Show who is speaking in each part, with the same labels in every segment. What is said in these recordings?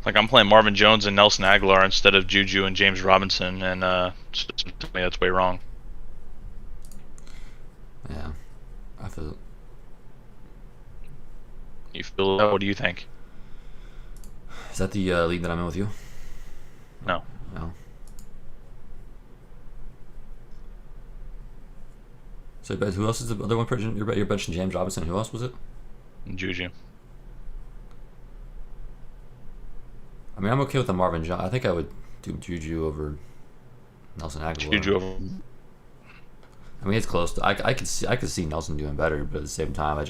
Speaker 1: Like I'm playing Marvin Jones and Nelson Aguilar instead of Juju and James Robinson, and to me that's way wrong.
Speaker 2: Yeah, I feel.
Speaker 1: You feel that? What do you think?
Speaker 2: Is that the league that I'm in with you?
Speaker 1: No.
Speaker 2: No. So, who else is the other one person? You're benching James Robinson. Who else was it?
Speaker 1: Juju.
Speaker 2: I mean, I'm okay with the Marvin Jones. I think I would do Juju over Nelson Aguilar.
Speaker 1: Juju over.
Speaker 2: I mean, it's close. I could see Nelson doing better, but at the same time, I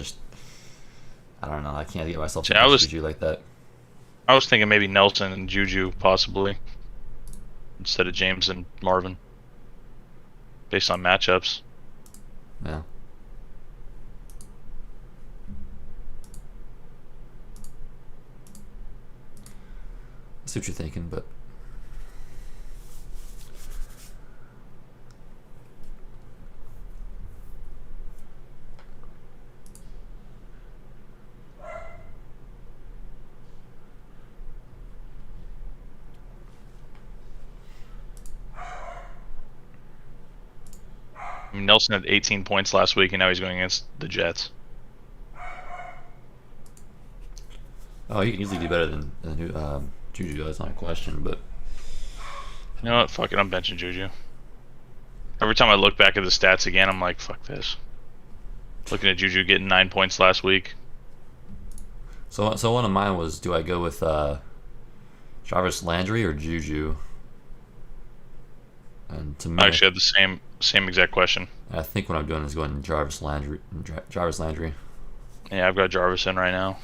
Speaker 2: don't know. I can't get myself to Juju like that.
Speaker 1: I was thinking maybe Nelson and Juju possibly instead of James and Marvin, based on matchups.
Speaker 2: Yeah. I see what you're thinking, but
Speaker 1: I mean, Nelson had 18 points last week, and now he's going against the Jets.
Speaker 2: oh, you can easily do better than Juju. That's not a question, but
Speaker 1: You know what? Fuck it. I'm benching Juju. Every time I look back at the stats again, I'm like, fuck this. Looking at Juju getting 9 points last week.
Speaker 2: so one of mine was: do I go with Jarvis Landry or Juju? And to me,
Speaker 1: I actually had the same exact question.
Speaker 2: I think what I'm doing is going Jarvis Landry. Jarvis Landry.
Speaker 1: Yeah, I've got Jarvis in right now.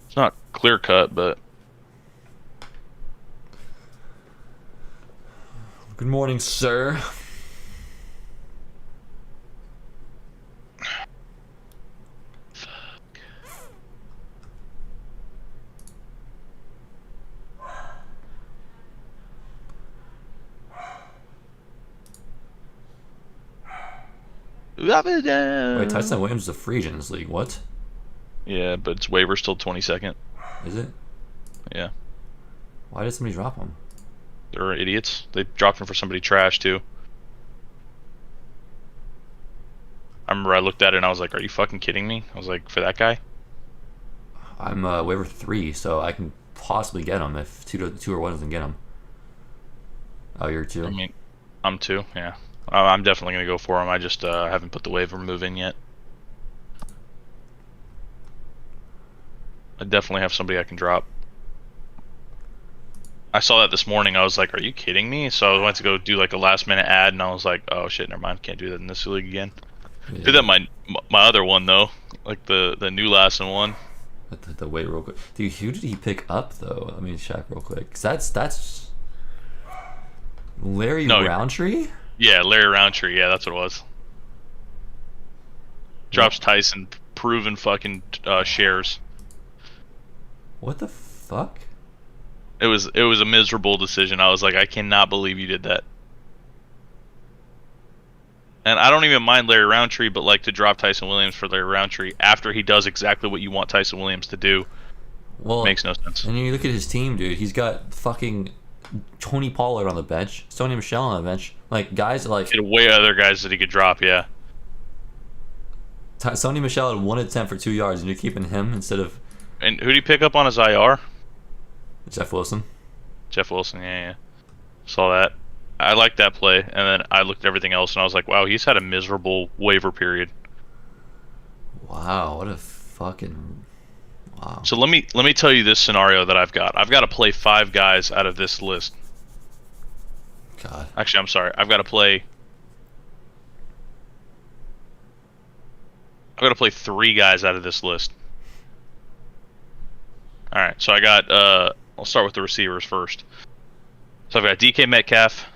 Speaker 1: It's not clear cut, but
Speaker 2: Good morning, sir. Wait, Tyson Williams is a free agent in this league. What?
Speaker 1: Yeah, but it's waiver still 22nd.
Speaker 2: Is it?
Speaker 1: Yeah.
Speaker 2: Why did somebody drop him?
Speaker 1: They're idiots. They dropped him for somebody trash too. I remember I looked at it and I was like, "Are you fucking kidding me?" I was like, "For that guy?"
Speaker 2: I'm waiver 3, so I can possibly get him if two or one doesn't get him. Oh, you're 2.
Speaker 1: I mean, I'm 2. Yeah, I'm definitely gonna go for him. I just haven't put the waiver move in yet. I definitely have somebody I can drop. I saw that this morning. I was like, "Are you kidding me?" So I went to go do like a last minute ad, and I was like, "Oh shit, never mind. Can't do that in this league again."
Speaker 2: Yeah.
Speaker 1: Did that my other one though, like the new last and one.
Speaker 2: The wait real quick, dude. Who did he pick up though? Let me check real quick. 'Cause that's Larry Roundtree.
Speaker 1: Yeah, Larry Roundtree. Yeah, that's what it was. Drops Tyson, proven fucking shares.
Speaker 2: What the fuck?
Speaker 1: It was a miserable decision. I was like, I cannot believe you did that. And I don't even mind Larry Roundtree, but like to drop Tyson Williams for Larry Roundtree after he does exactly what you want Tyson Williams to do, makes no sense.
Speaker 2: And you look at his team, dude. He's got fucking Tony Pollard on the bench, Sony Michel on the bench, like guys like.
Speaker 1: He had way other guys that he could drop. Yeah.
Speaker 2: Sony Michel had 1 attempt for 2 yards, and you're keeping him instead of.
Speaker 1: And who did he pick up on his IR?
Speaker 2: Jeff Wilson.
Speaker 1: Jeff Wilson. Yeah. Saw that. I liked that play, and then I looked at everything else, and I was like, wow, he's had a miserable waiver period.
Speaker 2: Wow, what a fucking wow.
Speaker 1: So let me tell you this scenario that I've got. I've got to play 5 guys out of this list.
Speaker 2: God.
Speaker 1: Actually, I'm sorry. I've got to play 3 guys out of this list. All right, so I got. I'll start with the receivers first. So I've got DK Metcalf,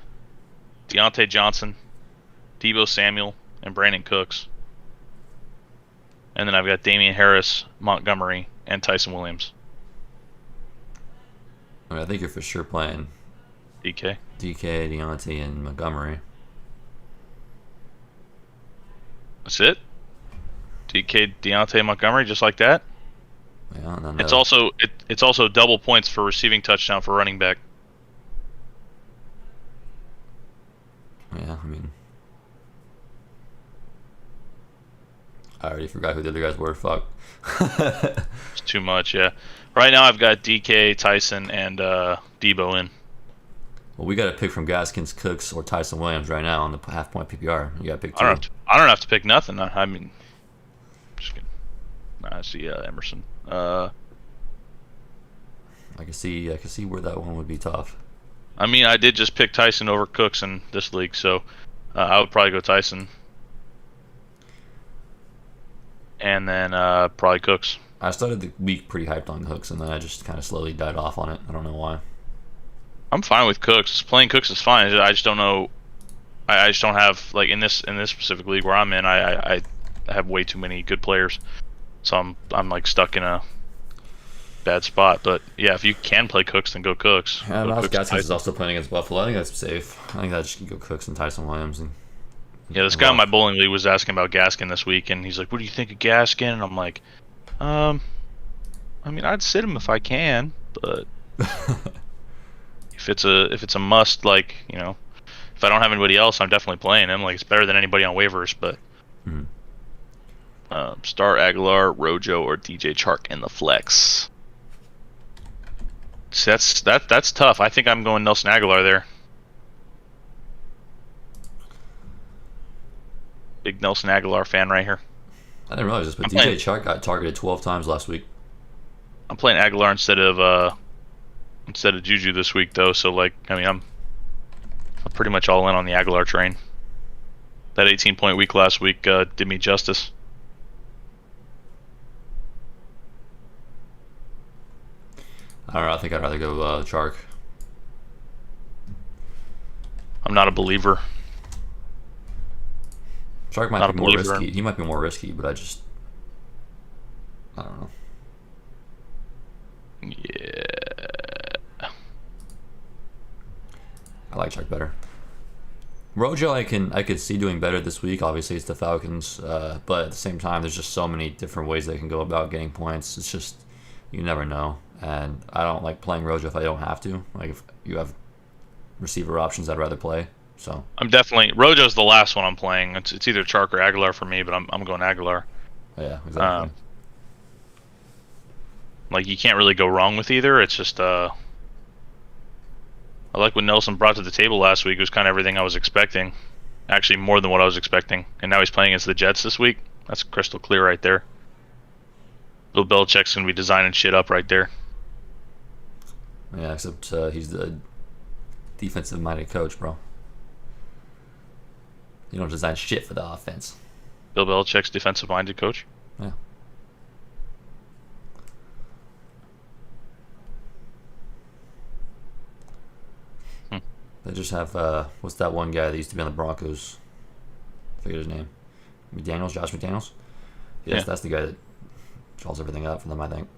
Speaker 1: Deontay Johnson, Deebo Samuel, and Brandon Cooks. And then I've got Damian Harris, Montgomery, and Tyson Williams.
Speaker 2: I mean, I think you're for sure playing
Speaker 1: DK,
Speaker 2: Deontay, and Montgomery.
Speaker 1: That's it? DK Deontay Montgomery, just like that.
Speaker 2: Yeah, and then
Speaker 1: it's also double points for receiving touchdown for running back.
Speaker 2: Yeah, I mean, I already forgot who the other guys were. Fuck.
Speaker 1: It's too much, yeah. Right now I've got DK, Tyson, and Debo in.
Speaker 2: Well, we got to pick from Gaskins, Cooks, or Tyson Williams right now on the half-point PPR. You got to pick two.
Speaker 1: I don't have to pick nothing. I mean, just kidding. I see Emerson.
Speaker 2: I can see where that one would be tough.
Speaker 1: I mean, I did just pick Tyson over Cooks in this league, so I would probably go Tyson. And then probably Cooks.
Speaker 2: I started the week pretty hyped on Cooks, and then I just kind of slowly died off on it. I don't know why.
Speaker 1: I'm fine with Cooks. Playing Cooks is fine. I just don't know. I just don't have, like, in this specific league where I'm in. I have way too many good players, so I'm like stuck in a bad spot. But yeah, if you can play Cooks, then go Cooks.
Speaker 2: Yeah, Miles Gaskins is also playing against Buffalo. I think that's safe. I think that just can go Cooks and Tyson Williams.
Speaker 1: Yeah, this guy in my bowling league was asking about Gaskin this week, and he's like, "What do you think of Gaskin?" And I'm like, I mean, I'd sit him if I can, but if it's a must, like, you know, if I don't have anybody else, I'm definitely playing him. Like, it's better than anybody on waivers, but start Aguilar, Rojo, or DJ Chark in the flex. So that's tough. I think I'm going Nelson Aguilar there. Big Nelson Aguilar fan right here.
Speaker 2: I didn't realize this, but DJ Chark got targeted 12 times last week.
Speaker 1: I'm playing Aguilar instead of Juju this week, though. So, like, I mean, I'm pretty much all in on the Aguilar train. That 18-point week last week did me justice.
Speaker 2: I don't know. I think I'd rather go Chark.
Speaker 1: I'm not a believer.
Speaker 2: Chark might be more risky. He might be more risky, but I don't know.
Speaker 1: Yeah.
Speaker 2: I like Chark better. Rojo, I could see doing better this week. Obviously, it's the Falcons, but at the same time, there's just so many different ways they can go about getting points. It's just, you never know. And I don't like playing Rojo if I don't have to. Like, if you have receiver options, I'd rather play. So
Speaker 1: I'm definitely Rojo's the last one I'm playing. It's either Chark or Aguilar for me, but I'm going Aguilar.
Speaker 2: Yeah, exactly.
Speaker 1: Like, you can't really go wrong with either. It's just I like what Nelson brought to the table last week. It was kind of everything I was expecting. Actually, more than what I was expecting. And now he's playing against the Jets this week. That's crystal clear right there. Bill Belichick's gonna be designing shit up right there.
Speaker 2: Yeah, except he's the defensive-minded coach, bro. You don't design shit for the offense.
Speaker 1: Bill Belichick's defensive-minded coach?
Speaker 2: Yeah. They just have, what's that one guy that used to be on the Broncos? I forget his name. McDaniels, Josh McDaniels? Yes, yeah. That's the guy that draws everything up for them, I think.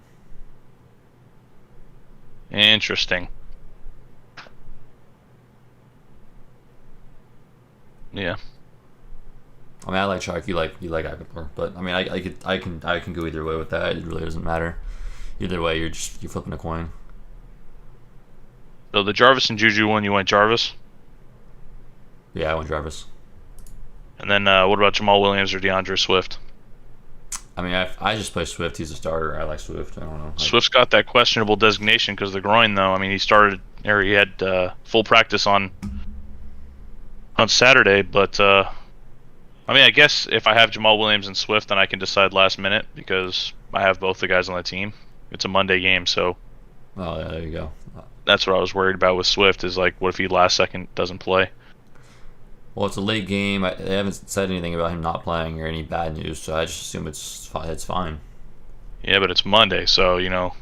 Speaker 1: Interesting. Yeah.
Speaker 2: I mean, I like Chark. You like Aguilar, but I mean, I can go either way with that. It really doesn't matter. Either way, you're flipping a coin.
Speaker 1: So the Jarvis and Juju one, you went Jarvis?
Speaker 2: Yeah, I went Jarvis.
Speaker 1: And then what about Jamal Williams or DeAndre Swift?
Speaker 2: I mean, I just play Swift. He's a starter. I like Swift. I don't know.
Speaker 1: Swift's got that questionable designation because of the groin, though. I mean, he had full practice on Saturday, but I mean, I guess if I have Jamal Williams and Swift, then I can decide last minute because I have both the guys on the team. It's a Monday game, so.
Speaker 2: Oh, yeah, there you go.
Speaker 1: That's what I was worried about with Swift is, like, what if he last second doesn't play?
Speaker 2: Well, it's a late game. They haven't said anything about him not playing or any bad news, so I just assume it's fine.
Speaker 1: Yeah, but it's Monday, so, you know.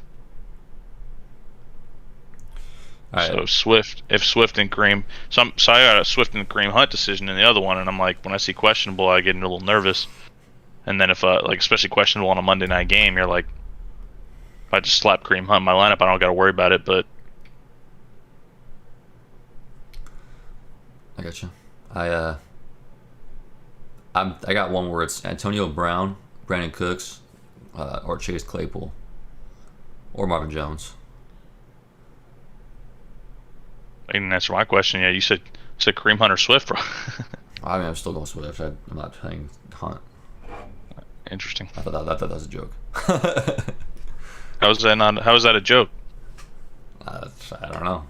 Speaker 2: All right.
Speaker 1: So if Swift and Kareem, so I got a Swift and Kareem Hunt decision in the other one, and I'm like, when I see questionable, I get a little nervous. And then if like especially questionable on a Monday night game, you're like, if I just slap Kareem Hunt in my lineup, I don't got to worry about it. But
Speaker 2: I got you. I got one where it's Antonio Brown, Brandon Cooks, or Chase Claypool, or Marvin Jones.
Speaker 1: I didn't answer my question yet. You said Kareem Hunt or Swift, bro.
Speaker 2: I mean, I'm still going Swift. I'm not playing Hunt.
Speaker 1: Interesting.
Speaker 2: I thought that was a joke.
Speaker 1: How is that a joke?
Speaker 2: I don't know.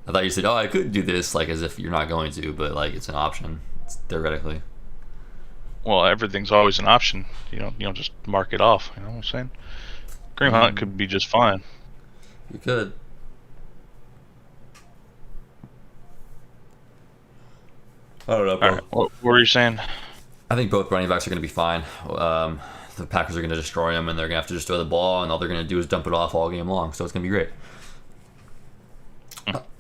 Speaker 2: I thought you said, "Oh, I could do this," like as if you're not going to, but like it's an option, theoretically.
Speaker 1: Well, everything's always an option. You don't just mark it off. You know what I'm saying? Kareem Hunt could be just fine.
Speaker 2: You could. I don't know, bro.
Speaker 1: Right, what were you saying?
Speaker 2: I think both running backs are going to be fine. The Packers are going to destroy them, and they're going to have to just throw the ball, and all they're going to do is dump it off all game long. So it's going to be great.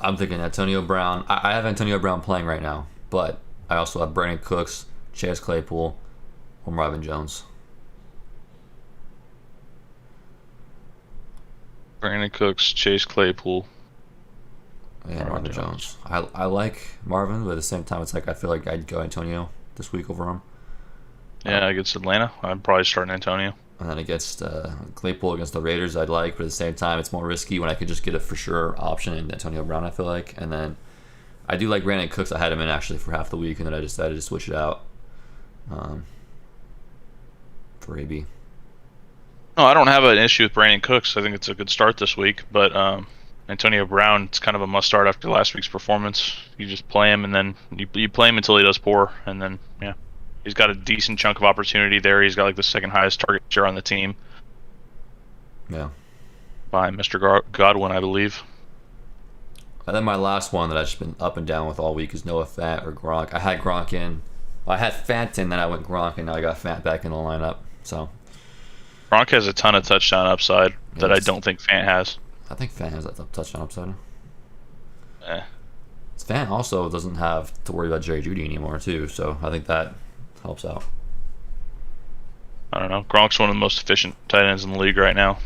Speaker 2: I'm thinking Antonio Brown. I have Antonio Brown playing right now, but I also have Brandon Cooks, Chase Claypool, or Marvin Jones.
Speaker 1: Brandon Cooks, Chase Claypool.
Speaker 2: Yeah, Marvin Jones. I like Marvin, but at the same time, it's like I feel like I'd go Antonio this week over him.
Speaker 1: Yeah, against Atlanta, I'd probably start Antonio.
Speaker 2: And then against Claypool against the Raiders, I'd like, but at the same time, it's more risky when I could just get a for sure option in Antonio Brown, I feel like. And then I do like Brandon Cooks. I had him in actually for half the week, and then I decided to switch it out for AB.
Speaker 1: No, I don't have an issue with Brandon Cooks. I think it's a good start this week, but Antonio Brown, it's kind of a must start after last week's performance. You just play him, and then you play him until he does poor, and then yeah. He's got a decent chunk of opportunity there. He's got like the second highest target share on the team.
Speaker 2: Yeah.
Speaker 1: Behind Mr. Godwin, I believe.
Speaker 2: And then my last one that I've just been up and down with all week is Noah Fant or Gronk. I had Gronk in. Well, I had Fant in, then I went Gronk, and now I got Fant back in the lineup. So
Speaker 1: Gronk has a ton of touchdown upside that I don't think Fant has.
Speaker 2: I think Fant has that touchdown upside.
Speaker 1: Eh.
Speaker 2: Fant also doesn't have to worry about Jerry Jeudy anymore, too. So I think that helps out.
Speaker 1: I don't know. Gronk's one of the most efficient tight ends in the league right now.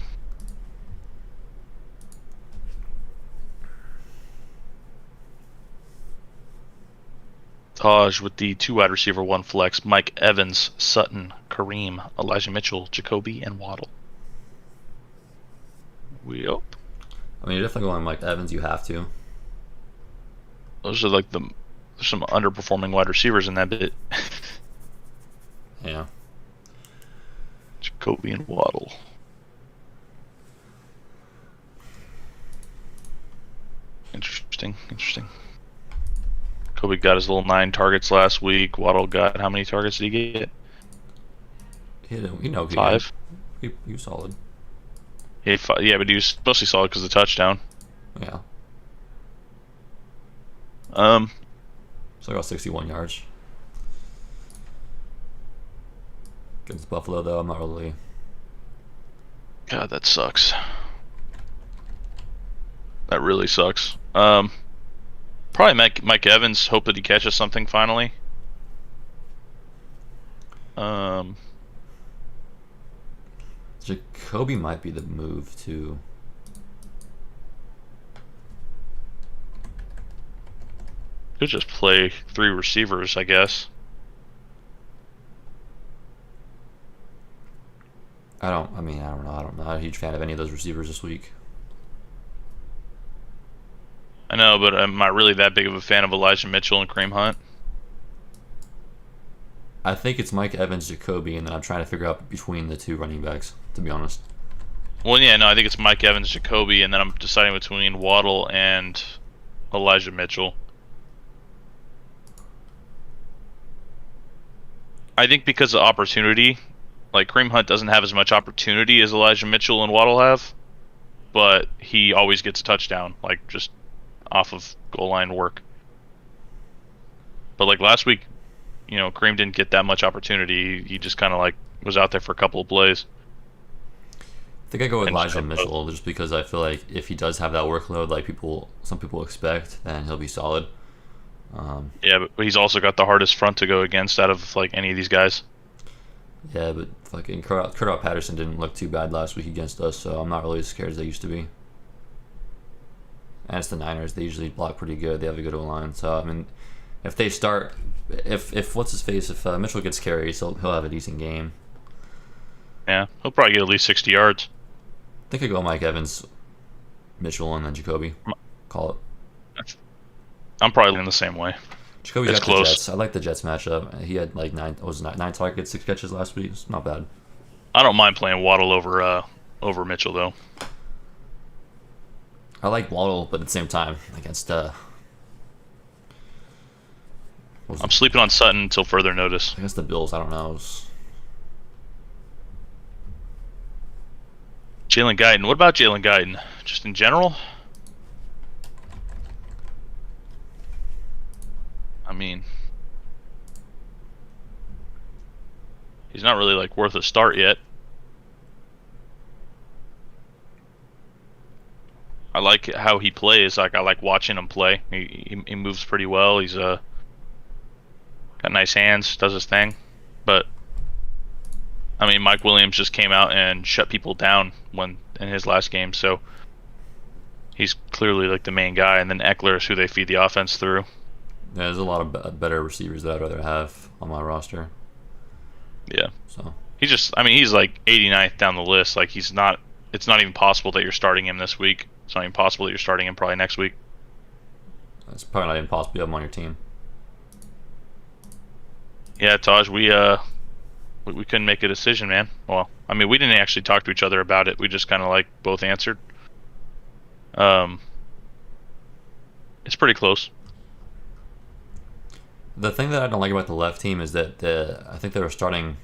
Speaker 1: Taj with the 2 wide receiver, 1 flex. Mike Evans, Sutton, Kareem, Elijah Mitchell, Jacoby, and Waddle. Yep.
Speaker 2: I mean, you're definitely going Mike Evans. You have to.
Speaker 1: Those are like there's some underperforming wide receivers in that bit.
Speaker 2: Yeah.
Speaker 1: Jacoby and Waddle. Interesting. Kobe got his little 9 targets last week. Waddle got, how many targets did he get?
Speaker 2: You know,
Speaker 1: 5.
Speaker 2: He was solid.
Speaker 1: Yeah, but he was mostly solid because of the touchdown.
Speaker 2: Yeah. So I got 61 yards. Against Buffalo, though, I'm not really.
Speaker 1: God, that sucks. That really sucks. Probably Mike Evans. Hope that he catches something finally.
Speaker 2: Jacoby might be the move to.
Speaker 1: Could just play 3 receivers, I guess.
Speaker 2: I don't know. I'm not a huge fan of any of those receivers this week.
Speaker 1: I know, but I'm not really that big of a fan of Elijah Mitchell and Kareem Hunt.
Speaker 2: I think it's Mike Evans, Jacoby, and then I'm trying to figure out between the 2 running backs, to be honest.
Speaker 1: Well, yeah, no, I think it's Mike Evans, Jacoby, and then I'm deciding between Waddle and Elijah Mitchell. I think because of opportunity, like Kareem Hunt doesn't have as much opportunity as Elijah Mitchell and Waddle have, but he always gets a touchdown, like just off of goal line work. But like last week, Kareem didn't get that much opportunity. He just kind of like was out there for a couple of plays.
Speaker 2: I think I go with Elijah Mitchell just because I feel like if he does have that workload, like some people expect, then he'll be solid.
Speaker 1: Yeah, but he's also got the hardest front to go against out of like any of these guys.
Speaker 2: Yeah, but fucking Cordell Patterson didn't look too bad last week against us, so I'm not really as scared as they used to be. And it's the Niners; they usually block pretty good. They have a good O-line, so I mean, if they start, if what's his face, if Mitchell gets carries, he'll have a decent game.
Speaker 1: Yeah, he'll probably get at least 60 yards.
Speaker 2: I think I go Mike Evans, Mitchell, and then Jacoby. Call it.
Speaker 1: I'm probably in the same way.
Speaker 2: Jacoby's
Speaker 1: It's
Speaker 2: got
Speaker 1: close.
Speaker 2: the Jets. I like the Jets matchup. He had like 9 targets, 6 catches last week. It's not bad.
Speaker 1: I don't mind playing Waddle over Mitchell though.
Speaker 2: I like Waddle, but at the same time, against
Speaker 1: I'm sleeping on Sutton until further notice.
Speaker 2: I guess the Bills. I don't know.
Speaker 1: Jalen Guyton. What about Jalen Guyton? Just in general? I mean, he's not really like worth a start yet. I like how he plays. Like I like watching him play. He moves pretty well. He's got nice hands. Does his thing. But I mean, Mike Williams just came out and shut people down in his last game. So he's clearly like the main guy. And then Eckler is who they feed the offense through.
Speaker 2: Yeah, there's a lot of better receivers that I'd rather have on my roster.
Speaker 1: Yeah.
Speaker 2: So
Speaker 1: he's like 89th down the list. Like it's not even possible that you're starting him this week. It's not even possible that you're starting him probably next week.
Speaker 2: It's probably not even possible to have him on your team.
Speaker 1: Yeah, Taj, we couldn't make a decision, man. Well, I mean, we didn't actually talk to each other about it. We just kind of like both answered. It's pretty close.
Speaker 2: The thing that I don't like about the left team is that I think they were starting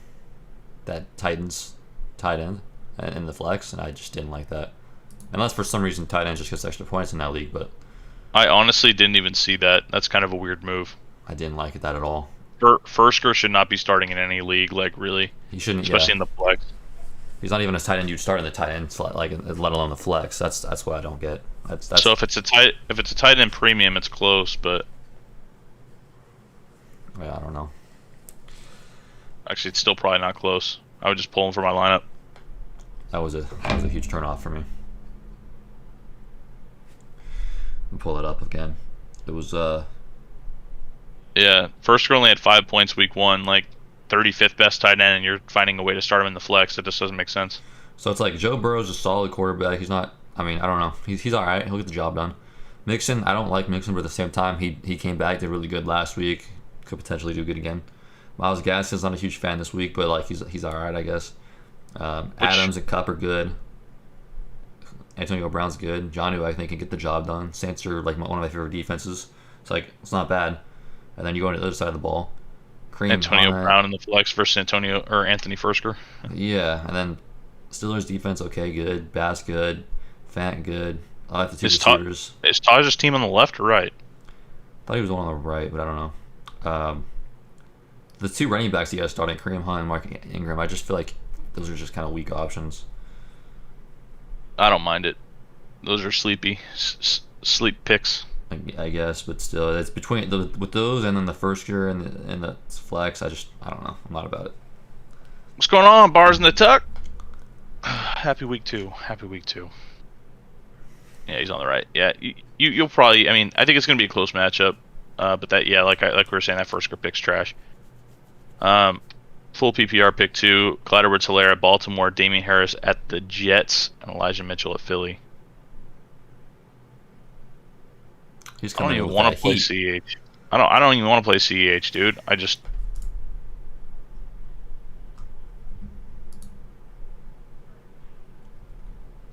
Speaker 2: that Titans tight end in the flex, and I just didn't like that. Unless for some reason tight end just gets extra points in that league, but
Speaker 1: I honestly didn't even see that. That's kind of a weird move.
Speaker 2: I didn't like that at all.
Speaker 1: Fursker should not be starting in any league, like really.
Speaker 2: He shouldn't,
Speaker 1: especially in the flex.
Speaker 2: He's not even a tight end you'd start in the tight end, like let alone the flex. That's what I don't get. That's
Speaker 1: So if it's a tight end premium, it's close, but
Speaker 2: yeah, I don't know.
Speaker 1: Actually, it's still probably not close. I would just pull him for my lineup.
Speaker 2: That was a huge turnoff for me. I'll pull it up again. It was
Speaker 1: Yeah, Fursker only had 5 points week 1, like 35th best tight end, and you're finding a way to start him in the flex. That just doesn't make sense.
Speaker 2: So it's like Joe Burrow's a solid quarterback. He's not. I mean, I don't know. He's all right. He'll get the job done. Mixon, I don't like Mixon, but at the same time, he came back, did really good last week. Could potentially do good again. Myles Gaskin's not a huge fan this week, but like he's all right, I guess. Adams and Cup are good. Antonio Brown's good. Jonnu, I think, can get the job done. Saints are like one of my favorite defenses. It's like it's not bad. And then you go on the other side of the ball.
Speaker 1: Antonio Brown in the flex versus Anthony Fursker.
Speaker 2: Yeah, and then Steelers defense okay, good. Bass good. Fant good. I like the two
Speaker 1: Is
Speaker 2: receivers.
Speaker 1: Is Taj's team on the left or right?
Speaker 2: I thought he was one on the right, but I don't know. The two running backs you guys starting, Kareem Hunt and Mark Ingram, I just feel like those are just kind of weak options.
Speaker 1: I don't mind it. Those are sleepy sleep picks.
Speaker 2: I guess, but still, it's between with those and then the first year and the flex. I don't know. I'm not about it.
Speaker 1: What's going on, Bars in the Tuck? Happy week 2. Happy week 2. Yeah, he's on the right. Yeah, you'll probably. I mean, I think it's gonna be a close matchup. But that, yeah, like we were saying, that Fursker pick's trash. Full PPR pick 2. Clyde Edwards-Helaire at Baltimore. Damian Harris at the Jets, and Elijah Mitchell at Philly.
Speaker 2: He's
Speaker 1: I don't
Speaker 2: coming
Speaker 1: even
Speaker 2: with
Speaker 1: want
Speaker 2: that
Speaker 1: to play
Speaker 2: heat.
Speaker 1: CEH. I don't even want to play CEH, dude. I just.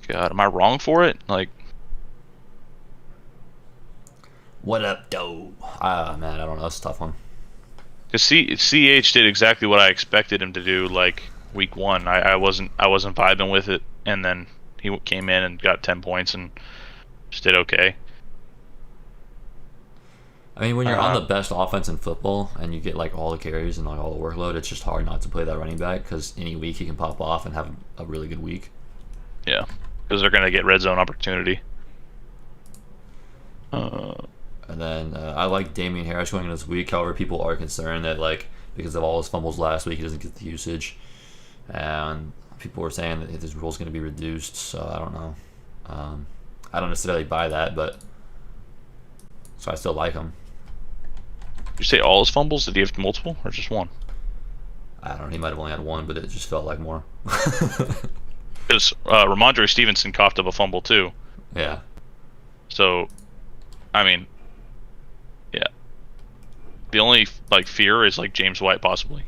Speaker 1: God, am I wrong for it? Like.
Speaker 2: What up, though? Man, I don't know. That's a tough one.
Speaker 1: Because CEH did exactly what I expected him to do, like week 1. I wasn't vibing with it, and then he came in and got 10 points and just did okay.
Speaker 2: I mean, when you're on the best offense in football and you get like all the carries and like all the workload, it's just hard not to play that running back because any week he can pop off and have a really good week.
Speaker 1: Yeah, because they're gonna get red zone opportunity.
Speaker 2: And then I like Damian Harris going in this week. However, people are concerned that like because of all his fumbles last week, he doesn't get the usage, and people were saying that his role is going to be reduced. So I don't know. I don't necessarily buy that, but so I still like him.
Speaker 1: you say all his fumbles? Did he have multiple or just one?
Speaker 2: I don't know. He might have only had one, but it just felt like more.
Speaker 1: Because Ramondre Stevenson coughed up a fumble too.
Speaker 2: Yeah.
Speaker 1: So, I mean, yeah. The only fear is James White possibly.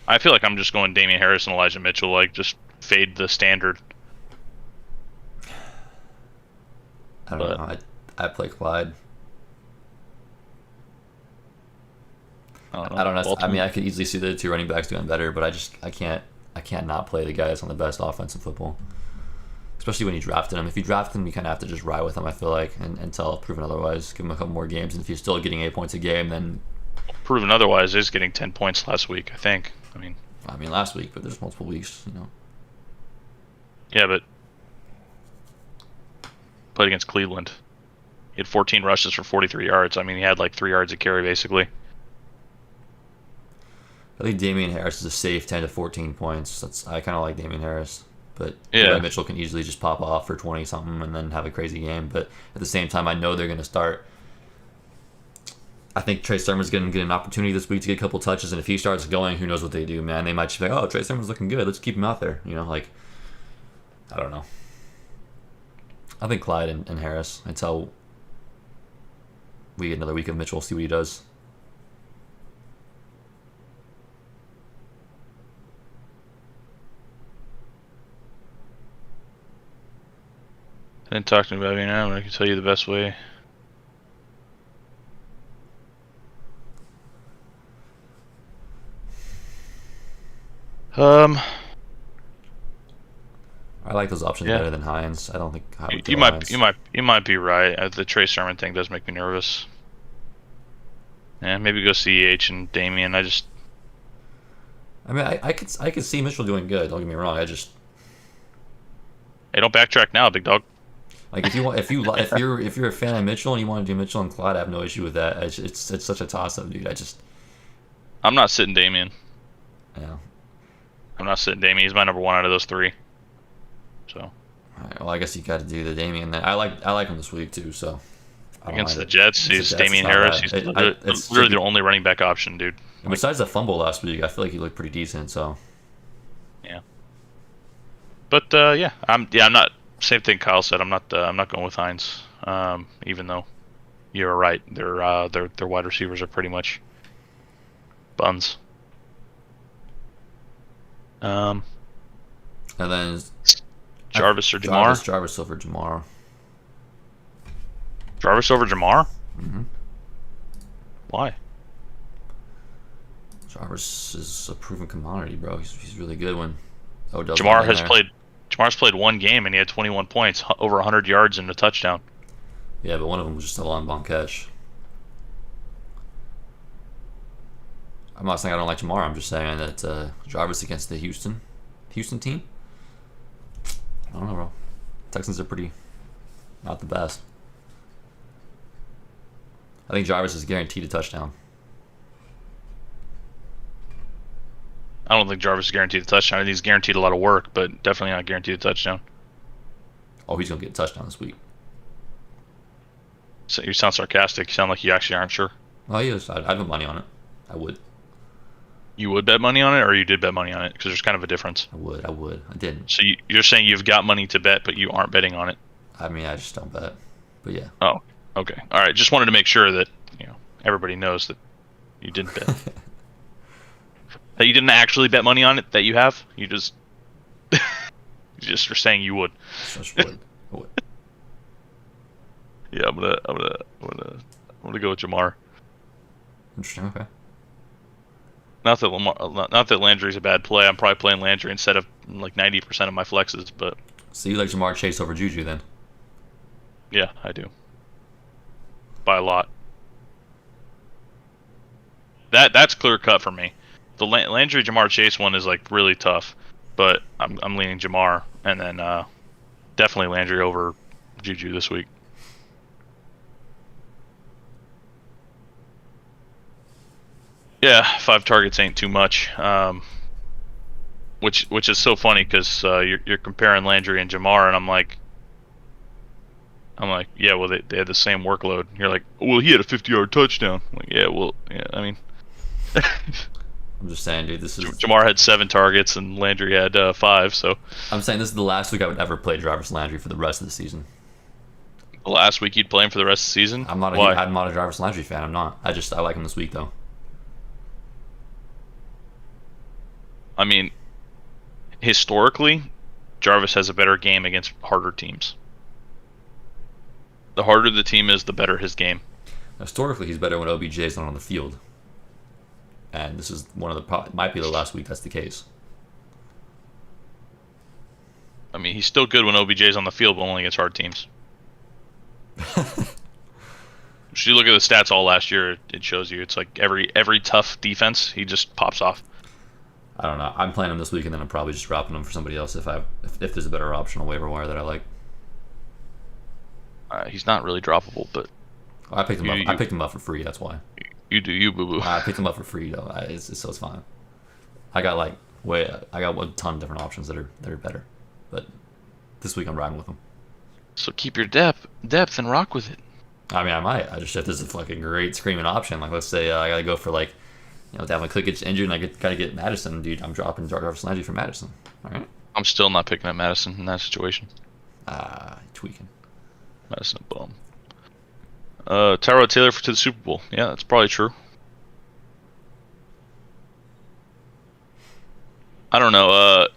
Speaker 1: I feel like I'm just going Damian Harris and Elijah Mitchell, just fade the standard.
Speaker 2: I don't know. I play Clyde. I don't know.
Speaker 1: Baltimore.
Speaker 2: I mean, I could easily see the two running backs doing better, but I can't not play the guys on the best offense in football. Especially when you drafted him. If you draft him, you kind of have to just ride with him, I feel like, until proven otherwise. Give him a couple more games, and if he's still getting 8 points a game, then...
Speaker 1: Proven otherwise is getting 10 points last week, I think. I mean,
Speaker 2: last week, but there's multiple weeks,
Speaker 1: Yeah, but... Played against Cleveland. He had 14 rushes for 43 yards. I mean, he had 3 yards a carry, basically.
Speaker 2: I think Damian Harris is a safe 10 to 14 points. I kind of like Damian Harris. But
Speaker 1: yeah.
Speaker 2: Mitchell can easily just pop off for 20-something and then have a crazy game. But at the same time, I know they're going to start. I think Trey Sermon's going to get an opportunity this week to get a couple touches. And if he starts going, who knows what they do, man. They might just be like, oh, Trey Sermon's looking good. Let's keep him out there. I don't know. I think Clyde and Harris until we get another week of Mitchell, see what he does.
Speaker 1: I didn't talk to me about it now, but I can tell you the best way.
Speaker 2: I like those options better than Hines. I don't think
Speaker 1: you might be right. The Trey Sermon thing does make me nervous. Yeah, maybe go CEH and Damien.
Speaker 2: I could see Mitchell doing good. Don't get me wrong.
Speaker 1: Hey, don't backtrack now, big dog.
Speaker 2: If you're a fan of Mitchell and you want to do Mitchell and Clyde, I have no issue with that. It's such a toss up, dude.
Speaker 1: I'm not sitting Damien.
Speaker 2: Yeah.
Speaker 1: I'm not sitting Damien. He's my number one out of those three. So.
Speaker 2: All right, well, I guess you got to do the Damien. I like him this week too. So.
Speaker 1: Against the Jets, he's Damian Harris. He's literally the only running back option, dude.
Speaker 2: Besides the fumble last week, I feel like he looked pretty decent. So.
Speaker 1: Yeah. But I'm not. Same thing Kyle said. I'm not going with Hines. Even though you're right, their wide receivers are pretty much buns.
Speaker 2: And then
Speaker 1: Jarvis or Jamar?
Speaker 2: Jarvis over Jamar.
Speaker 1: Jarvis over Jamar?
Speaker 2: Mm-hmm.
Speaker 1: Why?
Speaker 2: Jarvis is a proven commodity, bro. He's really good when Odell's
Speaker 1: Jamar's played one game and he had 21 points, over 100 yards and a touchdown.
Speaker 2: Yeah, but one of them was just a long bomb catch. I'm not saying I don't like Jamar. I'm just saying that Jarvis against the Houston team. I don't know, bro. Texans are pretty not the best. I think Jarvis is guaranteed a touchdown.
Speaker 1: I don't think Jarvis is guaranteed a touchdown. I think he's guaranteed a lot of work, but definitely not guaranteed a touchdown.
Speaker 2: Oh, he's going to get a touchdown this week.
Speaker 1: So you sound sarcastic. You sound like you actually aren't sure.
Speaker 2: Oh, he is. I'd put money on it. I would.
Speaker 1: You would bet money on it, or you did bet money on it? Because there's kind of a difference.
Speaker 2: I would. I didn't.
Speaker 1: So you're saying you've got money to bet, but you aren't betting on it?
Speaker 2: I mean, I just don't bet. But yeah.
Speaker 1: Oh, okay. All right. Just wanted to make sure that everybody knows that you didn't bet. That you didn't actually bet money on it. That you have. You just you just are saying you would.
Speaker 2: Just would. I would.
Speaker 1: Yeah, I'm gonna go with Jamar.
Speaker 2: Interesting. Okay.
Speaker 1: Not that Landry's a bad play. I'm probably playing Landry instead of 90% of my flexes, but.
Speaker 2: So you like Jamar Chase over Juju then?
Speaker 1: Yeah, I do. By a lot. That's clear cut for me. The Landry Jamar Chase one is really tough, but I'm leaning Jamar, and then definitely Landry over Juju this week. Yeah, 5 targets ain't too much. Which is so funny because you're comparing Landry and Jamar, and I'm like, I'm like, yeah, well, they had the same workload. You're like, well, he had a 50-yard touchdown. I'm like, yeah, well, yeah, I mean,
Speaker 2: I'm just saying, dude, this is...
Speaker 1: Jamar had 7 targets and Landry had 5, so.
Speaker 2: I'm saying this is the last week I would ever play Jarvis Landry for the rest of the season.
Speaker 1: The last week you'd play him for the rest of the season?
Speaker 2: I'm not a Jarvis Landry fan. I'm not. I like him this week, though.
Speaker 1: I mean, historically, Jarvis has a better game against harder teams. The harder the team is, the better his game.
Speaker 2: Historically, he's better when OBJ is not on the field. And this is might be the last week that's the case.
Speaker 1: I mean, he's still good when OBJ is on the field, but only against hard teams. If you look at the stats all last year, it shows you. It's like every tough defense, he just pops off.
Speaker 2: I don't know. I'm playing him this week, and then I'm probably just dropping him for somebody else if there's a better option on waiver wire that I like.
Speaker 1: He's not really droppable, but
Speaker 2: I picked him up. I picked him up for free. That's why.
Speaker 1: You do you, boo boo.
Speaker 2: I picked him up for free though. So it's fine. I got a ton of different options that are better, but this week I'm riding with them.
Speaker 1: So keep your depth and rock with it.
Speaker 2: I mean, I might. I just if this is a fucking great screaming option. Like, let's say I gotta go for like, Dalvin Cook gets injured and I gotta get Madison, dude. I'm dropping Jarvis Landry for Madison. All right.
Speaker 1: I'm still not picking up Madison in that situation.
Speaker 2: Tweaking.
Speaker 1: Madison bum. Tyrod Taylor to the Super Bowl. Yeah, that's probably true. I don't know.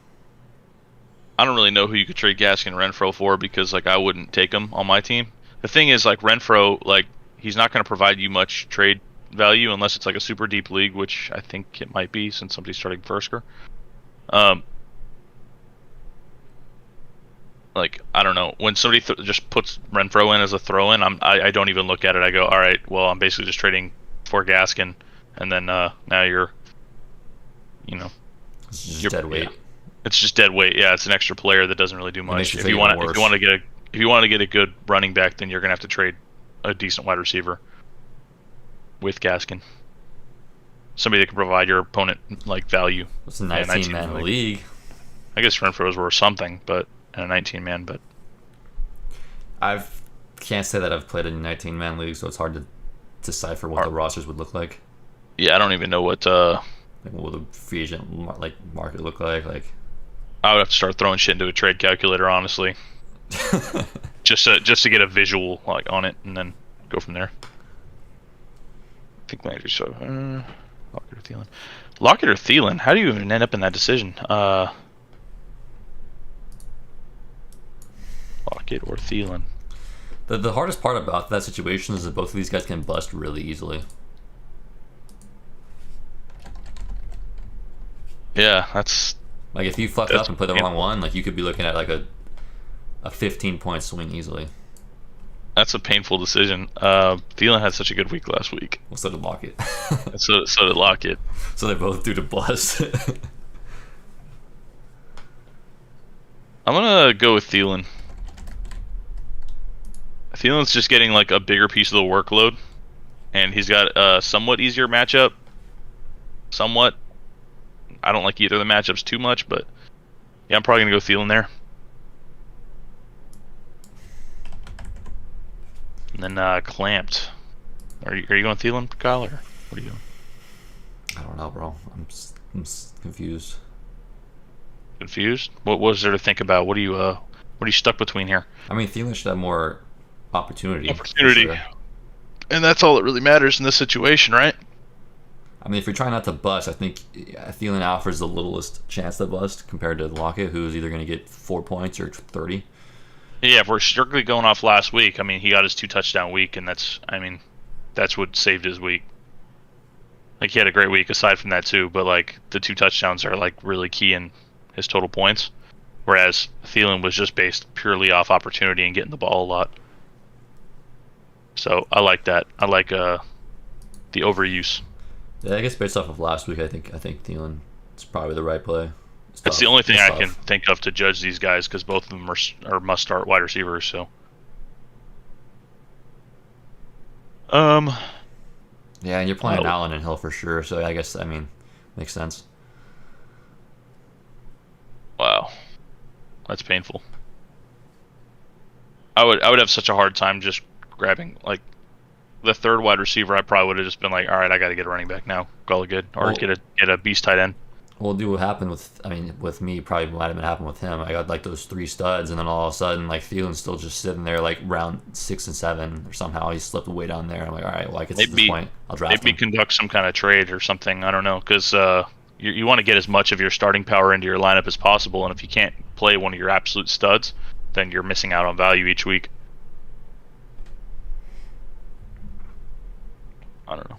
Speaker 1: I don't really know who you could trade Gaskin and Renfro for because like I wouldn't take him on my team. The thing is like Renfro, like he's not going to provide you much trade value unless it's like a super deep league, which I think it might be since somebody's starting Fersker. Like I don't know, when somebody just puts Renfro in as a throw-in, I don't even look at it. I go, all right, well I'm basically just trading for Gaskin, and then now you're,
Speaker 2: it's just dead weight.
Speaker 1: Yeah, it's just dead weight. Yeah, it's an extra player that doesn't really do much. If you want to get a good running back, then you're gonna have to trade a decent wide receiver with Gaskin, somebody that can provide your opponent like value.
Speaker 2: It's a 19-man league.
Speaker 1: I guess Renfro's worth something, but. And a 19-man, but
Speaker 2: I can't say that I've played in a 19-man league, so it's hard to decipher what the rosters would look like.
Speaker 1: Yeah, I don't even know what
Speaker 2: what would the free agent market look like. Like,
Speaker 1: I would have to start throwing shit into a trade calculator, honestly, just to get a visual like on it, and then go from there. I think Landry. So Lockett or Thielen. Lockett or Thielen? How do you even end up in that decision? Lockett or Thielen.
Speaker 2: The hardest part about that situation is that both of these guys can bust really easily.
Speaker 1: Yeah, that's
Speaker 2: like if you fuck up and put the wrong one, like you could be looking at like a 15-point swing easily.
Speaker 1: That's a painful decision. Thielen had such a good week last week.
Speaker 2: Well, so did Lockett.
Speaker 1: so did Lockett.
Speaker 2: So they're both due to bust.
Speaker 1: I'm gonna go with Thielen. Thielen's just getting like a bigger piece of the workload, and he's got a somewhat easier matchup. Somewhat. I don't like either of the matchups too much, but yeah, I'm probably gonna go Thielen there. And then Clamped. Are you going Thielen, Kyle, or what are you doing?
Speaker 2: I don't know, bro. I'm confused.
Speaker 1: Confused? What was there to think about? What are you stuck between here?
Speaker 2: I mean, Thielen should have more opportunity.
Speaker 1: Sure. And that's all that really matters in this situation, right?
Speaker 2: I mean, if you're trying not to bust, I think Thielen offers the littlest chance to bust compared to Lockett, who's either going to get 4 points or 30.
Speaker 1: Yeah, if we're strictly going off last week, I mean, he got his 2-touchdown week, and that's what saved his week. Like, he had a great week aside from that, too, but, like, the 2 touchdowns are, like, really key in his total points, whereas Thielen was just based purely off opportunity and getting the ball a lot. So I like that. I like the overuse.
Speaker 2: Yeah, I guess based off of last week, I think Thielen is probably the right play.
Speaker 1: That's the only thing I can think of to judge these guys because both of them are must-start wide receivers. So, yeah,
Speaker 2: and you're playing Allen and Hill for sure. So I guess makes sense.
Speaker 1: Wow, that's painful. I would have such a hard time just grabbing like the third wide receiver. I probably would have just been like, all right, I got to get a running back now. Call it good, or
Speaker 2: Well,
Speaker 1: get a beast tight end.
Speaker 2: Well, do what happened with me, probably might have been happened with him. I got like those 3 studs, and then all of a sudden, like Thielen's still just sitting there, like round 6 and 7, or somehow he slipped way down there. I'm like, all right, well, I get to this point, I'll draft
Speaker 1: Maybe
Speaker 2: him.
Speaker 1: conduct some kind of trade or something. I don't know, because you want to get as much of your starting power into your lineup as possible, and if you can't play one of your absolute studs, then you're missing out on value each week. I don't know.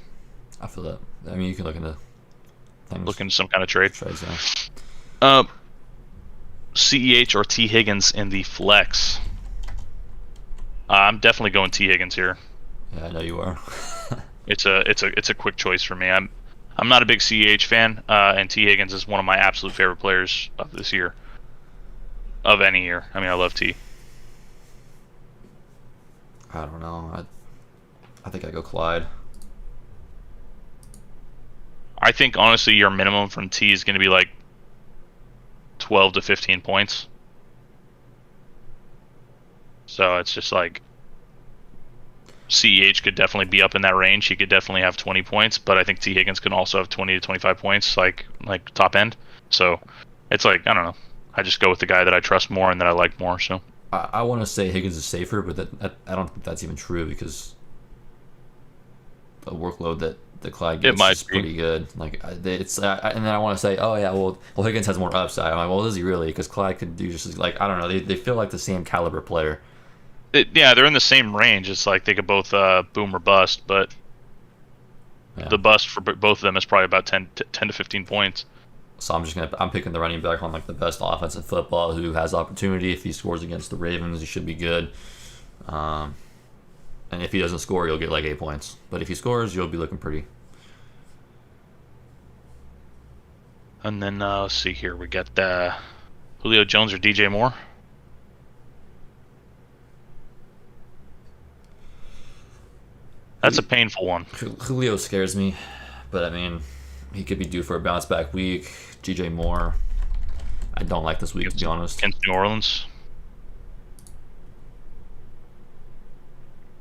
Speaker 2: I feel that. I mean, you can look into things.
Speaker 1: Look into some kind of trade.
Speaker 2: Trades, yeah.
Speaker 1: CEH or T Higgins in the flex. I'm definitely going T Higgins here.
Speaker 2: Yeah, I know you are.
Speaker 1: It's a quick choice for me. I'm not a big CEH fan, and T Higgins is one of my absolute favorite players of this year, of any year. I mean, I love T.
Speaker 2: I don't know. I think I go Clyde.
Speaker 1: I think honestly, your minimum from T is going to be like 12 to 15 points. So it's just like CEH could definitely be up in that range. He could definitely have 20 points, but I think T Higgins can also have 20 to 25 points, like top end. So it's like, I don't know. I just go with the guy that I trust more and that I like more. So
Speaker 2: I want to say Higgins is safer, but I don't think that's even true because the workload that the Clyde gets is pretty good. Like and then I want to say, oh yeah, well Higgins has more upside. I'm like, well, does he really? Because Clyde could do just like, I don't know. They feel like the same caliber player.
Speaker 1: Yeah, they're in the same range. It's like they could both boom or bust, but the bust for both of them is probably about 10 to 15 points.
Speaker 2: So I'm picking the running back on like the best offense in football who has opportunity. If he scores against the Ravens, he should be good. And if he doesn't score, you'll get like 8 points. But if he scores, you'll be looking pretty.
Speaker 1: And then let's see here. We got Julio Jones or DJ Moore. That's a painful one.
Speaker 2: Julio scares me, but I mean, he could be due for a bounce back week. DJ Moore, I don't like this week, to be honest.
Speaker 1: Against New Orleans.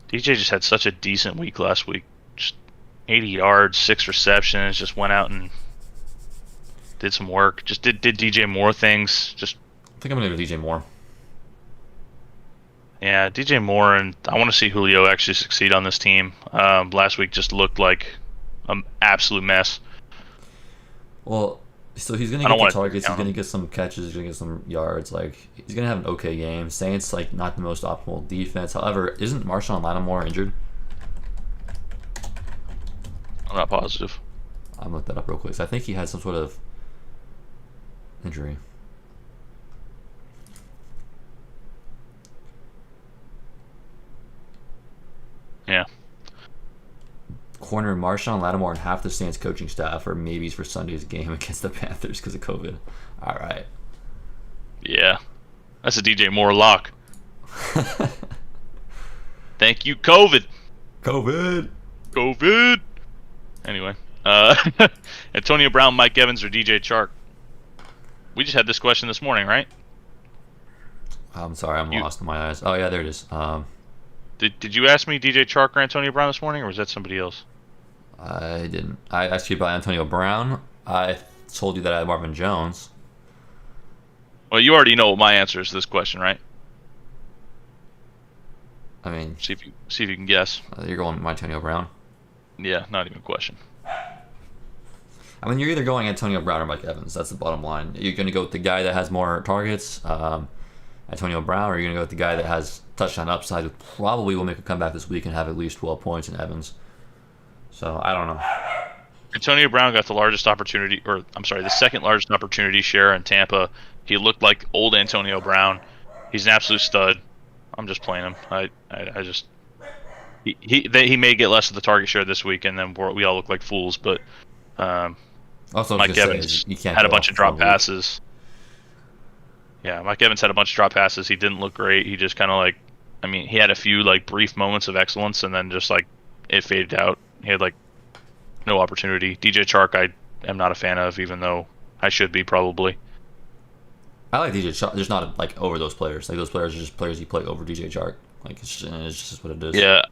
Speaker 1: DJ just had such a decent week last week. Just 80 yards, 6 receptions, just went out and did some work. Just did DJ Moore things. I
Speaker 2: think I'm going to go DJ Moore.
Speaker 1: Yeah, DJ Moore, and I want to see Julio actually succeed on this team. Last week just looked like an absolute mess.
Speaker 2: Well, so he's going to get the targets, he's going to get some catches, he's going to get some yards. Like, he's going to have an okay game. Saints, like, not the most optimal defense. However, isn't Marshawn Lattimore injured?
Speaker 1: I'm not positive.
Speaker 2: I'm looking that up real quick. So I think he had some sort of injury.
Speaker 1: Yeah.
Speaker 2: Corner Marshawn Lattimore and half the Saints coaching staff are maybes for Sunday's game against the Panthers because of COVID. All right.
Speaker 1: Yeah. That's a DJ Moore lock. Thank you, COVID. COVID. Anyway. Antonio Brown, Mike Evans, or DJ Chark? We just had this question this morning, right?
Speaker 2: I'm sorry, I'm lost in my eyes. Oh, yeah, there it is.
Speaker 1: Did you ask me DJ Chark or Antonio Brown this morning, or was that somebody else?
Speaker 2: I didn't. I asked you about Antonio Brown. I told you that I had Marvin Jones.
Speaker 1: Well, you already know what my answer is to this question, right?
Speaker 2: I mean,
Speaker 1: see if you can guess.
Speaker 2: You're going with Antonio Brown.
Speaker 1: Yeah, not even a question.
Speaker 2: I mean, you're either going Antonio Brown or Mike Evans. That's the bottom line. You're going to go with the guy that has more targets, Antonio Brown, or you're going to go with the guy that has touchdown upside, who probably will make a comeback this week and have at least 12 points in Evans. So, I don't know.
Speaker 1: Antonio Brown got the largest opportunity, or I'm sorry, the second largest opportunity share in Tampa. He looked like old Antonio Brown. He's an absolute stud. I'm just playing him. I just he may get less of the target share this week, and then we all look like fools. But
Speaker 2: also,
Speaker 1: Mike Evans had a bunch of drop passes. Yeah, Mike Evans had a bunch of drop passes. He didn't look great. He just kind of like, I mean, he had a few like brief moments of excellence, and then just like it faded out. He had like no opportunity. DJ Chark, I am not a fan of, even though I should be probably.
Speaker 2: I like DJ Chark. There's not like over those players. Like those players are just players you play over DJ Chark. Like it's just what it is.
Speaker 1: Yeah,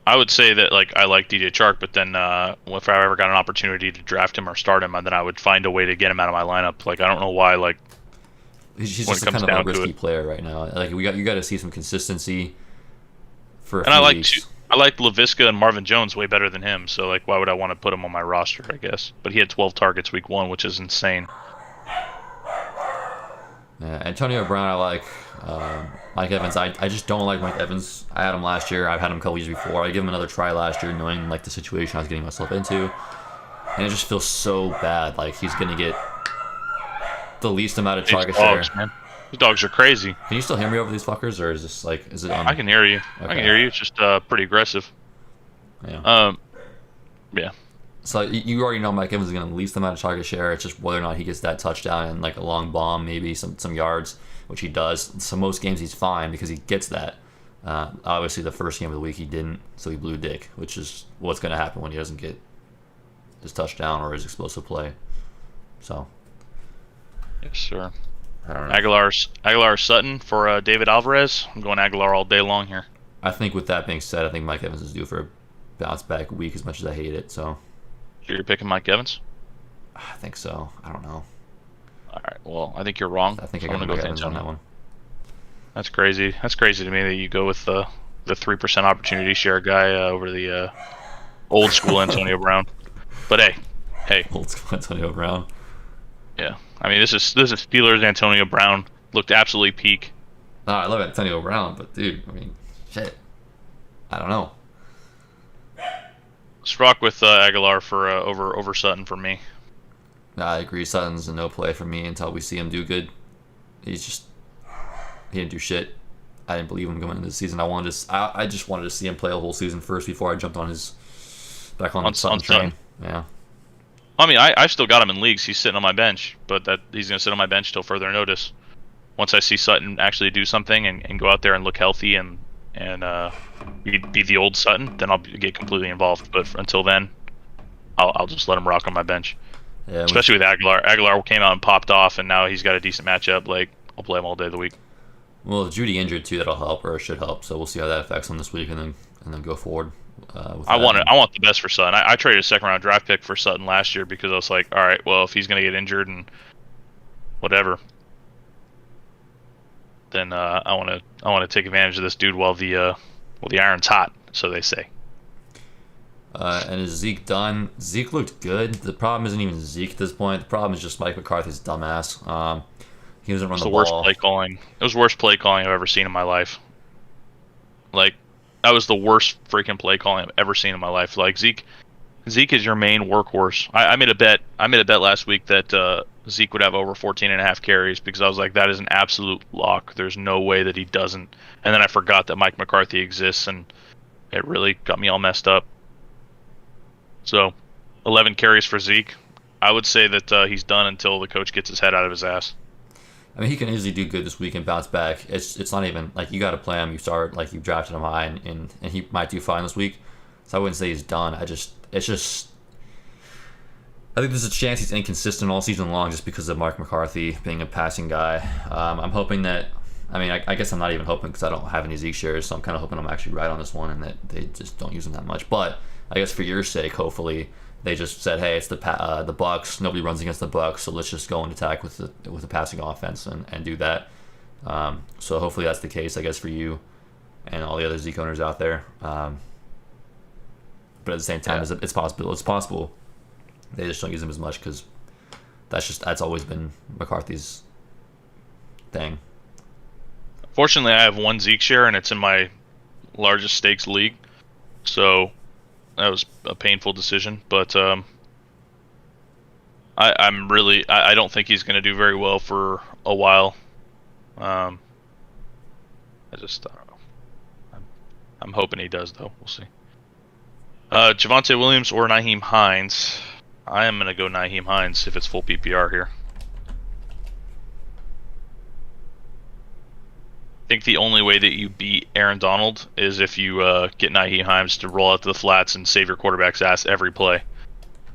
Speaker 1: I would say that like I like DJ Chark, but then if I ever got an opportunity to draft him or start him, then I would find a way to get him out of my lineup. Like I don't know why. Like
Speaker 2: he's
Speaker 1: when
Speaker 2: just
Speaker 1: it
Speaker 2: a
Speaker 1: comes
Speaker 2: kind of a
Speaker 1: down to
Speaker 2: risky
Speaker 1: it,
Speaker 2: player right now. Like you got to see some consistency for a
Speaker 1: and
Speaker 2: few weeks.
Speaker 1: I like Laviska and Marvin Jones way better than him. So like, why would I want to put him on my roster? I guess, but he had 12 targets week 1, which is insane.
Speaker 2: Yeah, Antonio Brown, I like. Mike Evans, I just don't like Mike Evans. I had him last year. I've had him a couple years before. I gave him another try last year, knowing like the situation I was getting myself into, and it just feels so bad. Like he's gonna get the least amount of target share.
Speaker 1: Man. These dogs are crazy.
Speaker 2: Can you still hear me over these fuckers, or is this like is it on?
Speaker 1: I can hear you.
Speaker 2: Okay.
Speaker 1: I can hear you. It's just pretty aggressive.
Speaker 2: Yeah.
Speaker 1: Yeah.
Speaker 2: So you already know Mike Evans is going to least amount of target share. It's just whether or not he gets that touchdown and like a long bomb, maybe some yards, which he does. So most games he's fine because he gets that. Obviously, the first game of the week he didn't, so he blew dick, which is what's going to happen when he doesn't get his touchdown or his explosive play. So.
Speaker 1: Yes, sir.
Speaker 2: I don't know.
Speaker 1: Aguilar Sutton for David Alvarez. I'm going Aguilar all day long here.
Speaker 2: I think with that being said, I think Mike Evans is due for a bounce back week as much as I hate it. So.
Speaker 1: You're picking Mike Evans?
Speaker 2: I think so. I don't know.
Speaker 1: All right. Well, I think you're wrong.
Speaker 2: I think I
Speaker 1: I'm
Speaker 2: got
Speaker 1: gonna
Speaker 2: Mike
Speaker 1: go with
Speaker 2: Evans on
Speaker 1: Antonio.
Speaker 2: that one.
Speaker 1: That's crazy. That's crazy to me that you go with the 3% opportunity share guy over the old school Antonio Brown. But hey.
Speaker 2: Old school Antonio Brown.
Speaker 1: Yeah. I mean, this is Steelers Antonio Brown looked absolutely peak.
Speaker 2: No, I love Antonio Brown, but dude, I mean, shit. I don't know.
Speaker 1: Let's rock with Aguilar for over Sutton for me.
Speaker 2: I agree. Sutton's a no play for me until we see him do good. He didn't do shit. I didn't believe him going into the season. I just wanted to see him play a whole season first before I jumped on Sutton train. Yeah.
Speaker 1: I mean, I still got him in leagues. He's sitting on my bench, but he's going to sit on my bench till further notice. Once I see Sutton actually do something and go out there and look healthy and be the old Sutton, then I'll get completely involved. But until then, I'll just let him rock on my bench. Yeah, especially with Aguilar. Aguilar came out and popped off, and now he's got a decent matchup. Like, I'll play him all day of the week.
Speaker 2: Well, if Judy injured too, that'll help or should help. So we'll see how that affects him this week, and then go forward.
Speaker 1: I want the best for Sutton. I traded a second-round draft pick for Sutton last year because I was like, all right, well, if he's going to get injured and whatever, then I want to take advantage of this dude while the iron's hot, so they say.
Speaker 2: And is Zeke done? Zeke looked good. The problem isn't even Zeke at this point. The problem is just Mike McCarthy's dumbass. He doesn't run the ball.
Speaker 1: Worst play calling. It was the worst play calling I've ever seen in my life. Like, that was the worst freaking play calling I've ever seen in my life. Like, Zeke is your main workhorse. I made a bet last week that Zeke would have over 14.5 carries because I was like, that is an absolute lock. There's no way that he doesn't. And then I forgot that Mike McCarthy exists, and it really got me all messed up. So, 11 carries for Zeke. I would say that he's done until the coach gets his head out of his ass.
Speaker 2: I mean, he can easily do good this week and bounce back. It's not even like you got to play him. You start like you drafted him high, and he might do fine this week. So I wouldn't say he's done. I think there's a chance he's inconsistent all season long just because of Mark McCarthy being a passing guy. I'm hoping that. I mean, I guess I'm not even hoping because I don't have any Zeke shares, so I'm kind of hoping I'm actually right on this one and that they just don't use him that much. But I guess for your sake, hopefully they just said, hey, it's the Bucs. Nobody runs against the Bucs, so let's just go and attack with the passing offense and do that. So hopefully that's the case, I guess, for you and all the other Zeke owners out there. But at the same time, it's possible. It's possible they just don't use him as much because that's always been McCarthy's thing.
Speaker 1: Fortunately, I have one Zeke share, and it's in my largest stakes league. So that was a painful decision, but I don't think he's going to do very well for a while. I don't know. I'm hoping he does, though. We'll see. Javonte Williams or Nyheim Hines. I am going to go Nyheim Hines if it's full PPR here. I think the only way that you beat Aaron Donald is if you get Nyheim Hines to roll out to the flats and save your quarterback's ass every play.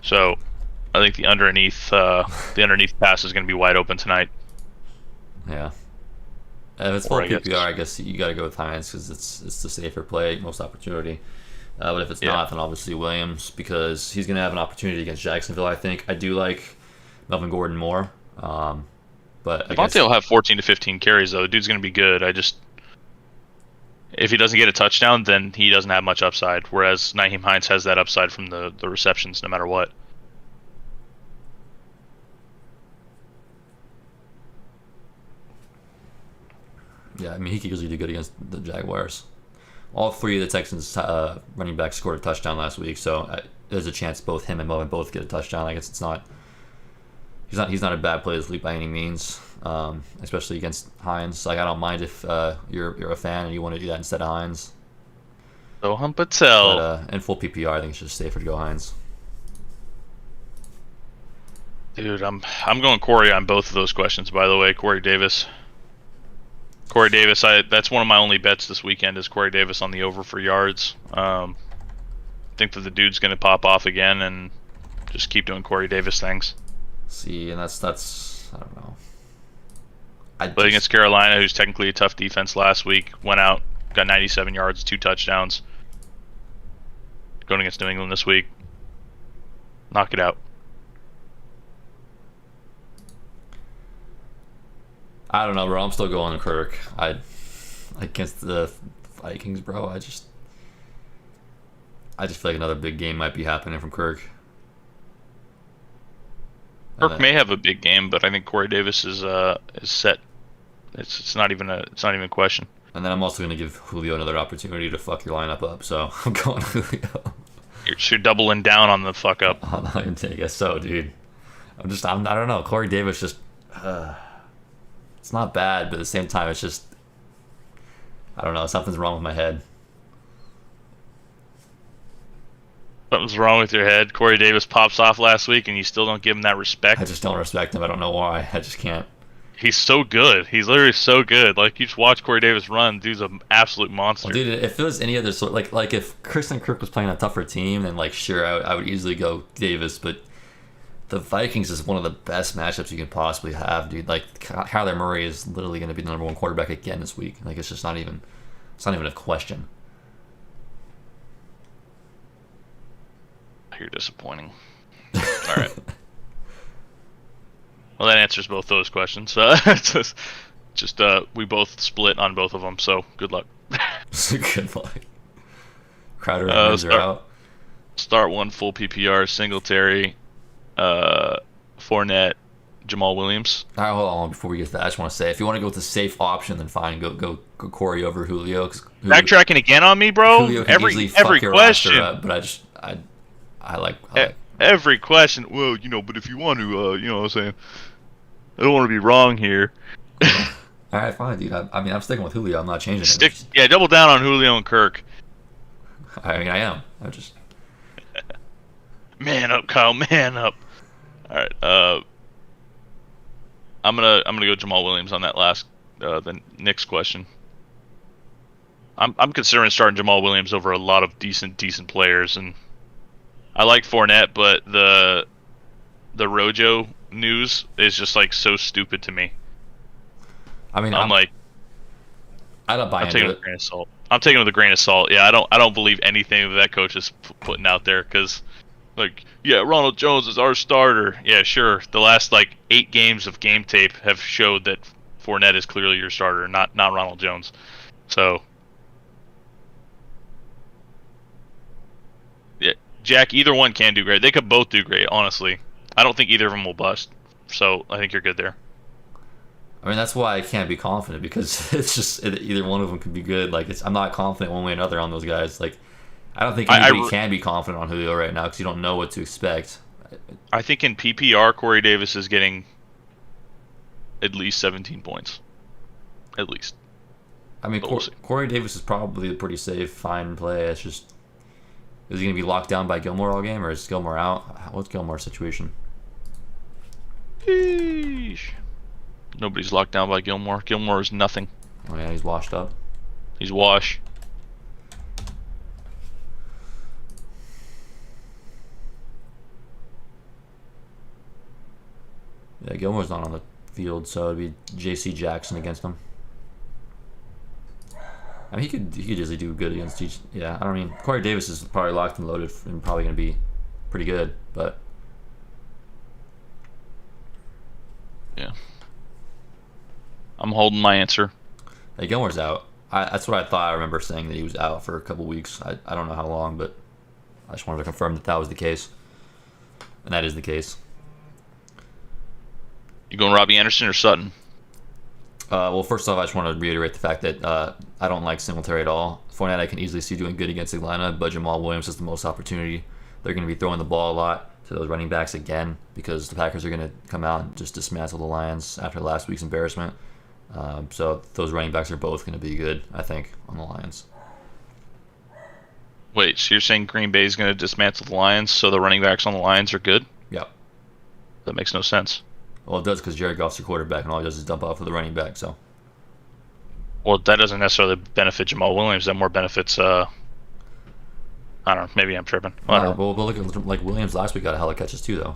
Speaker 1: So I think the underneath pass is going to be wide open tonight.
Speaker 2: Yeah. If it's full
Speaker 1: Or I guess-
Speaker 2: PPR, I guess you got to go with Hines because it's the safer play, most opportunity. But if it's not, then obviously Williams because he's going to have an opportunity against Jacksonville. I think I do like Melvin Gordon more, but
Speaker 1: Javonte will have 14 to 15 carries though. The dude's going to be good. If he doesn't get a touchdown, then he doesn't have much upside. Whereas Nyheim Hines has that upside from the receptions, no matter what.
Speaker 2: Yeah, I mean he could usually do good against the Jaguars. All three of the Texans running backs scored a touchdown last week, so there's a chance both him and Melvin both get a touchdown. I guess it's not. He's not a bad play this week by any means, especially against Hines. Like I don't mind if you're a fan and you want to do that instead of Hines.
Speaker 1: So Humpatel.
Speaker 2: But in full PPR, I think it's just safer to go Hines.
Speaker 1: Dude, I'm going Corey on both of those questions. By the way, Corey Davis. That's one of my only bets this weekend is Corey Davis on the over for yards. I think that the dude's going to pop off again and just keep doing Corey Davis things.
Speaker 2: See, and that's I don't know.
Speaker 1: But against Carolina, who's technically a tough defense last week, went out, got 97 yards, 2 touchdowns. Going against New England this week, knock it out.
Speaker 2: I don't know, bro. I'm still going Kirk. Against the Vikings, bro. I just feel like another big game might be happening from Kirk.
Speaker 1: Kirk may have a big game, but I think Corey Davis is set. It's not even a question.
Speaker 2: And then I'm also going to give Julio another opportunity to fuck your lineup up. So I'm going Julio.
Speaker 1: You're doubling down on the fuck up.
Speaker 2: I guess so, dude. I don't know. Corey Davis just. It's not bad, but at the same time, it's just. I don't know. Something's wrong with my head.
Speaker 1: Something's wrong with your head. Corey Davis pops off last week, and you still don't give him that respect.
Speaker 2: I just don't respect him. I don't know why. I just can't.
Speaker 1: He's so good. He's literally so good. Like, you just watch Corey Davis run. Dude's an absolute monster.
Speaker 2: Well, dude, if it was any other sort, like if Christian Kirk was playing a tougher team, then like sure, I would easily go Davis. But the Vikings is one of the best matchups you can possibly have, dude. Like Kyler Murray is literally going to be the number 1 quarterback again this week. Like it's just not even a question.
Speaker 1: You're disappointing. All right. Well, that answers both those questions. We both split on both of them, so good luck.
Speaker 2: Good luck. Crowder and Mims are out.
Speaker 1: Start one full PPR, Singletary, Fournette, Jamal Williams.
Speaker 2: All right, hold on. Before we get to that, I just want to say, if you want to go with the safe option, then fine, go Corey over Julio.
Speaker 1: Backtracking again on me, bro.
Speaker 2: Julio can
Speaker 1: every question.
Speaker 2: Up, but I like
Speaker 1: every question. Well, but if you want to, what I'm saying, I don't want to be wrong here.
Speaker 2: All right, fine, dude. I'm sticking with Julio. I'm not changing it.
Speaker 1: Yeah, double down on Julio and Kirk.
Speaker 2: I mean, I am. I'm just
Speaker 1: man up, Kyle. Man up. All right. I'm gonna go Jamal Williams on that last the next question. I'm considering starting Jamal Williams over a lot of decent players, and I like Fournette, but the Rojo news is just like so stupid to me.
Speaker 2: I mean,
Speaker 1: I
Speaker 2: don't buy into it.
Speaker 1: With a grain of salt. I'm taking it with a grain of salt. Yeah, I don't believe anything that coach is putting out there because, like, yeah, Ronald Jones is our starter. Yeah, sure. The last 8 games of game tape have showed that Fournette is clearly your starter, not Ronald Jones. So, yeah, Jack, either one can do great. They could both do great, honestly. I don't think either of them will bust. So I think you're good there.
Speaker 2: I mean, that's why I can't be confident because it's just either one of them could be good. I'm not confident one way or another on those guys. I don't think anybody can be confident on Julio right now because you don't know what to expect.
Speaker 1: I think in PPR, Corey Davis is getting at least 17 points. At least.
Speaker 2: I mean, Corey Davis is probably a pretty safe, fine play. It's just, is he going to be locked down by Gilmore all game or is Gilmore out? What's Gilmore's situation?
Speaker 1: Sheesh. Nobody's locked down by Gilmore. Gilmore is nothing.
Speaker 2: Oh yeah, he's washed up.
Speaker 1: He's wash.
Speaker 2: Yeah, Gilmore's not on the field, so it'd be J.C. Jackson against him. I mean, he could easily do good against each. Yeah, I don't mean Corey Davis is probably locked and loaded and probably going to be pretty good, but
Speaker 1: yeah, I'm holding my answer.
Speaker 2: hey, Gilmore's out. That's what I thought. I remember saying that he was out for a couple weeks. I don't know how long, but I just wanted to confirm that was the case, and that is the case.
Speaker 1: You going Robbie Anderson or Sutton?
Speaker 2: Well, first off, I just want to reiterate the fact that I don't like Singletary at all. Fournette I can easily see doing good against Atlanta, but Jamal Williams has the most opportunity. They're going to be throwing the ball a lot to those running backs again because the Packers are going to come out and just dismantle the Lions after last week's embarrassment. So those running backs are both going to be good, I think, on the Lions.
Speaker 1: Wait, so you're saying Green Bay is going to dismantle the Lions, so the running backs on the Lions are good?
Speaker 2: Yeah.
Speaker 1: That makes no sense.
Speaker 2: Well, it does because Jared Goff's the quarterback, and all he does is dump off for the running back. So.
Speaker 1: Well, that doesn't necessarily benefit Jamal Williams. That more benefits. I don't know. Maybe I'm tripping.
Speaker 2: Well, look at like Williams last week got a hell of catches too, though.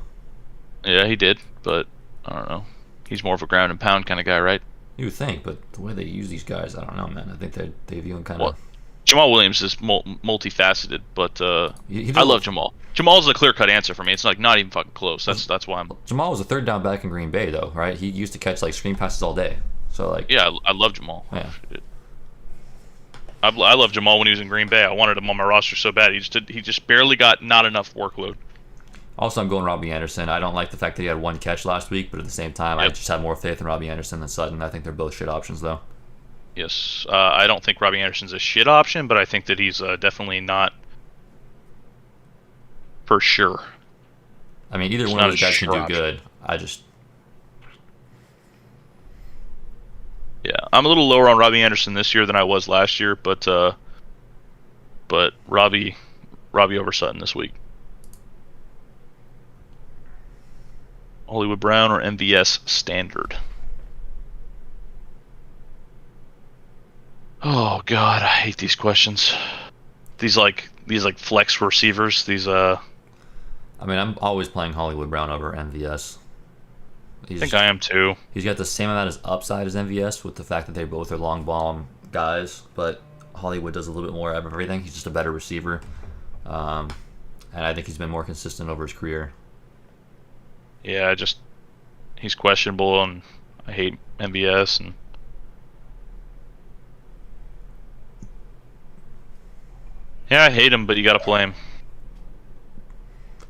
Speaker 1: Yeah, he did, but I don't know. He's more of a ground and pound kind of guy, right?
Speaker 2: You would think, but the way they use these guys, I don't know, man. I think they view him kind of.
Speaker 1: Jamal Williams is multifaceted, but I love Jamal. Jamal's a clear-cut answer for me. It's like not even fucking close. That's why I'm.
Speaker 2: Jamal was a third down back in Green Bay, though, right? He used to catch like screen passes all day. So like.
Speaker 1: Yeah, I love Jamal.
Speaker 2: Yeah.
Speaker 1: I love Jamal when he was in Green Bay. I wanted him on my roster so bad. He just barely got not enough workload.
Speaker 2: Also, I'm going Robbie Anderson. I don't like the fact that he had one catch last week, but at the same time, I just have more faith in Robbie Anderson than Sutton. I think they're both shit options, though.
Speaker 1: Yes, I don't think Robbie Anderson's a shit option, but I think that he's definitely not for sure.
Speaker 2: I mean, either one of those guys can do good.
Speaker 1: Yeah, I'm a little lower on Robbie Anderson this year than I was last year, but Robbie over Sutton this week. Hollywood Brown or MVS Standard? Oh God, I hate these questions. These flex receivers.
Speaker 2: I mean, I'm always playing Hollywood Brown over MVS.
Speaker 1: I think I am too.
Speaker 2: He's got the same amount of upside as MVS with the fact that they both are long bomb guys, but Hollywood does a little bit more of everything. He's just a better receiver, and I think he's been more consistent over his career.
Speaker 1: Yeah, he's questionable, and I hate MVS. And yeah, I hate him, but you got to play him.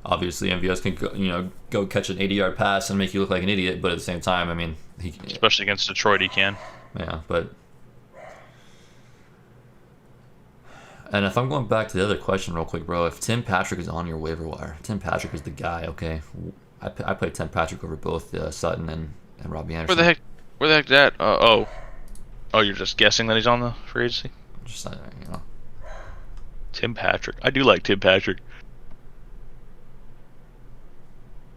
Speaker 2: Obviously, MVS can go catch an 80-yard pass and make you look like an idiot, but at the same time, I mean,
Speaker 1: especially against Detroit, he can.
Speaker 2: Yeah, but and if I'm going back to the other question real quick, bro, if Tim Patrick is on your waiver wire, Tim Patrick is the guy. Okay, I played Tim Patrick over both Sutton and Robbie Anderson.
Speaker 1: Where the heck that? Oh, you're just guessing that he's on the free agency?
Speaker 2: Just
Speaker 1: Tim Patrick. I do like Tim Patrick.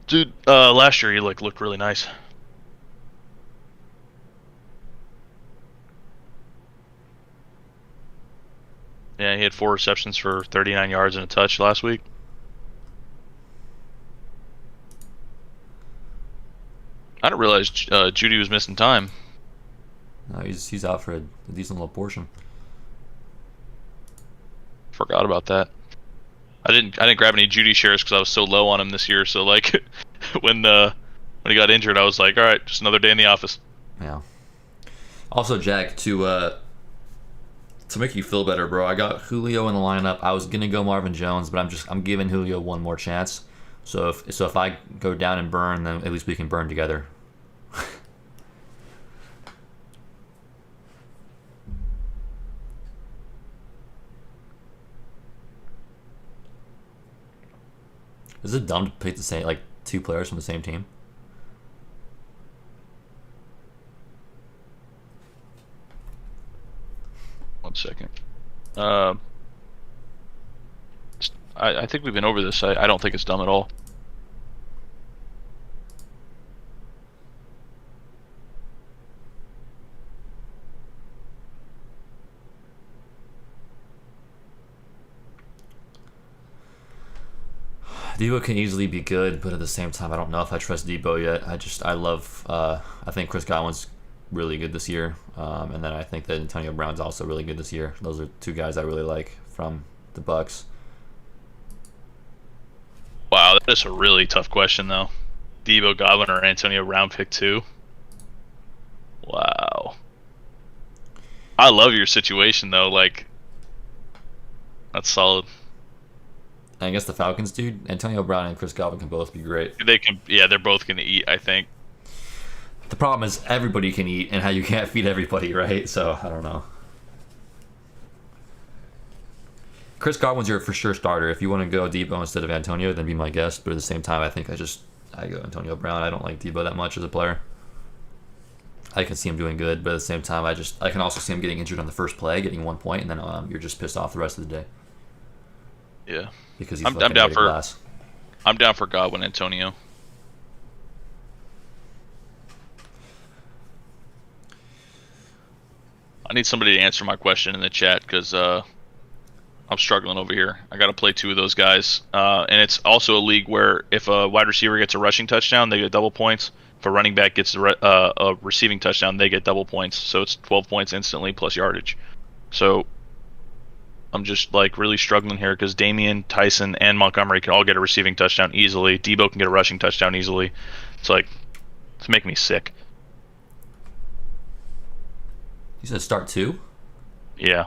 Speaker 1: Dude, last year he looked really nice. Yeah, he had 4 receptions for 39 yards and a touch last week. I didn't realize Judy was missing time.
Speaker 2: No, he's out for a decent little portion.
Speaker 1: Forgot about that. I didn't grab any Judy shares because I was so low on him this year. So like when he got injured, I was like, all right, just another day in the office.
Speaker 2: Yeah. Also, Jack, to make you feel better, bro, I got Julio in the lineup. I was gonna go Marvin Jones, but I'm giving Julio one more chance. So if I go down and burn, then at least we can burn together. Is it dumb to pick the same, like, 2 players from the same team?
Speaker 1: One second. I think we've been over this. I don't think it's dumb at all.
Speaker 2: Debo can easily be good, but at the same time, I don't know if I trust Debo yet. I think Chris Godwin's really good this year, and then I think that Antonio Brown's also really good this year. Those are two guys I really like from the Bucks.
Speaker 1: Wow, that is a really tough question though. Debo, Godwin, or Antonio Brown pick 2. Wow. I love your situation though. Like, that's solid.
Speaker 2: And I guess the Falcons, dude. Antonio Brown and Chris Godwin can both be great.
Speaker 1: They can, yeah, they're both gonna eat, I think.
Speaker 2: The problem is everybody can eat, and how you can't feed everybody, right? So I don't know. Chris Godwin's your for sure starter. If you want to go Debo instead of Antonio, then be my guest. But at the same time, I think I go Antonio Brown. I don't like Debo that much as a player. I can see him doing good, but at the same time, I can also see him getting injured on the first play, getting 1 point, and then you're just pissed off the rest of the day.
Speaker 1: Yeah,
Speaker 2: because he's
Speaker 1: I'm down for
Speaker 2: glass.
Speaker 1: I'm down for Godwin, Antonio. I need somebody to answer my question in the chat because I'm struggling over here. I got to play 2 of those guys, and it's also a league where if a wide receiver gets a rushing touchdown, they get double points. If a running back gets a receiving touchdown, they get double points. So it's 12 points instantly plus yardage. So I'm just like really struggling here because Damien, Tyson, and Montgomery can all get a receiving touchdown easily. Debo can get a rushing touchdown easily. It's like, it's making me sick.
Speaker 2: You said start 2?
Speaker 1: Yeah.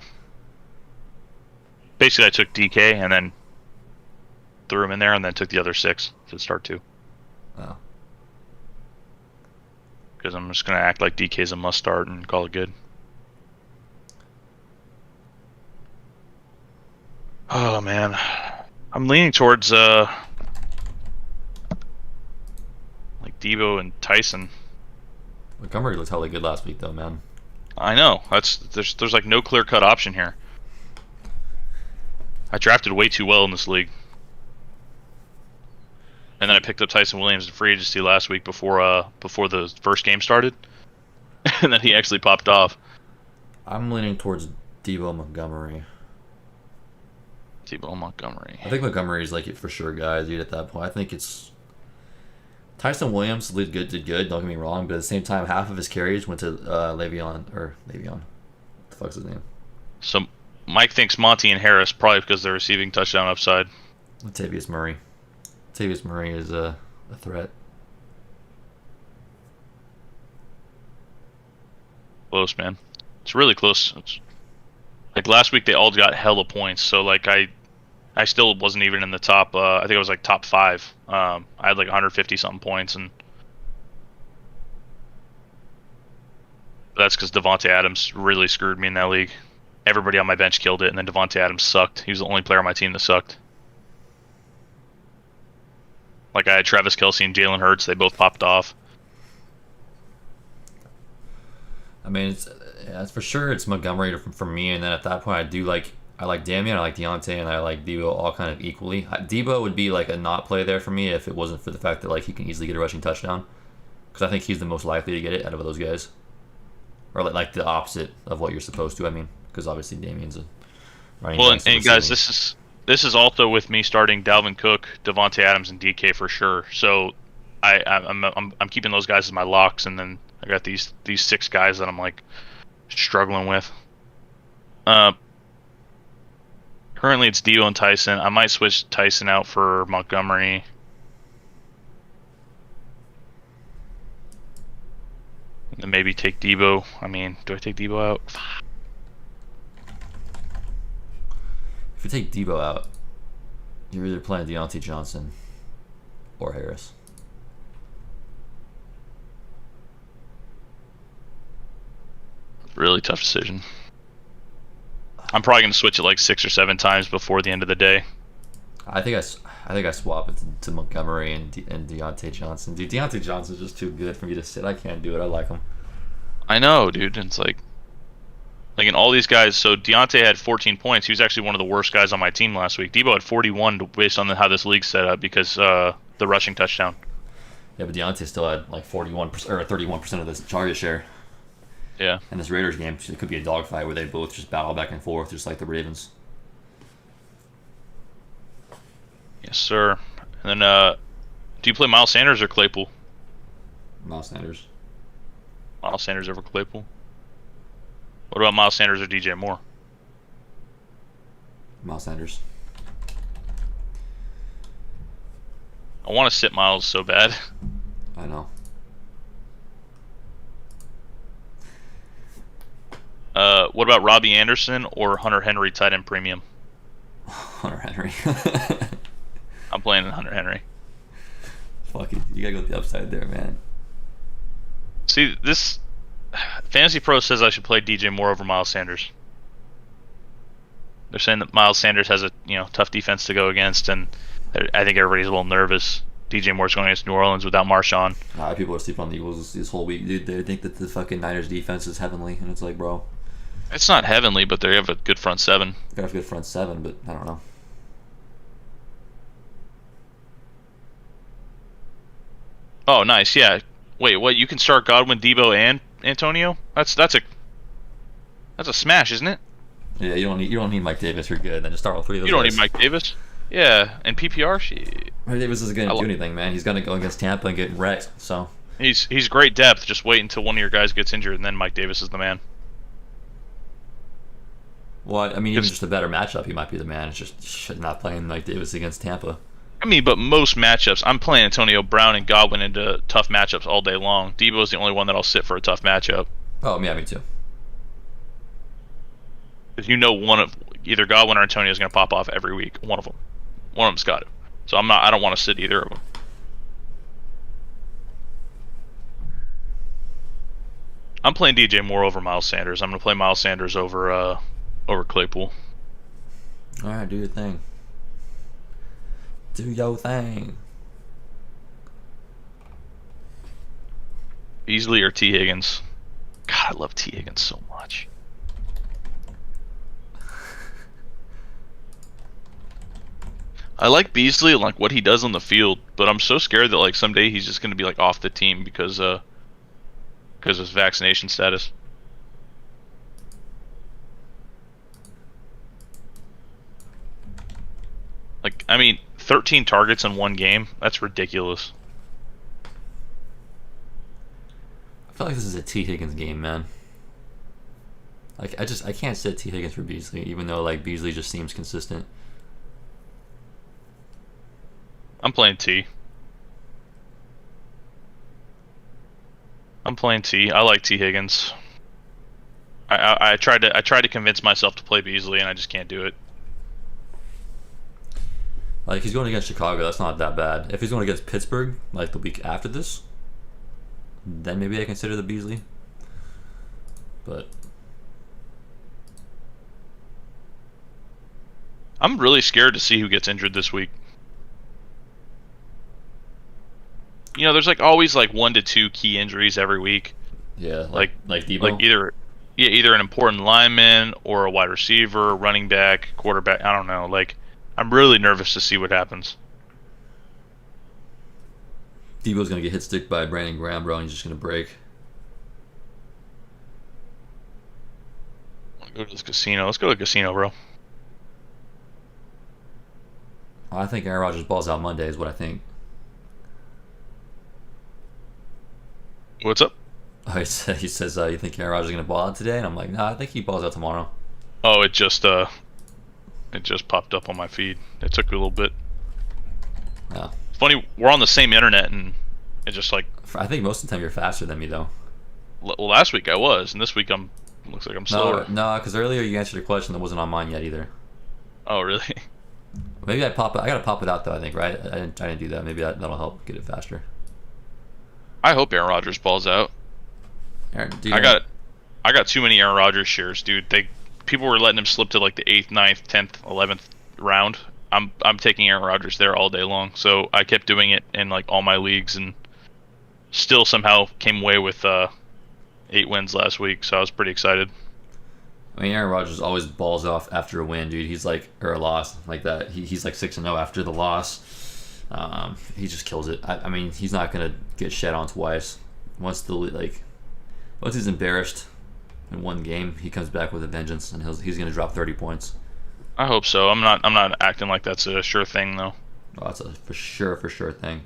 Speaker 1: Basically, I took DK and then threw him in there and then took the other 6 to start 2.
Speaker 2: Oh.
Speaker 1: Because I'm just going to act like DK's a must start and call it good. Oh, man. I'm leaning towards like Debo and Tyson.
Speaker 2: Montgomery looked hella good last week, though, man.
Speaker 1: I know. There's like no clear-cut option here. I drafted way too well in this league. And then I picked up Tyson Williams in free agency last week before the first game started. And then he actually popped off.
Speaker 2: I'm leaning towards Debo Montgomery.
Speaker 1: Debo Montgomery.
Speaker 2: I think Montgomery's like it for sure, guys, dude, at that point. I think it's Tyson Williams did good, don't get me wrong, but at the same time, half of his carries went to Le'Veon. What the fuck's his name?
Speaker 1: So Mike thinks Monty and Harris, probably because they're receiving touchdown upside.
Speaker 2: Latavius Murray. Latavius Murray is a threat.
Speaker 1: Close, man. It's really close. Like last week, they all got hella points. So like I still wasn't even in the top. I think I was like top 5. I had like 150 something points, and that's because Davante Adams really screwed me in that league. Everybody on my bench killed it, and then Davante Adams sucked. He was the only player on my team that sucked. Like I had Travis Kelce and Jalen Hurts. They both popped off.
Speaker 2: I mean, it's for sure it's Montgomery for me, and then at that point I like Damien, I like Deontay, and I like Debo all kind of equally. Debo would be like a not play there for me if it wasn't for the fact that like he can easily get a rushing touchdown, because I think he's the most likely to get it out of those guys, or like the opposite of what you're supposed to. I mean, because obviously Damien's a running back.
Speaker 1: Well, and guys, this is also with me starting Dalvin Cook, Davante Adams, and DK for sure. So I'm keeping those guys as my locks, and then I got these 6 guys that I'm like struggling with. Currently it's Debo and Tyson. I might switch Tyson out for Montgomery. And then maybe take Debo. I mean, do I take Debo out?
Speaker 2: If you take Debo out, you're either playing Deontay Johnson or Harris.
Speaker 1: Really tough decision. I'm probably going to switch it like 6 or 7 times before the end of the day.
Speaker 2: I think I swap it to Montgomery and Deontay Johnson. Dude, Deontay Johnson's just too good for me to sit. I can't do it. I like him.
Speaker 1: I know, dude. It's like in all these guys. So Deontay had 14 points. He was actually one of the worst guys on my team last week. Debo had 41 based on how this league's set up because the rushing touchdown.
Speaker 2: Yeah, but Deontay still had like 41% or 31% of this target share.
Speaker 1: Yeah.
Speaker 2: And this Raiders game, it could be a dogfight where they both just battle back and forth, just like the Ravens.
Speaker 1: Yes, sir. And then, do you play Miles Sanders or Claypool?
Speaker 2: Miles Sanders.
Speaker 1: Miles Sanders over Claypool. What about Miles Sanders or DJ Moore?
Speaker 2: Miles Sanders.
Speaker 1: I want to sit Miles so bad.
Speaker 2: I know.
Speaker 1: What about Robbie Anderson or Hunter Henry tight end premium?
Speaker 2: Hunter Henry.
Speaker 1: I'm playing Hunter Henry.
Speaker 2: Fuck it. You gotta go with the upside there, man.
Speaker 1: See, this Fantasy Pro says I should play DJ Moore over Miles Sanders. They're saying that Miles Sanders has a tough defense to go against, and I think everybody's a little nervous. DJ Moore's going against New Orleans without Marshawn.
Speaker 2: People are sleeping on the Eagles this whole week, dude. They think that the fucking Niners defense is heavenly, and it's like, bro.
Speaker 1: It's not heavenly, but they have a good front seven.
Speaker 2: They have a good front seven, but I don't know.
Speaker 1: Oh, nice, yeah. Wait, what? You can start Godwin, Debo, and Antonio? That's a smash, isn't it?
Speaker 2: Yeah, you don't need Mike Davis. You're good. Then just start all three of those.
Speaker 1: You don't
Speaker 2: guys.
Speaker 1: need Mike Davis. Yeah, and PPR, shit.
Speaker 2: Mike Davis isn't gonna do anything, man. He's gonna go against Tampa and get wrecked. So
Speaker 1: he's great depth. Just wait until one of your guys gets injured, and then Mike Davis is the man.
Speaker 2: Well, I mean, even just a better matchup, he might be the man. It's just not playing Mike Davis against Tampa.
Speaker 1: I mean, but most matchups, I'm playing Antonio Brown and Godwin into tough matchups all day long. Debo's the only one that I'll sit for a tough matchup.
Speaker 2: Oh, yeah, me too.
Speaker 1: Because one of either Godwin or Antonio is going to pop off every week. One of them's got to. So I don't want to sit either of them. I'm playing DJ Moore over Miles Sanders. I'm going to play Miles Sanders over Claypool.
Speaker 2: All right, do your thing. Do your thing.
Speaker 1: Beasley or T Higgins? God, I love T Higgins so much. I like Beasley and like what he does on the field, but I'm so scared that like someday he's just going to be like off the team because of his vaccination status. Like, I mean, 13 targets in one game, that's ridiculous.
Speaker 2: I feel like this is a T Higgins game, man. Like, I can't sit T Higgins for Beasley, even though like Beasley just seems consistent.
Speaker 1: I'm playing T. I like T Higgins. I tried to convince myself to play Beasley, and I just can't do it.
Speaker 2: Like, he's going against Chicago, that's not that bad. If he's going against Pittsburgh, like the week after this, then maybe I consider the Beasley. But
Speaker 1: I'm really scared to see who gets injured this week. There's like always like 1 to 2 key injuries every week.
Speaker 2: Yeah, like Debo.
Speaker 1: Like either an important lineman or a wide receiver, running back, quarterback. I don't know. Like, I'm really nervous to see what happens.
Speaker 2: Debo's gonna get hit stick by Brandon Graham, bro, and he's just gonna break.
Speaker 1: Let's go to this casino. Let's go to the casino, bro.
Speaker 2: I think Aaron Rodgers balls out Monday is what I think.
Speaker 1: What's up?
Speaker 2: Oh, he says you think Aaron Rodgers is gonna ball out today, and I'm like, nah, I think he balls out tomorrow.
Speaker 1: Oh, it just popped up on my feed. It took a little bit.
Speaker 2: Yeah.
Speaker 1: Funny, we're on the same internet, and it just like.
Speaker 2: I think most of the time you're faster than me, though.
Speaker 1: Well, last week I was, and this week looks like I'm slower.
Speaker 2: No, because earlier you answered a question that wasn't on mine yet either.
Speaker 1: Oh, really?
Speaker 2: Maybe I gotta pop it out though. I think, right? I didn't do that. Maybe that'll help get it faster.
Speaker 1: I hope Aaron Rodgers balls out. I got too many Aaron Rodgers shares, dude. People were letting him slip to like the 8th, 9th, 10th, 11th round. I'm taking Aaron Rodgers there all day long. So I kept doing it in like all my leagues, and still somehow came away with 8 wins last week. So I was pretty excited.
Speaker 2: I mean, Aaron Rodgers always balls off after a win, dude. He's like, or a loss like that. He's like 6-0 after the loss. He just kills it. I mean, he's not gonna get shed on twice. Once he's embarrassed in one game, he comes back with a vengeance, and he's gonna drop 30 points.
Speaker 1: I hope so. I'm not acting like that's a sure thing though.
Speaker 2: Oh, that's a for sure thing.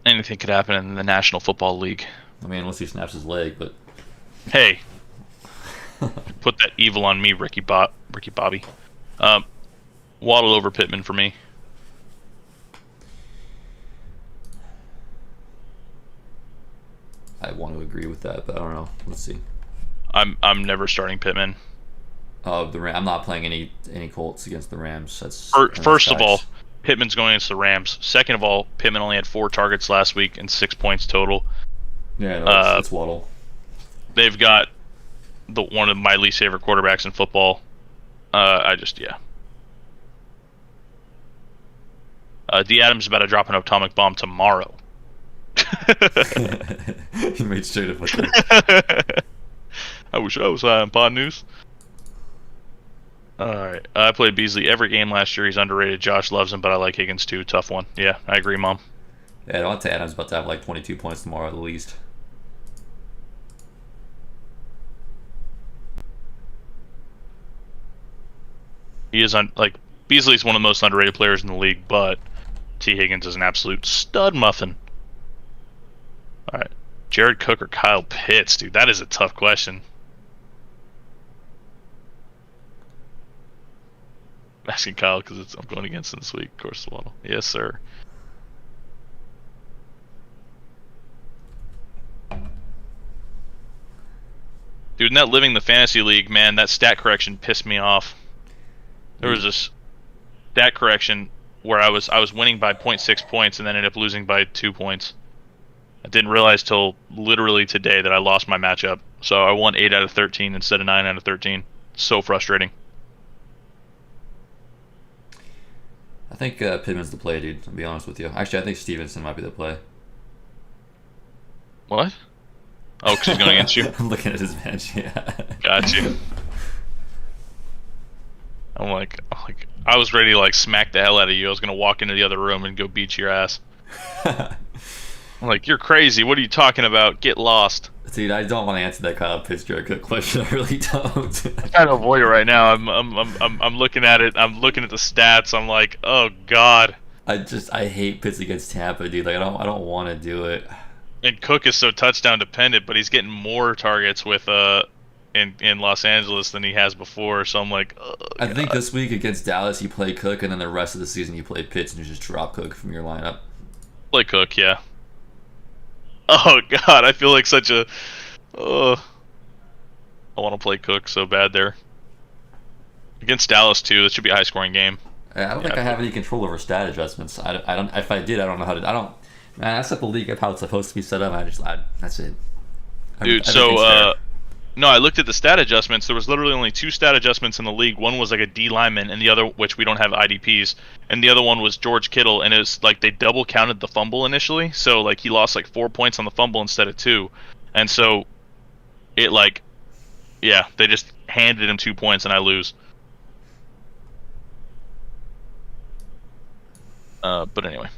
Speaker 1: Anything could happen in the National Football League.
Speaker 2: I mean, unless he snaps his leg, but
Speaker 1: Hey, put that evil on me, Ricky Bobby. Waddle over Pittman for me.
Speaker 2: I want to agree with that, but I don't know. Let's see.
Speaker 1: I'm never starting Pittman.
Speaker 2: I'm not playing any Colts against the Rams.
Speaker 1: First of all, Pittman's going against the Rams. Second of all, Pittman only had 4 targets last week and 6 points total.
Speaker 2: Yeah, no, it's Waddle.
Speaker 1: They've got one of my least favorite quarterbacks in football. D. Adams is about to drop an atomic bomb tomorrow.
Speaker 2: He made straight up with that.
Speaker 1: I wish I was high on pod news. Alright. I played Beasley every game last year. He's underrated. Josh loves him, but I like Higgins too. Tough one. Yeah, I agree, Mom.
Speaker 2: Yeah, Davante Adams about to have like 22 points tomorrow at the least.
Speaker 1: He is Beasley's one of the most underrated players in the league, but T Higgins is an absolute stud muffin. Alright. Jared Cook or Kyle Pitts, dude, that is a tough question. I'm asking Kyle because I'm going against him this week. Of course, Waddle. Yes, sir. Dude, in that Living the Fantasy League, man, that stat correction pissed me off. There was this stat correction where I was winning by 0.6 points and then ended up losing by 2 points. I didn't realize till literally today that I lost my matchup. So I won 8 out of 13 instead of 9 out of 13. So frustrating.
Speaker 2: I think Pittman's the play, dude. I'll be honest with you. Actually, I think Stevenson might be the play.
Speaker 1: What? Oh, because he's going against you?
Speaker 2: I'm looking at his bench, yeah.
Speaker 1: Got you. I'm like, I was ready to like smack the hell out of you. I was gonna walk into the other room and go beat your ass. I'm like, you're crazy. What are you talking about? Get lost.
Speaker 2: Dude, I don't want to answer that Kyle Pitts Jared question. I really don't.
Speaker 1: I'm trying to avoid it right now. I'm looking at it. I'm looking at the stats. I'm like, oh god.
Speaker 2: I hate Pitts against Tampa, dude. Like I don't want to do it.
Speaker 1: And Cook is so touchdown dependent, but he's getting more targets with in Los Angeles than he has before. So I'm like, oh,
Speaker 2: I think this week against Dallas you play Cook, and then the rest of the season you play Pitts, and you just drop Cook from your lineup.
Speaker 1: Play Cook, yeah. Oh god, I feel like such a. I want to play Cook so bad there. Against Dallas too, that should be a high-scoring game.
Speaker 2: I don't think I have any control over stat adjustments. I don't. If I did, I don't know how to. I don't. Man, I set the league up how it's supposed to be set up. That's it.
Speaker 1: Dude, no, I looked at the stat adjustments. There was literally only 2 stat adjustments in the league. One was like a D lineman, and the other, which we don't have IDPs, and the other one was George Kittle, and it was like they double counted the fumble initially, so like he lost like 4 points on the fumble instead of 2, and so it like, yeah, they just handed him 2 points, and I lose. But anyway.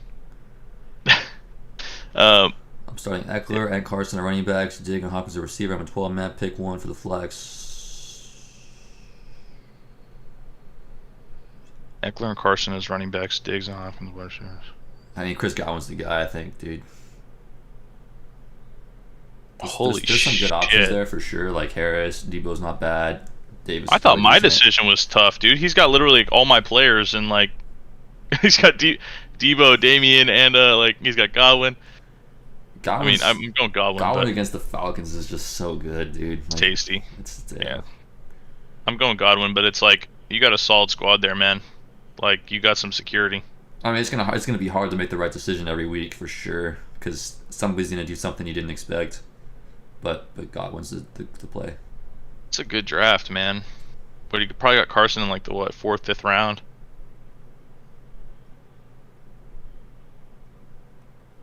Speaker 2: I'm starting Eckler and Carson at running backs, Diggs and Hopkins at receiver. I'm a 12-man, pick 1 for the flex.
Speaker 1: Eckler and Carson as running backs, Diggs and Hopkins wide receivers.
Speaker 2: I mean, Chris Godwin's the guy, I think, dude. There's some good options there for sure, like Harris, Debo's not bad. Davis.
Speaker 1: I thought my decision was tough, dude. He's got literally like, all my players, and like he's got Debo, Damien, and like he's got Godwin. I mean, I'm going Godwin.
Speaker 2: Godwin against the Falcons is just so good, dude. Like,
Speaker 1: tasty. Yeah. I'm going Godwin, but it's like you got a solid squad there, man. Like you got some security.
Speaker 2: I mean, it's gonna be hard to make the right decision every week for sure, because somebody's gonna do something you didn't expect. But Godwin's the play.
Speaker 1: It's a good draft, man. But you probably got Carson in like the 4th, 5th round.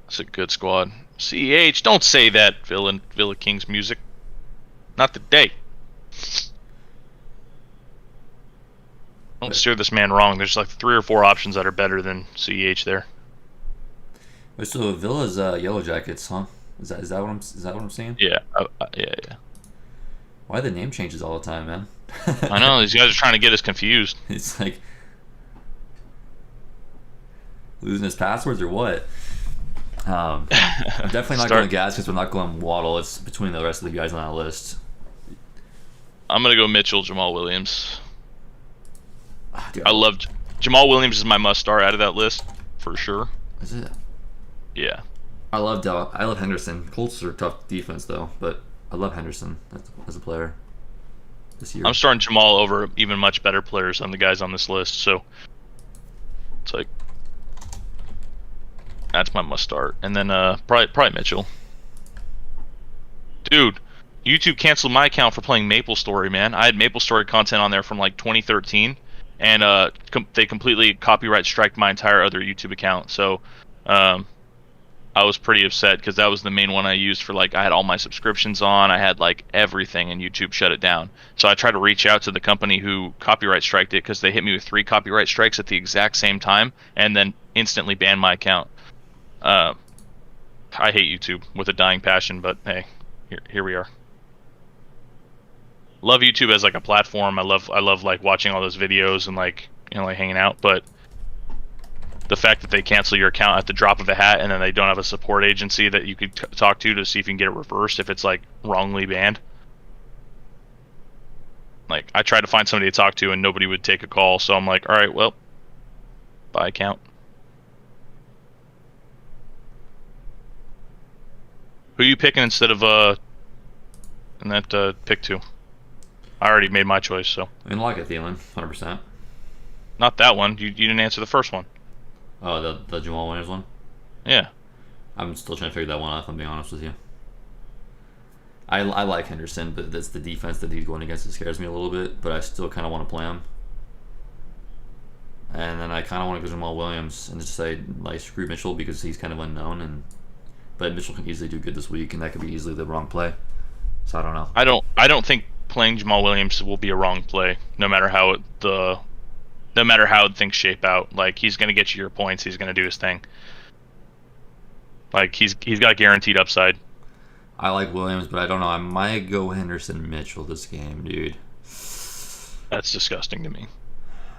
Speaker 1: It's a good squad. CH, don't say that, Villa Kings music. Not today. Don't steer this man wrong. There's like 3 or 4 options that are better than CH there.
Speaker 2: Wait, so Villa's Yellow Jackets, huh? Is that what I'm seeing?
Speaker 1: Yeah, yeah.
Speaker 2: Why the name changes all the time, man?
Speaker 1: I know these guys are trying to get us confused.
Speaker 2: It's like losing his passwords or what? I'm definitely not going Gaskin, but I'm not going Waddle. It's between the rest of the guys on that list.
Speaker 1: I'm gonna go Mitchell, Jamal Williams.
Speaker 2: Dude,
Speaker 1: I loved Jamal Williams is my must start out of that list for sure.
Speaker 2: Is it?
Speaker 1: Yeah.
Speaker 2: I love Henderson. Colts are tough defense though, but I love Henderson as a player this year.
Speaker 1: I'm starting Jamal over even much better players than the guys on this list, so it's like that's my must start. And then probably Mitchell. Dude, YouTube canceled my account for playing MapleStory, man. I had MapleStory content on there from like 2013, and they completely copyright striked my entire other YouTube account. So I was pretty upset because that was the main one I used for, like, I had all my subscriptions on, I had like everything, and YouTube shut it down. So I tried to reach out to the company who copyright striked it because they hit me with 3 copyright strikes at the exact same time, and then instantly banned my account. I hate YouTube with a dying passion, but hey, here we are. Love YouTube as like a platform. I love like watching all those videos and like, you know, like hanging out, but the fact that they cancel your account at the drop of a hat and then they don't have a support agency that you could talk to see if you can get it reversed if it's like wrongly banned. Like, I tried to find somebody to talk to and nobody would take a call, so I'm like, all right, well, bye account. Who are you picking instead of in that pick 2? I already made my choice, so.
Speaker 2: I mean, like it, Thielen, 100%.
Speaker 1: Not that one. You didn't answer the first one.
Speaker 2: Oh, the Jamal Williams one?
Speaker 1: Yeah.
Speaker 2: I'm still trying to figure that one out, if I'm being honest with you. I like Henderson, but that's the defense that he's going against that scares me a little bit, but I still kind of want to play him. And then I kind of want to go Jamal Williams and just say, like, screw Mitchell because he's kind of unknown, but Mitchell can easily do good this week, and that could be easily the wrong play. So I don't know.
Speaker 1: I don't think playing Jamal Williams will be a wrong play, no matter how things shape out. Like, he's gonna get you your points. He's gonna do his thing. Like, he's got guaranteed upside.
Speaker 2: I like Williams, but I don't know. I might go Henderson Mitchell this game, dude.
Speaker 1: That's disgusting to me.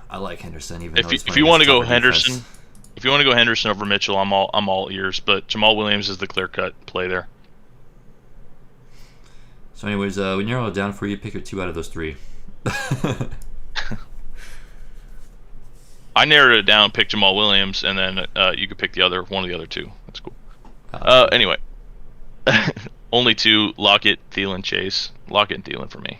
Speaker 2: I like Henderson, even
Speaker 1: if you want to go Henderson, defense. If you want to go Henderson over Mitchell, I'm all ears. But Jamal Williams is the clear cut play there.
Speaker 2: So, anyways, we narrow it down for you. Pick your 2 out of those 3.
Speaker 1: I narrowed it down, picked Jamal Williams, and then you could pick one of the other 2. That's cool. Anyway, only 2: Lockett, Thielen, Chase. Lockett and Thielen for me.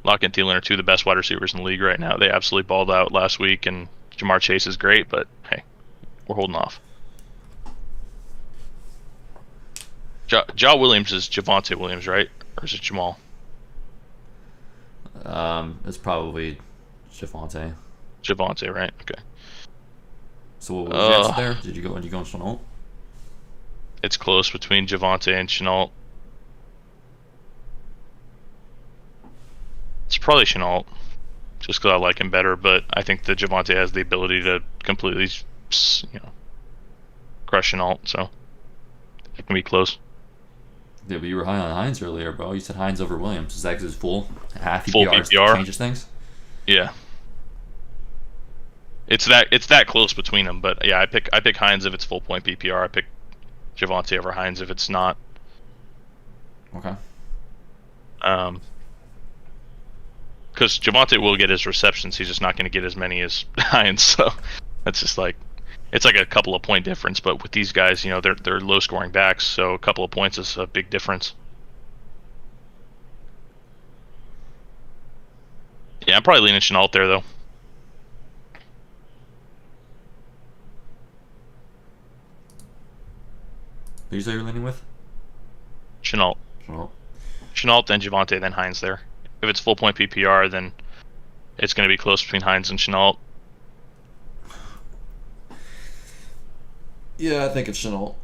Speaker 1: Lockett and Thielen are 2 of the best wide receivers in the league right now. They absolutely balled out last week, and Jamar Chase is great, but hey, we're holding off. Ja Williams is Javonte Williams, right? Or is it Jamal?
Speaker 2: It's probably Javonte.
Speaker 1: Javonte, right? Okay.
Speaker 2: So what was your answer there? Did you go on Shenault?
Speaker 1: It's close between Javonte and Shenault. It's probably Shenault, just because I like him better, but I think that Javonte has the ability to completely, crush Shenault, so it can be close.
Speaker 2: Yeah, but you were high on Hines earlier, bro. You said Hines over Williams. Is that because it's full
Speaker 1: PPR
Speaker 2: changes things?
Speaker 1: Yeah. It's that close between them, but yeah, I pick Hines if it's full point PPR. I pick Javonte over Hines if it's not.
Speaker 2: Okay.
Speaker 1: Because Javonte will get his receptions, he's just not going to get as many as Hines. So that's just like, it's like a couple of point difference. But with these guys, they're low scoring backs, so a couple of points is a big difference. Yeah, I'm probably leaning Shenault there though.
Speaker 2: Who you say you're leaning with?
Speaker 1: Shenault. Shenault, then Javonte, then Hines there. If it's full point PPR, then it's going to be close between Hines and Shenault.
Speaker 2: Yeah, I think it's Shenault.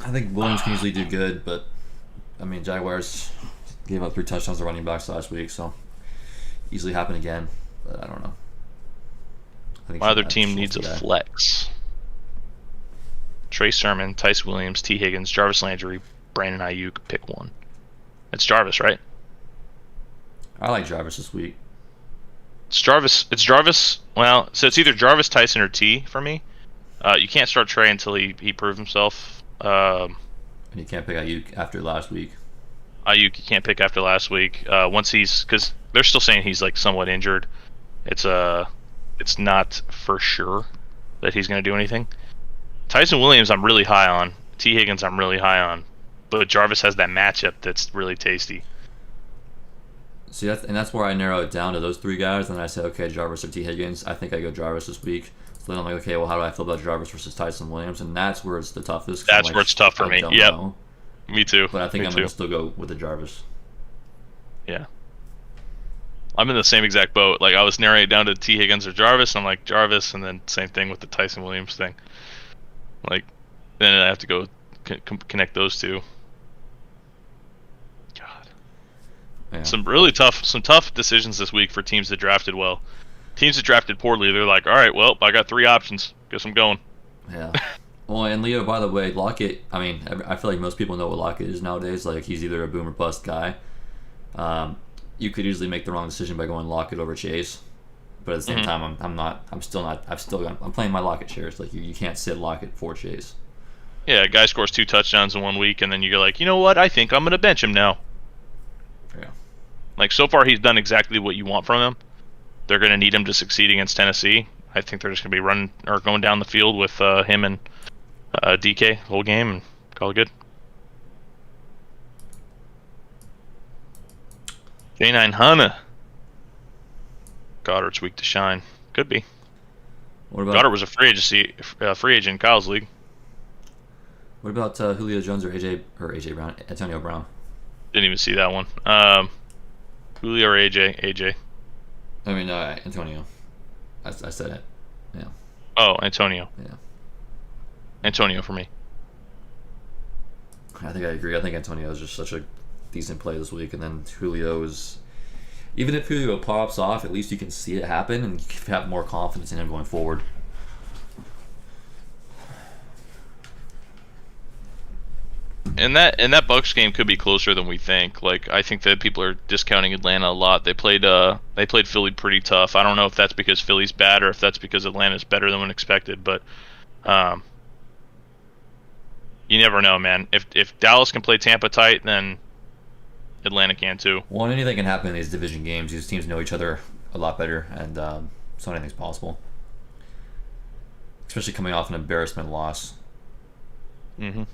Speaker 2: I think Williams can easily do good, but I mean, Jaguars gave up 3 touchdowns to running backs last week, so easily happen again. But I don't know.
Speaker 1: My other team needs a flex. Trey Sermon, Tice Williams, T Higgins, Jarvis Landry, Brandon Ayuk. Pick one. It's Jarvis, right?
Speaker 2: I like Jarvis this week.
Speaker 1: It's Jarvis. Well, so it's either Jarvis, Tyson, or T for me. You can't start Trey until he proves himself.
Speaker 2: And you can't pick Ayuk after last week.
Speaker 1: Ayuk you can't pick after last week. Once because they're still saying he's like somewhat injured. It's not for sure that he's going to do anything. Tyson Williams I'm really high on. T Higgins I'm really high on. But Jarvis has that matchup that's really tasty.
Speaker 2: See, that's where I narrow it down to those 3 guys. And then I say, okay, Jarvis or T Higgins. I think I go Jarvis this week. So then I'm like, okay, well, how do I feel about Jarvis versus Tyson Williams? And that's where it's the toughest.
Speaker 1: That's where it's tough for me. Yep.
Speaker 2: Know.
Speaker 1: Me too.
Speaker 2: But I think I'm going to still go with the Jarvis.
Speaker 1: Yeah. I'm in the same exact boat. Like, I was narrowing it down to T Higgins or Jarvis, and I'm like, Jarvis, and then same thing with the Tyson Williams thing. Like, then I have to go connect those two. God. Yeah. Some tough decisions this week for teams that drafted well. Teams that drafted poorly, they're like, all right, well, I got 3 options. Guess I'm going.
Speaker 2: Yeah. Well, and Leo, by the way, Lockett, I mean, I feel like most people know what Lockett is nowadays. Like, he's either a boom or bust guy. You could easily make the wrong decision by going Lockett over Chase. But at the same time, I'm playing my Lockett shares. Like, you can't sit Lockett for Chase.
Speaker 1: Yeah, a guy scores 2 touchdowns in 1 week, and then you're like, you know what? I think I'm going to bench him now.
Speaker 2: Yeah.
Speaker 1: Like, so far, he's done exactly what you want from him. They're going to need him to succeed against Tennessee. I think they're just going to be running or going down the field with him and DK the whole game and call it good. J900. Goddard's week to shine. Could be.
Speaker 2: What about
Speaker 1: Goddard was a free agent in Kyle's league.
Speaker 2: What about Julio Jones or AJ Brown? Antonio Brown.
Speaker 1: Didn't even see that one. Julio or AJ?
Speaker 2: I mean, Antonio. I said it. Yeah.
Speaker 1: Oh, Antonio.
Speaker 2: Yeah.
Speaker 1: Antonio for me.
Speaker 2: I think I agree. I think Antonio is just such a decent play this week, and then Julio's. Even if Julio pops off, at least you can see it happen, and you can have more confidence in him going forward.
Speaker 1: And that Bucs game could be closer than we think. Like, I think that people are discounting Atlanta a lot. They played Philly pretty tough. I don't know if that's because Philly's bad or if that's because Atlanta's better than expected, but you never know, man. If Dallas can play Tampa tight, then Atlanta can too.
Speaker 2: Well, anything can happen in these division games. These teams know each other a lot better, and so anything's possible. Especially coming off an embarrassment loss.
Speaker 1: Mm-hmm.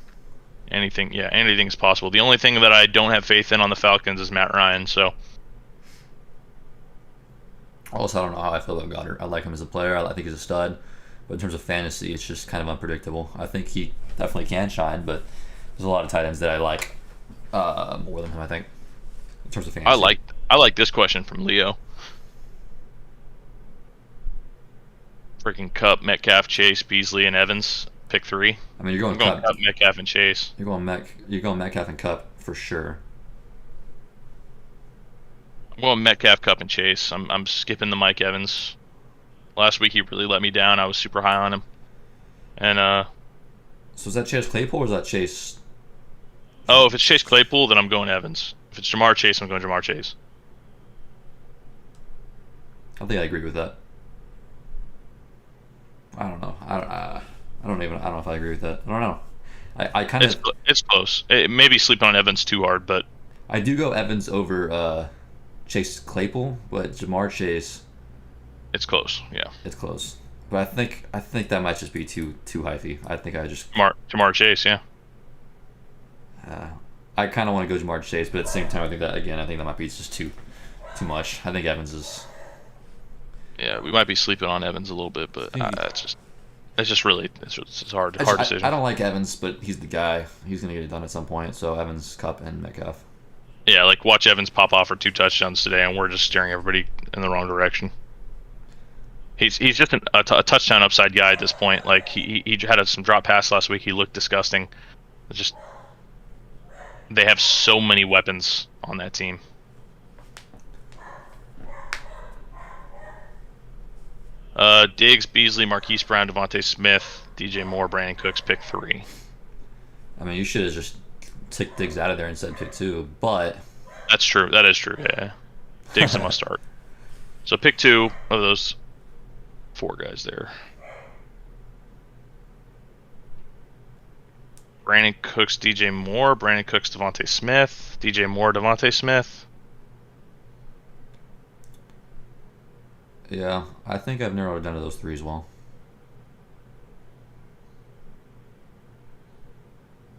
Speaker 1: Anything's possible. The only thing that I don't have faith in on the Falcons is Matt Ryan. So,
Speaker 2: also, I don't know how I feel about Goddard. I like him as a player. I think he's a stud. But in terms of fantasy, it's just kind of unpredictable. I think he definitely can shine, but there's a lot of tight ends that I like more than him, I think, in terms of fantasy.
Speaker 1: I like this question from Leo. Freaking Cup, Metcalf, Chase, Beasley, and Evans. Pick 3.
Speaker 2: I mean, you're going
Speaker 1: Cup, Metcalf, and Chase.
Speaker 2: You're going Metcalf and Cup for sure.
Speaker 1: I'm going Metcalf, Cup, and Chase. I'm skipping the Mike Evans. Last week he really let me down. I was super high on him. And
Speaker 2: so is that Chase Claypool or is that Chase?
Speaker 1: Oh, if it's Chase Claypool, then I'm going Evans. If it's Jamar Chase, I'm going Jamar Chase.
Speaker 2: I think I agree with that. I don't know. I don't know if I agree with that. I don't know. I kind of.
Speaker 1: It's close. It maybe sleeping on Evans too hard, but
Speaker 2: I do go Evans over Chase Claypool, but Jamar Chase.
Speaker 1: It's close. Yeah.
Speaker 2: It's close, but I think that might just be too hyphy. I think I just
Speaker 1: Jamar Chase. Yeah.
Speaker 2: I kind of want to go Jamar Chase, but at the same time, I think that might be just too much. I think Evans is.
Speaker 1: Yeah, we might be sleeping on Evans a little bit, but it's just really it's hard decision.
Speaker 2: I don't like Evans, but he's the guy. He's gonna get it done at some point. So Evans, Cup, and Metcalf.
Speaker 1: Yeah, like watch Evans pop off for 2 touchdowns today, and we're just steering everybody in the wrong direction. He's just a touchdown upside guy at this point. Like he had some drop pass last week. He looked disgusting. It's just they have so many weapons on that team. Diggs, Beasley, Marquise Brown, Devontae Smith, DJ Moore, Brandon Cooks, pick 3.
Speaker 2: I mean, you should have just took Diggs out of there and said pick 2, but
Speaker 1: that's true. That is true. Yeah, Diggs is a must start. So pick 2 of those 4 guys there. Brandon Cooks, DJ Moore, Brandon Cooks, Devontae Smith, DJ Moore, Devontae Smith.
Speaker 2: Yeah, I think I've narrowed it down to those three as well.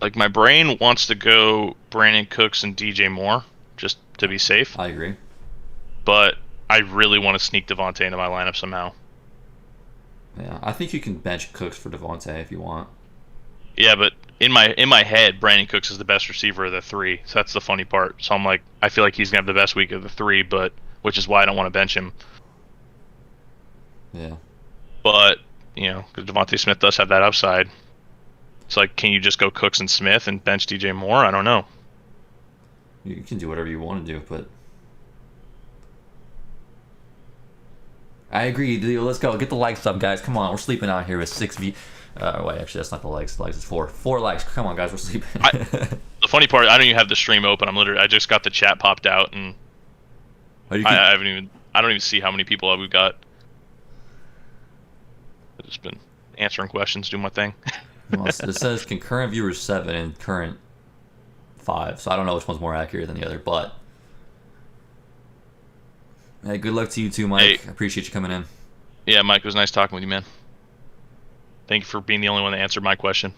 Speaker 1: Like, my brain wants to go Brandon Cooks and DJ Moore, just to be safe.
Speaker 2: I agree.
Speaker 1: But I really want to sneak Devontae into my lineup somehow.
Speaker 2: Yeah, I think you can bench Cooks for Devontae if you want.
Speaker 1: Yeah, but in my head, Brandon Cooks is the best receiver of the three. So that's the funny part. So I'm like, I feel like he's gonna have the best week of the three, but which is why I don't want to bench him.
Speaker 2: Yeah.
Speaker 1: But because Devontae Smith does have that upside. It's like, can you just go Cooks and Smith and bench DJ Moore? I don't know.
Speaker 2: You can do whatever you want to do, but I agree. Let's go. Get the likes up, guys. Come on, we're sleeping out here with 6v. Wait, actually, that's not the likes. The likes is 4. 4 likes. Come on, guys, we're sleeping.
Speaker 1: The funny part, I don't even have the stream open. I just got the chat popped out, and I don't even see how many people we've got. I've just been answering questions, doing my thing.
Speaker 2: Well, it says concurrent viewers 7 and current 5, so I don't know which one's more accurate than the other, but hey, good luck to you too, Mike.
Speaker 1: Hey.
Speaker 2: I appreciate you coming in.
Speaker 1: Yeah, Mike, it was nice talking with you, man. Thank you for being the only one that answered my question.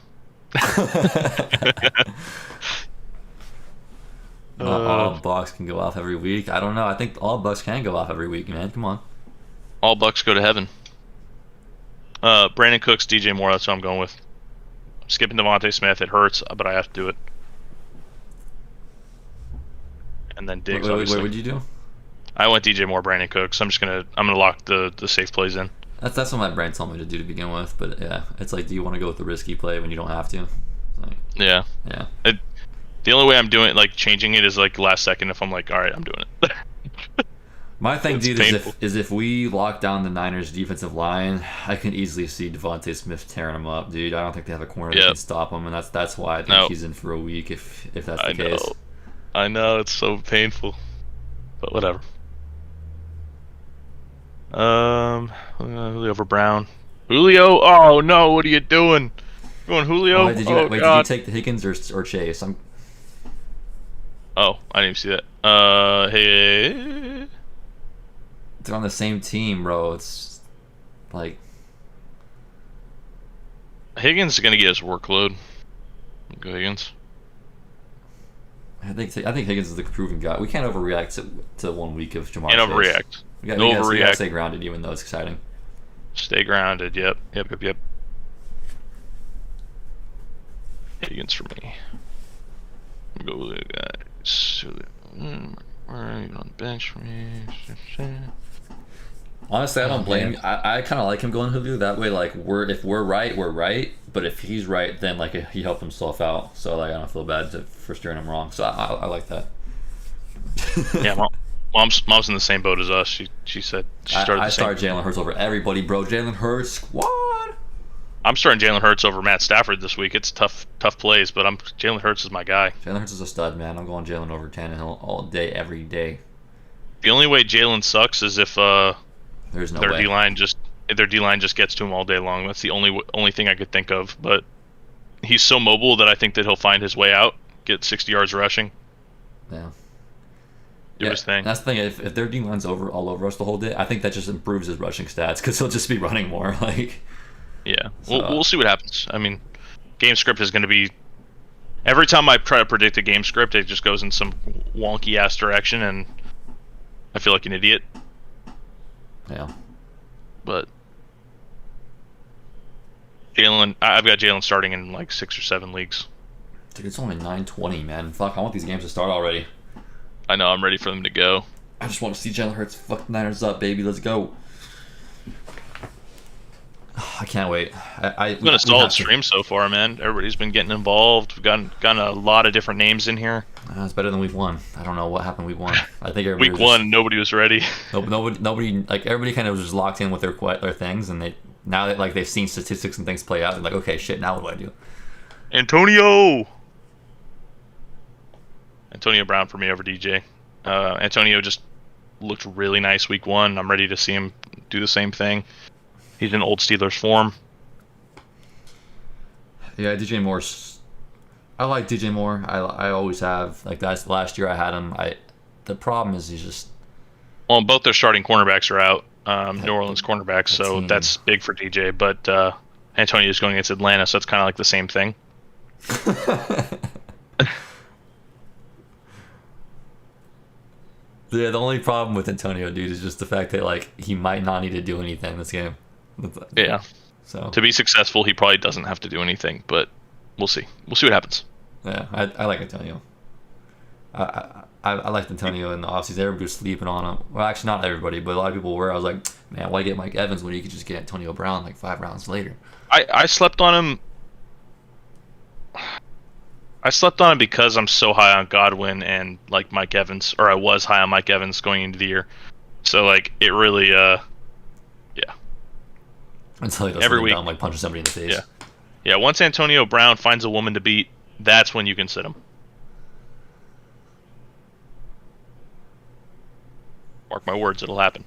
Speaker 2: All Bucks can go off every week. I don't know. I think all Bucks can go off every week, man. Come on.
Speaker 1: All Bucks go to heaven. Brandon Cooks, DJ Moore, that's what I'm going with. I'm skipping Devontae Smith. It hurts, but I have to do it. And then Diggs, obviously.
Speaker 2: What would you do?
Speaker 1: I went DJ Moore, Brandon Cooks. I'm gonna lock the safe plays in.
Speaker 2: That's what my brain told me to do to begin with, but yeah, it's like, do you want to go with the risky play when you don't have to? Like,
Speaker 1: yeah. The only way I'm doing it, like changing it, is like last second. If I'm like, all right, I'm doing it.
Speaker 2: My thing, dude, is if we lock down the Niners' defensive line, I can easily see Devontae Smith tearing him up, dude. I don't think they have a corner that can stop him, and that's why I think he's in for a week if that's the case.
Speaker 1: I know, it's so painful, but whatever. Julio over Brown. Julio? Oh no! What are you doing? You going Julio?
Speaker 2: Did you take the Higgins or Chase?
Speaker 1: Oh, I didn't even see that. Hey.
Speaker 2: They're on the same team, bro. It's like
Speaker 1: Higgins is gonna get his workload. Go Higgins.
Speaker 2: I think Higgins is the proven guy. We can't overreact to 1 week of Jamar.
Speaker 1: Can't overreact.
Speaker 2: We gotta stay grounded, even though it's exciting.
Speaker 1: Stay grounded. Yep. Higgins for me. Go with the guys. Alright, on the bench for me.
Speaker 2: Honestly, I don't blame you. I kind of like him going Julio. That way, like, if we're right, we're right. But if he's right, then like he helped himself out. So like, I don't feel bad for steering him wrong. So I like that.
Speaker 1: Yeah, mom's in the same boat as us. She said she started.
Speaker 2: I started Jalen Hurts over everybody, bro. Jalen Hurts squad.
Speaker 1: I'm starting Jalen Hurts over Matt Stafford this week. It's tough plays, but Jalen Hurts is my guy.
Speaker 2: Jalen Hurts is a stud, man. I'm going Jalen over Tannehill all day, every day.
Speaker 1: The only way Jalen sucks is if
Speaker 2: there's no
Speaker 1: their
Speaker 2: way.
Speaker 1: D-line just gets to him all day long. That's the only thing I could think of. But he's so mobile that I think that he'll find his way out, get 60 yards rushing.
Speaker 2: Yeah.
Speaker 1: Do his thing.
Speaker 2: That's the thing. If their D-line's all over us the whole day, I think that just improves his rushing stats because he'll just be running more. Like.
Speaker 1: Yeah, so, we'll see what happens. I mean, game script is going to be... Every time I try to predict a game script, it just goes in some wonky-ass direction, and I feel like an idiot.
Speaker 2: Yeah.
Speaker 1: But I've got Jalen starting in like 6 or 7 leagues.
Speaker 2: Dude, it's only 9:20, man. Fuck, I want these games to start already.
Speaker 1: I know, I'm ready for them to go.
Speaker 2: I just want to see Jalen Hurts fuck the Niners up, baby. Let's go. I can't wait.
Speaker 1: It's been a solid stream so far, man. Everybody's been getting involved. We've gotten a lot of different names in here.
Speaker 2: It's better than week 1. I don't know what happened week 1. I think
Speaker 1: week 1, nobody was ready.
Speaker 2: Nobody, like everybody kind of was just locked in with their things, and now that like they've seen statistics and things play out, they're like, okay, shit, now what do I do?
Speaker 1: Antonio Brown for me over DJ. Antonio just looked really nice week 1. I'm ready to see him do the same thing. He's in old Steelers form.
Speaker 2: Yeah, DJ Moore's I like DJ Moore. I always have. Like that's last year I had him. The problem is he's just
Speaker 1: Well, both their starting cornerbacks are out. New Orleans cornerbacks, so
Speaker 2: team.
Speaker 1: that's big for DJ. But Antonio's going against Atlanta, so it's kind of like the same thing.
Speaker 2: Yeah, the only problem with Antonio, dude, is just the fact that like he might not need to do anything this game.
Speaker 1: Yeah.
Speaker 2: So
Speaker 1: To be successful, he probably doesn't have to do anything, but we'll see. We'll see what happens.
Speaker 2: yeah, I like Antonio. I liked Antonio in the offseason. Everybody was sleeping on him. Well, actually, not everybody, but a lot of people were. I was like, man, why get Mike Evans when you could just get Antonio Brown like 5 rounds later?
Speaker 1: I slept on him. I slept on him because I'm so high on Godwin and like Mike Evans, or I was high on Mike Evans going into the year. So like it really, yeah.
Speaker 2: Until he does
Speaker 1: Every
Speaker 2: something
Speaker 1: week.
Speaker 2: dumb, like punches somebody in the face.
Speaker 1: Yeah. Once Antonio Brown finds a woman to beat, that's when you can sit him. Mark my words, it'll happen.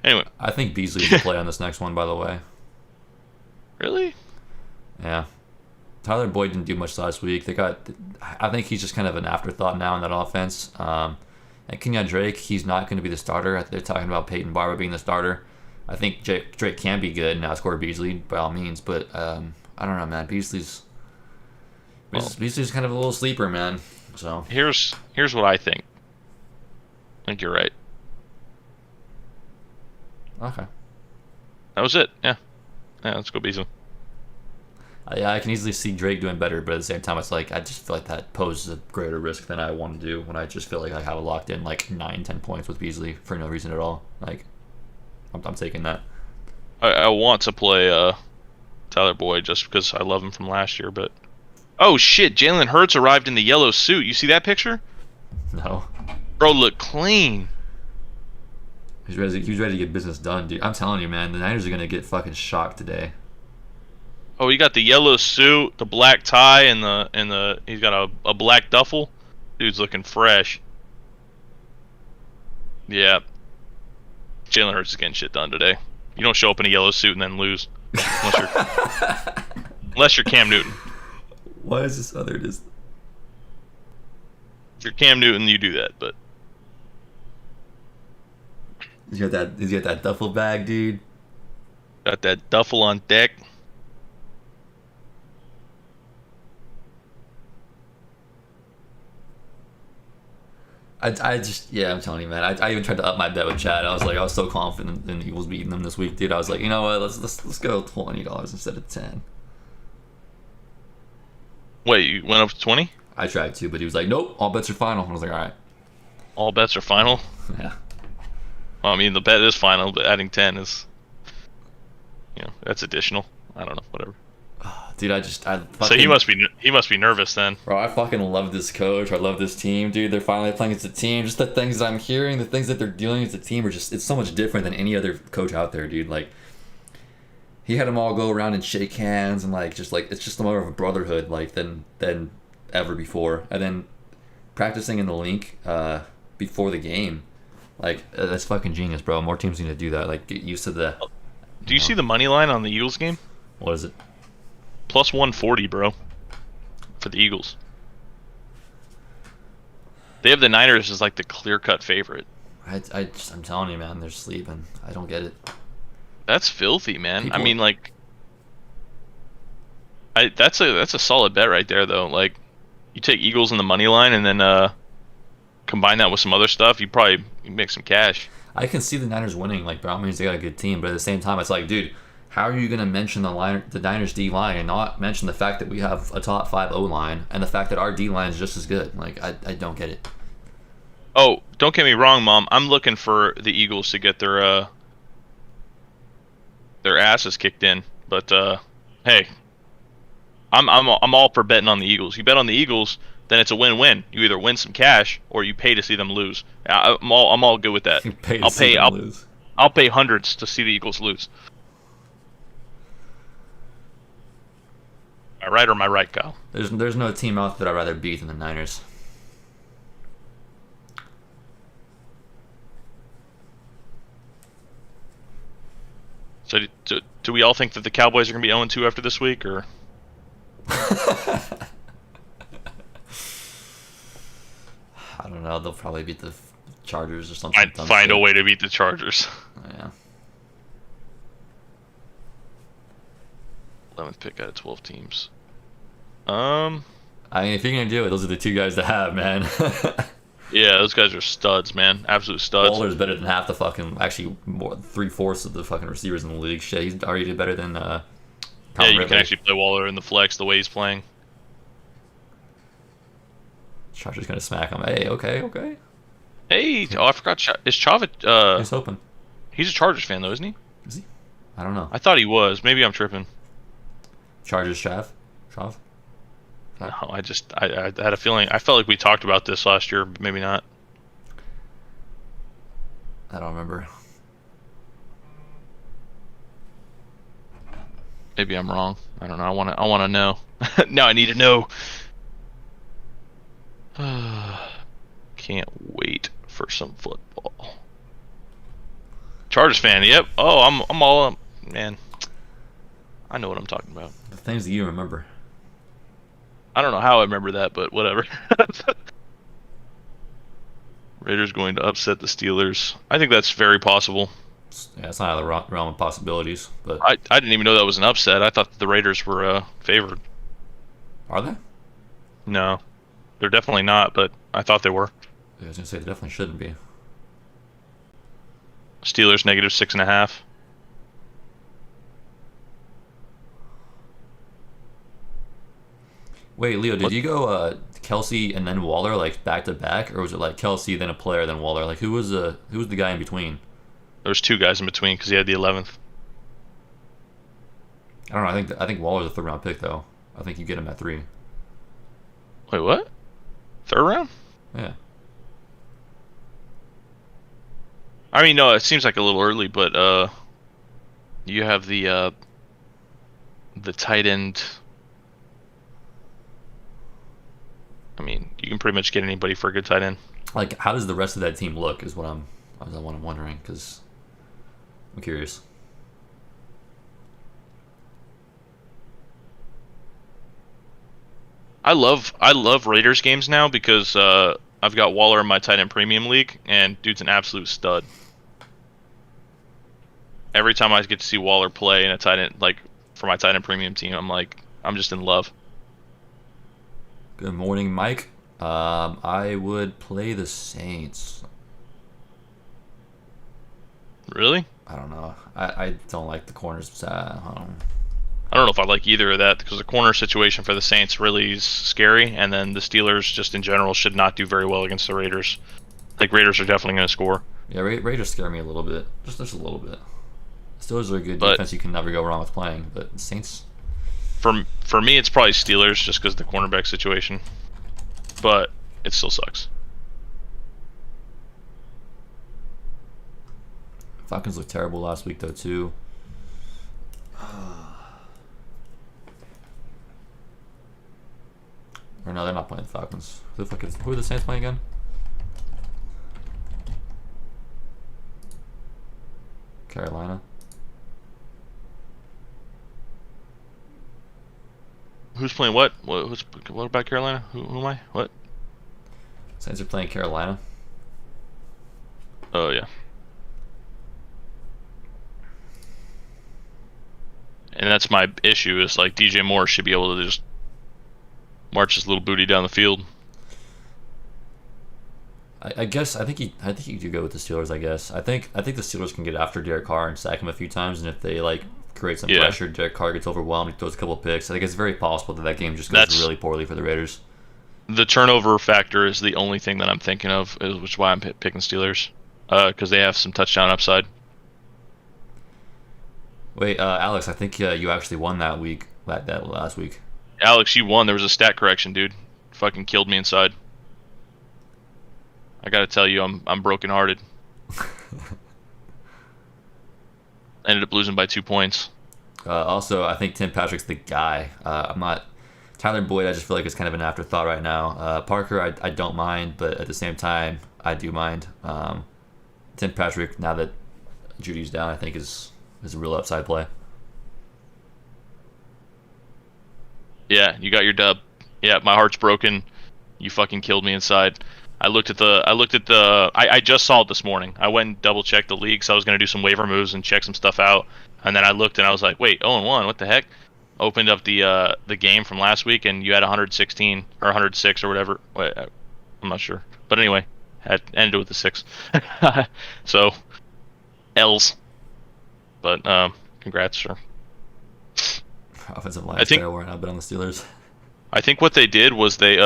Speaker 1: Anyway.
Speaker 2: I think Beasley's the play on this next one, by the way.
Speaker 1: Really?
Speaker 2: Yeah. Tyler Boyd didn't do much last week. I think he's just kind of an afterthought now in that offense. And Kenyon Drake, he's not going to be the starter. They're talking about Peyton Barber being the starter. I think Drake can be good and outscore Beasley by all means, but I don't know, man. Beasley's kind of a little sleeper, man. So
Speaker 1: here's what I think. I think you're right.
Speaker 2: okay.
Speaker 1: That was it. Yeah, let's go Beasley.
Speaker 2: Yeah, I can easily see Drake doing better, but at the same time, it's like I just feel like that poses a greater risk than I want to do when I just feel like I have locked in like 9-10 points with Beasley for no reason at all. Like, I'm taking that.
Speaker 1: I want to play Tyler Boyd just because I love him from last year, but oh shit, Jalen Hurts arrived in the yellow suit. You see that picture?
Speaker 2: No.
Speaker 1: Bro, look clean.
Speaker 2: He was ready to get business done, dude. I'm telling you, man, the Niners are gonna get fucking shocked today.
Speaker 1: Oh, he got the yellow suit, the black tie, and he's got a black duffel. Dude's looking fresh. Yeah. Jalen Hurts is getting shit done today. You don't show up in a yellow suit and then lose. Unless you're Cam Newton.
Speaker 2: Why is this other just?
Speaker 1: If you're Cam Newton, you do that, but
Speaker 2: He's got that duffel bag, dude.
Speaker 1: got that duffel on deck.
Speaker 2: I'm telling you, man. I even tried to up my bet with Chad. I was so confident in the Eagles beating them this week, dude. I was like, you know what? Let's go $20 instead of 10.
Speaker 1: Wait, you went up to 20?
Speaker 2: I tried to, but he was like, nope, all bets are final. I was like, all right.
Speaker 1: All bets are final?
Speaker 2: Yeah.
Speaker 1: Well, I mean, the bet is final, but adding 10 is, that's additional. I don't know, whatever.
Speaker 2: Dude,
Speaker 1: So he must be nervous then.
Speaker 2: Bro, I fucking love this coach. I love this team, dude. They're finally playing as a team. Just the things that I'm hearing, the things that they're doing as a team are just, it's so much different than any other coach out there, dude. Like, he had them all go around and shake hands and it's just more of a brotherhood than ever before. And then practicing in the link before the game, that's fucking genius, bro. More teams need to do that. Like, get used to the.
Speaker 1: Do you see the money line on the Eagles game?
Speaker 2: What is it?
Speaker 1: Plus 140, bro, for the Eagles. They have the Niners as like the clear-cut favorite.
Speaker 2: I'm telling you, man, they're sleeping. I don't get it.
Speaker 1: That's filthy, man.
Speaker 2: People-
Speaker 1: I mean, like, that's a solid bet right there, though. Like, you take Eagles in the money line and then combine that with some other stuff, you probably make some cash.
Speaker 2: I can see the Niners winning. Like, by all means, they got a good team, but at the same time, it's like, dude, how are you going to mention the Niners D line and not mention the fact that we have a top 5 O line and the fact that our D line is just as good? Like, I don't get it.
Speaker 1: Oh, don't get me wrong, Mom. I'm looking for the Eagles to get their asses kicked in, but hey, I'm all for betting on the Eagles. You bet on the Eagles, then it's a win-win. You either win some cash or you pay to see them lose. I'm all good with that. I'll pay hundreds to see the Eagles lose. Am I right or am I right, Kyle?
Speaker 2: There's no team out that I'd rather beat than the Niners.
Speaker 1: So do we all think that the Cowboys are going to be 0-2 after this week, or?
Speaker 2: don't know. They'll probably beat the Chargers or something.
Speaker 1: I'd find a way to beat the Chargers.
Speaker 2: Yeah.
Speaker 1: 11th pick out of 12 teams.
Speaker 2: I mean, if you're gonna do it, those are the two guys to have, man.
Speaker 1: Yeah, those guys are studs, man. Absolute studs.
Speaker 2: Waller's better than half the fucking, actually, more 3/4 of the fucking receivers in the league. Shit, he's already better than.
Speaker 1: Yeah, you can actually play Waller in the flex the way he's playing.
Speaker 2: Chargers gonna smack him. Hey, okay.
Speaker 1: Hey, I forgot. Is Chava?
Speaker 2: He's open.
Speaker 1: He's a Chargers fan though, isn't he?
Speaker 2: Is he? I don't know.
Speaker 1: I thought he was. Maybe I'm tripping.
Speaker 2: Chargers, Shav?
Speaker 1: No, I had a feeling. I felt like we talked about this last year, but maybe not.
Speaker 2: I don't remember.
Speaker 1: Maybe I'm wrong. I don't know. I want to know. Now I need to know. Can't wait for some football. Chargers fan. Yep. Oh, I'm all up, man. I know what I'm talking about.
Speaker 2: The things that you remember.
Speaker 1: I don't know how I remember that, but whatever. Raiders going to upset the Steelers. I think that's very possible.
Speaker 2: Yeah, it's not out of the realm of possibilities, but
Speaker 1: I didn't even know that was an upset. I thought the Raiders were favored.
Speaker 2: Are they?
Speaker 1: No, they're definitely not, but I thought they were.
Speaker 2: I was gonna say they definitely shouldn't be.
Speaker 1: Steelers -6.5.
Speaker 2: Wait, Leo, did you go Kelsey and then Waller like back to back, or was it like Kelsey then a player then Waller? Like who was the guy in between?
Speaker 1: There was two guys in between because he had the 11th.
Speaker 2: I don't know. I think Waller's a third-round pick though. I think you get him at 3.
Speaker 1: Wait, what? Third round?
Speaker 2: Yeah.
Speaker 1: I mean, no, it seems like a little early, but you have the tight end. I mean, you can pretty much get anybody for a good tight end.
Speaker 2: Like, how does the rest of that team look? Is what I'm wondering, because I'm curious.
Speaker 1: I love Raiders games now because I've got Waller in my tight end premium league, and dude's an absolute stud. Every time I get to see Waller play in a tight end, like for my tight end premium team, I'm just in love.
Speaker 2: Good morning, Mike. I would play the Saints.
Speaker 1: Really?
Speaker 2: I don't know. I don't like the corners.
Speaker 1: I don't know if I like either of that because the corner situation for the Saints really is scary, and then the Steelers just in general should not do very well against the Raiders. Like Raiders are definitely going to score.
Speaker 2: Yeah, Raiders scare me a little bit. Just a little bit. Steelers are a good defense you can never go wrong with playing, but the Saints.
Speaker 1: For me, it's probably Steelers just because of the cornerback situation, but it still sucks.
Speaker 2: Falcons looked terrible last week though too. Or no, they're not playing the Falcons. Who are the Saints playing again? Carolina.
Speaker 1: Who's playing what? What about Carolina? Who am I? What?
Speaker 2: Saints are playing Carolina.
Speaker 1: Oh yeah. And that's my issue. Is like DJ Moore should be able to just march his little booty down the field.
Speaker 2: I think you do go with the Steelers. I guess I think the Steelers can get after Derek Carr and sack him a few times, and if they like create some pressure, Derek Carr gets overwhelmed, he throws a couple of picks. I think it's very possible that game just goes really poorly for the Raiders.
Speaker 1: The turnover factor is the only thing that I'm thinking of, which is why I'm picking Steelers, because they have some touchdown upside.
Speaker 2: Wait, Alex, I think you actually won that week. That last week.
Speaker 1: Alex, you won. There was a stat correction, dude. Fucking killed me inside. I gotta tell you, I'm brokenhearted. Ended up losing by 2 points.
Speaker 2: Also, I think Tim Patrick's the guy. I'm not Tyler Boyd. I just feel like it's kind of an afterthought right now. Parker, I don't mind, but at the same time, I do mind. Tim Patrick, now that Judy's down, I think is a real upside play.
Speaker 1: Yeah, you got your dub. Yeah, my heart's broken. You fucking killed me inside. I just saw it this morning. I went and double checked the league, so I was gonna do some waiver moves and check some stuff out. And then I looked and I was like, wait, 0-1, what the heck? Opened up the game from last week and you had 116 or 106 or whatever. Wait, I'm not sure, but anyway, had ended with the 6. So L's, but congrats, sir.
Speaker 2: Offensive line is terrible right now, but on the Steelers.
Speaker 1: I think what they did was they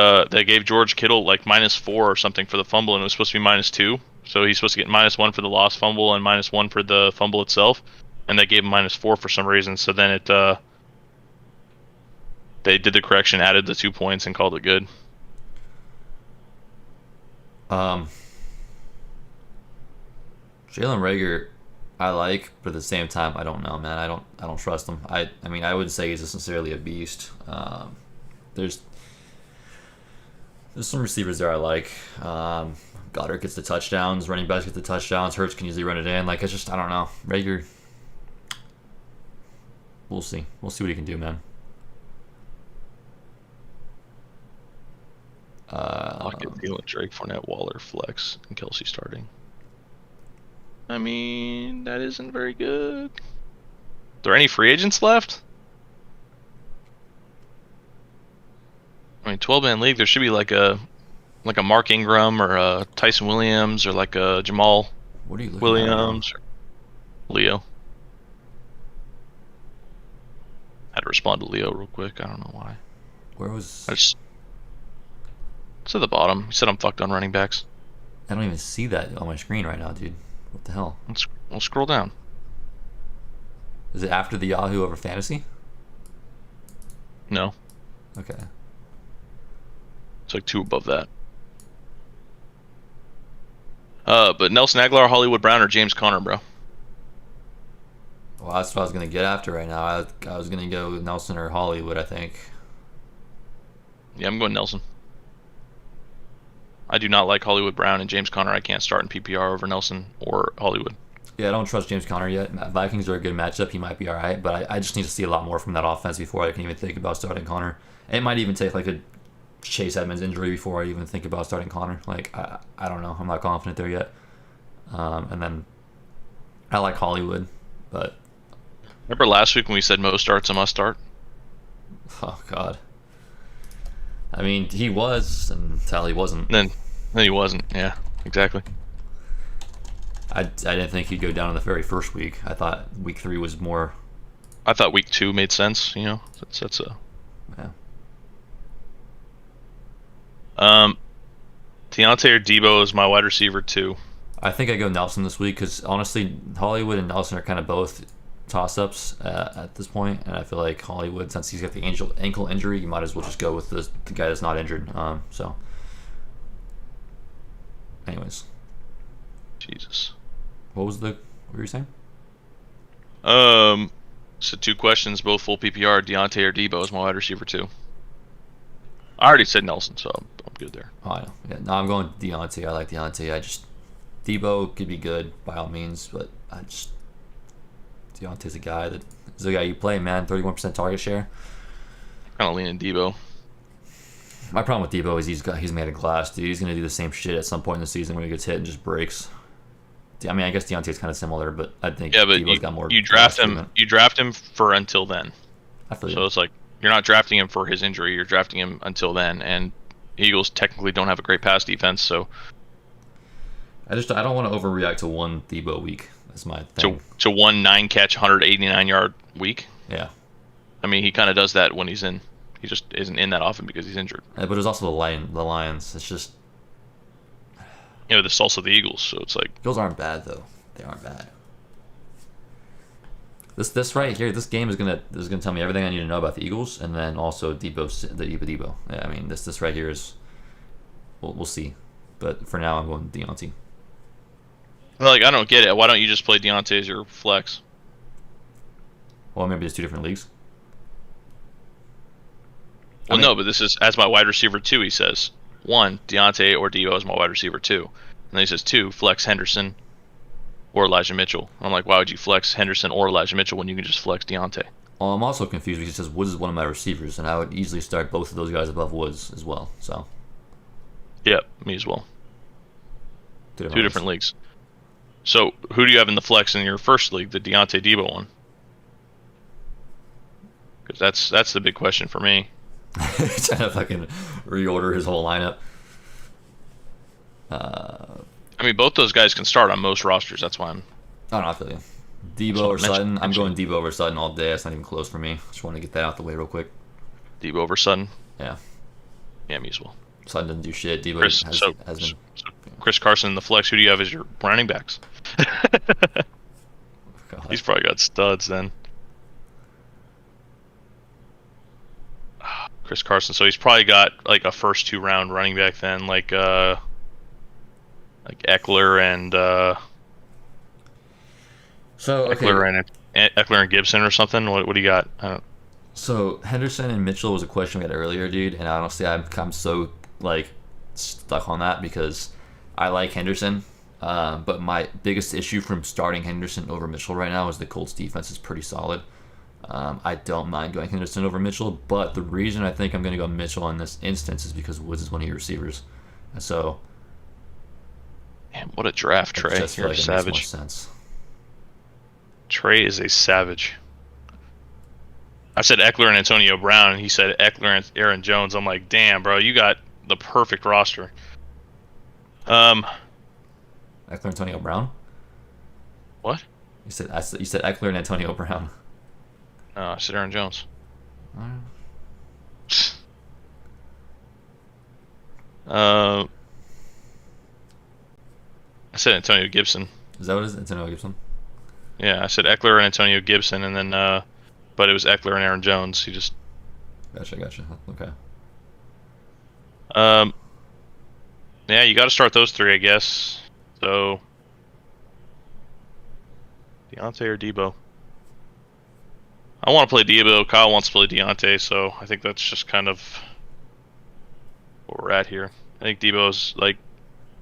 Speaker 1: gave George Kittle like -4 or something for the fumble, and it was supposed to be -2. So he's supposed to get -1 for the lost fumble and -1 for the fumble itself, and they gave him -4 for some reason. So then they did the correction, added the 2 points, and called it good.
Speaker 2: Jalen Reagor, I like, but at the same time, I don't know, man. I don't trust him. I mean, I wouldn't say he's necessarily a beast. There's some receivers there I like. Goddard gets the touchdowns, running backs get the touchdowns, Hurts can usually run it in. Like, it's just, I don't know. Reagor, we'll see. We'll see what he can do, man.
Speaker 1: Lockett, Thielen, Drake, Fournette, Waller, Flex, and Kelsey starting. I mean, that isn't very good. Are there any free agents left? I mean, 12-man league, there should be like a Mark Ingram or a Tyson Williams or like a Jamal Williams or Leo. I had to respond to Leo real quick. I don't know why.
Speaker 2: Where was...
Speaker 1: It's at the bottom. He said I'm fucked on running backs.
Speaker 2: I don't even see that on my screen right now, dude. What the hell?
Speaker 1: We'll scroll down.
Speaker 2: Is it after the Yahoo over fantasy?
Speaker 1: No.
Speaker 2: Okay.
Speaker 1: It's like 2 above that. But Nelson Aguilar, Hollywood Brown, or James Conner, bro?
Speaker 2: Well, that's what I was going to get after right now. I was going to go Nelson or Hollywood, I think.
Speaker 1: Yeah, I'm going Nelson. I do not like Hollywood Brown, and James Conner I can't start in PPR over Nelson or Hollywood.
Speaker 2: Yeah, I don't trust James Conner yet. Vikings are a good matchup. He might be all right, but I just need to see a lot more from that offense before I can even think about starting Conner. It might even take like a Chase Edmonds injury before I even think about starting Conner. Like, I don't know. I'm not confident there yet. And then I like Hollywood, but...
Speaker 1: Remember last week when we said Mo starts a must start?
Speaker 2: Oh, God. I mean, he was until he wasn't.
Speaker 1: Then he wasn't. Yeah, exactly.
Speaker 2: I didn't think he'd go down in the very first week. I thought week 3 was more...
Speaker 1: I thought week 2 made sense, you know? That's a...
Speaker 2: Yeah.
Speaker 1: Deontay or Debo is my wide receiver 2.
Speaker 2: I think I go Nelson this week because, honestly, Hollywood and Nelson are kind of both toss-ups at this point, and I feel like Hollywood, since he's got the ankle injury, you might as well just go with the guy that's not injured. So, anyways,
Speaker 1: Jesus,
Speaker 2: what were you saying?
Speaker 1: So 2 questions, both full PPR. Deontay or Debo is my wide receiver 2. I already said Nelson, so I'm good there.
Speaker 2: Oh, I know. Yeah, no, I'm going Deontay. I like Deontay. Debo could be good by all means, but Deontay's a guy you play, man. 31% target share.
Speaker 1: Kind of leaning Debo.
Speaker 2: My problem with Debo is he's made of glass, dude. He's gonna do the same shit at some point in the season when he gets hit and just breaks. I mean, I guess Deontay's kind of similar, but I think Debo's got more.
Speaker 1: You draft him for until then.
Speaker 2: I feel
Speaker 1: so
Speaker 2: you.
Speaker 1: It's like you're not drafting him for his injury. You're drafting him until then, and Eagles technically don't have a great pass defense, so.
Speaker 2: I don't want to overreact to one Debo week. That's my thing.
Speaker 1: To one 9-catch, 189-yard week.
Speaker 2: Yeah.
Speaker 1: I mean, he kind of does that when he's in. He just isn't in that often because he's injured.
Speaker 2: But there's also the Lions. It's just...
Speaker 1: You know, this is also the Eagles, so it's like...
Speaker 2: Eagles aren't bad, though. They aren't bad. This right here, this game is gonna tell me everything I need to know about the Eagles, and then also Debo. Yeah, I mean, this right here is... We'll see. But for now, I'm going Deontay.
Speaker 1: Like, I don't get it. Why don't you just play Deontay as your flex?
Speaker 2: Well, maybe it's 2 different leagues.
Speaker 1: Well, no, but this is as my wide receiver 2, he says. 1, Deontay or Debo as my wide receiver 2. And then he says 2, flex Henderson or Elijah Mitchell. I'm like, why would you flex Henderson or Elijah Mitchell when you can just flex Deontay?
Speaker 2: Well, I'm also confused because he says Woods is one of my receivers, and I would easily start both of those guys above Woods as well. So.
Speaker 1: Yeah, me as well. Two different leagues. So who do you have in the flex in your first league, the Deontay Debo one? Because that's the big question for me.
Speaker 2: Trying to fucking reorder his whole lineup.
Speaker 1: I mean, both those guys can start on most rosters. That's why I'm.
Speaker 2: I don't know. I feel you. Debo or Sutton. I'm going Debo over Sutton all day. That's not even close for me. Just want to get that out the way real quick.
Speaker 1: Debo over Sutton.
Speaker 2: Yeah.
Speaker 1: Yeah, me as well.
Speaker 2: Sutton doesn't do shit. Debo has been.
Speaker 1: Chris Carson in the flex. Who do you have as your running backs? He's probably got studs then. Chris Carson. So he's probably got like a first 2-round running back then, like Eckler and Eckler and Gibson or something. What do you got?
Speaker 2: So Henderson and Mitchell was a question we had earlier, dude, and honestly, I'm so like stuck on that because I like Henderson, but my biggest issue from starting Henderson over Mitchell right now is the Colts defense is pretty solid. I don't mind going Henderson over Mitchell, but the reason I think I'm going to go Mitchell in this instance is because Woods is one of your receivers, and so.
Speaker 1: Man, what a draft, Trey! You're a savage.
Speaker 2: Makes more sense.
Speaker 1: Trey is a savage. I said Eckler and Antonio Brown, and he said Eckler and Aaron Jones. I'm like, damn, bro, you got the perfect roster.
Speaker 2: Eckler, Antonio Brown.
Speaker 1: What?
Speaker 2: You said Eckler and Antonio Brown.
Speaker 1: No, I said Aaron Jones. I said Antonio Gibson.
Speaker 2: Is that what it is? Antonio Gibson?
Speaker 1: Yeah, I said Eckler and Antonio Gibson, and then, but it was Eckler and Aaron Jones. He just.
Speaker 2: Gotcha. Okay.
Speaker 1: Yeah, you got to start those three, I guess. So, Deontay or Debo? I want to play Debo. Kyle wants to play Deontay, so I think that's just kind of what we're at here. I think Debo's like.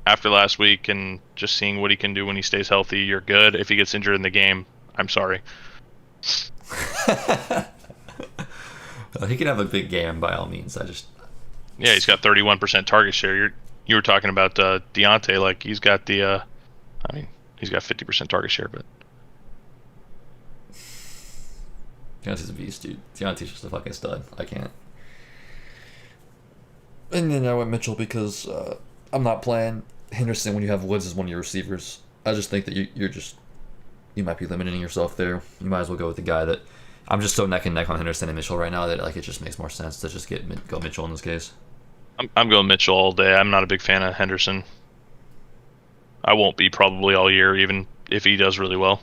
Speaker 1: After last week and just seeing what he can do when he stays healthy, you're good. If he gets injured in the game, I'm sorry.
Speaker 2: He can have a big game by all means.
Speaker 1: Yeah, he's got 31% target share. You were talking about Deontay, like he's got the. He's got 50% target share, but
Speaker 2: Deontay's a beast, dude. Deontay's just a fucking stud. I can't. And then I went Mitchell because I'm not playing Henderson when you have Woods as one of your receivers. I just think that you might be limiting yourself there. You might as well go with the guy that I'm just so neck and neck on Henderson and Mitchell right now that like it just makes more sense to just go Mitchell in this case.
Speaker 1: I'm going Mitchell all day. I'm not a big fan of Henderson. I won't be probably all year, even if he does really well.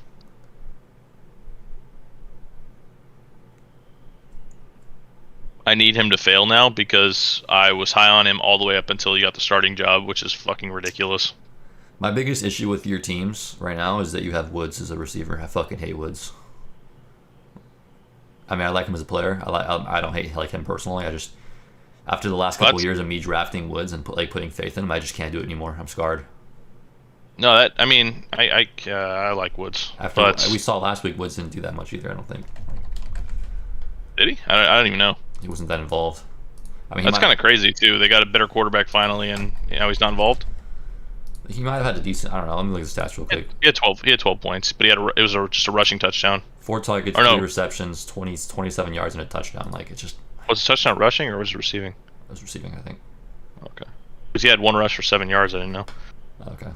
Speaker 1: I need him to fail now because I was high on him all the way up until he got the starting job, which is fucking ridiculous.
Speaker 2: My biggest issue with your teams right now is that you have Woods as a receiver. I fucking hate Woods. I mean, I like him as a player. I don't hate like him personally. I just after the last couple of years of me drafting Woods and putting faith in him, I just can't do it anymore. I'm scarred.
Speaker 1: No, I like Woods.
Speaker 2: But we saw last week, Woods didn't do that much either. I don't think.
Speaker 1: Did he? I don't even know.
Speaker 2: He wasn't that involved. I mean,
Speaker 1: that's kind of crazy too. They got a better quarterback finally, and he's not involved.
Speaker 2: He might have had a decent. I don't know. Let me look at the stats real quick.
Speaker 1: He had 12. He had 12 points, but it was just a rushing touchdown.
Speaker 2: 4 targets, 3 receptions, 27 yards, and a touchdown. Like it's just.
Speaker 1: Was the touchdown rushing or was it receiving?
Speaker 2: It was receiving, I think.
Speaker 1: Okay. Because he had 1 rush for 7 yards. I didn't know.
Speaker 2: Okay.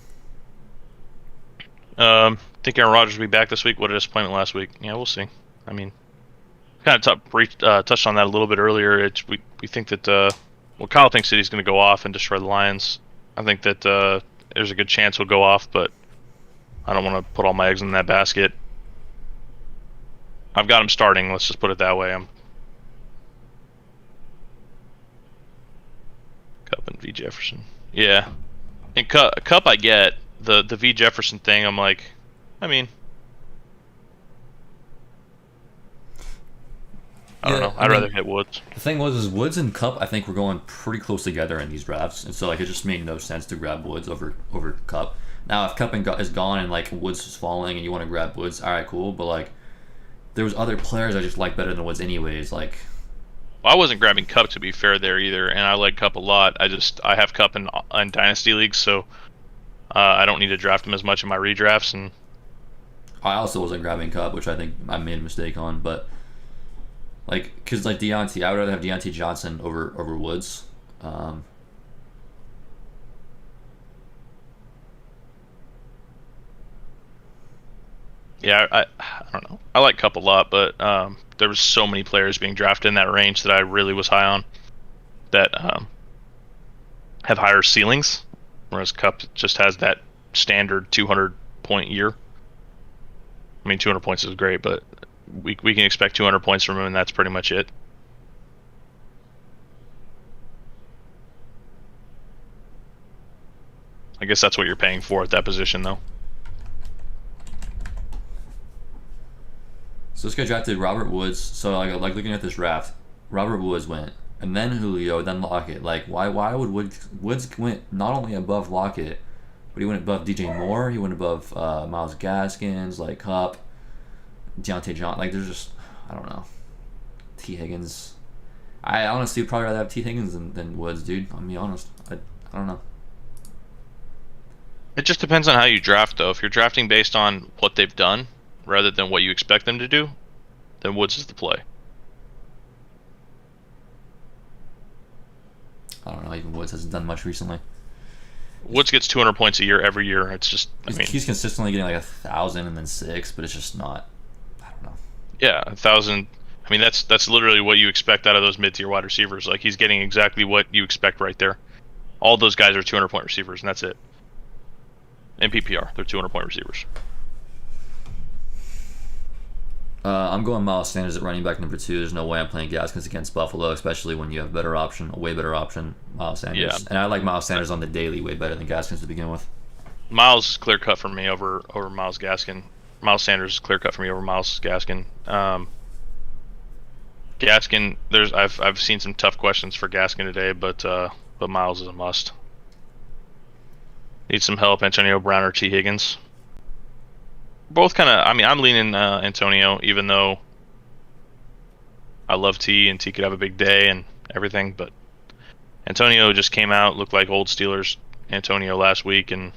Speaker 1: Think Aaron Rodgers will be back this week. What a disappointment last week. Yeah, we'll see. I mean, kind of touched on that a little bit earlier. We think that Kyle thinks that he's going to go off and destroy the Lions. I think that there's a good chance he'll go off, but I don't want to put all my eggs in that basket. I've got him starting. Let's just put it that way. I'm Cup and V Jefferson. Yeah, and Cup I get the V Jefferson thing. I'm like, I mean. I don't know. I'd rather hit Woods.
Speaker 2: The thing was Woods and Cup, I think, were going pretty close together in these drafts, and so like it just made no sense to grab Woods over Cup. Now, if Cup is gone and like Woods is falling, and you want to grab Woods, all right, cool. But like, there was other players I just like better than Woods, anyways. Like,
Speaker 1: well, I wasn't grabbing Cup to be fair there either, and I like Cup a lot. I have Cup in Dynasty leagues, so I don't need to draft him as much in my redrafts, and
Speaker 2: I also wasn't grabbing Cup, which I think I made a mistake on, but because Deontay, I would rather have Deontay Johnson over Woods.
Speaker 1: yeah, I don't know. I like Cup a lot, but there was so many players being drafted in that range that I really was high on that have higher ceilings, whereas Cup just has that standard 200-point year. I mean, 200 points is great, but we can expect 200 points from him, and that's pretty much it. I guess that's what you're paying for at that position, though.
Speaker 2: So this guy drafted Robert Woods. So like looking at this draft, Robert Woods went, and then Julio, then Lockett. Like why would Woods went not only above Lockett, but he went above DJ Moore. He went above Miles Gaskins, like Cup, Deontay John. Like there's just I don't know. T Higgins. I honestly would probably rather have T Higgins than Woods, dude. I'll be honest. I don't know.
Speaker 1: It just depends on how you draft, though. If you're drafting based on what they've done rather than what you expect them to do, then Woods is the play.
Speaker 2: I don't know. Even Woods hasn't done much recently.
Speaker 1: Woods gets 200 points a year every year. It's just,
Speaker 2: he's consistently getting like 1,000 and then 6, but it's just not. I don't know.
Speaker 1: Yeah, 1,000. I mean, that's literally what you expect out of those mid-tier wide receivers. Like he's getting exactly what you expect right there. All those guys are 200-point receivers, and that's it. In PPR, they're 200-point receivers.
Speaker 2: I'm going Miles Sanders at running back number 2. There's no way I'm playing Gaskins against Buffalo, especially when you have a way better option, Miles Sanders.
Speaker 1: Yeah.
Speaker 2: And I like Miles Sanders on the daily way better than Gaskins to begin with.
Speaker 1: Miles is clear cut for me over Miles Gaskin. Miles Sanders is clear cut for me over Miles Gaskin. Gaskin, I've seen some tough questions for Gaskin today, but Miles is a must. Need some help, Antonio Brown or T Higgins. Both kind of. I mean, I'm leaning Antonio, even though I love T and T could have a big day and everything. But Antonio just came out, looked like old Steelers Antonio last week, and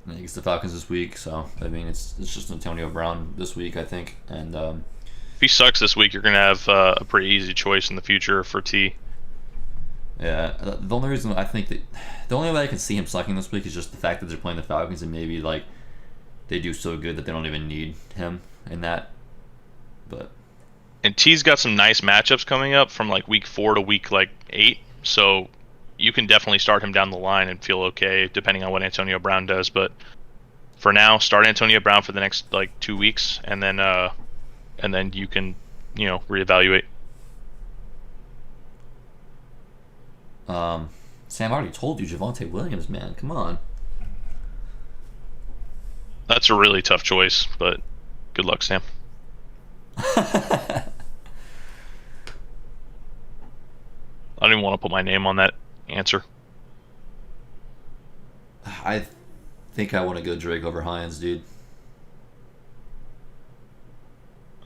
Speaker 2: I think it's the Falcons this week. So I mean, it's just Antonio Brown this week, I think. And
Speaker 1: if he sucks this week, you're gonna have a pretty easy choice in the future for T.
Speaker 2: Yeah, the only reason I think that the only way I can see him sucking this week is just the fact that they're playing the Falcons and maybe like they do so good that they don't even need him in that.
Speaker 1: And T's got some nice matchups coming up from like week 4 to week 8, so you can definitely start him down the line and feel okay depending on what Antonio Brown does. But for now, start Antonio Brown for the next 2 weeks, and then you can reevaluate.
Speaker 2: Sam, I already told you Javonte Williams, man. Come on.
Speaker 1: That's a really tough choice, but good luck, Sam.
Speaker 2: I
Speaker 1: I don't even want to put my name on that answer.
Speaker 2: think I want to go Drake over Hines, dude.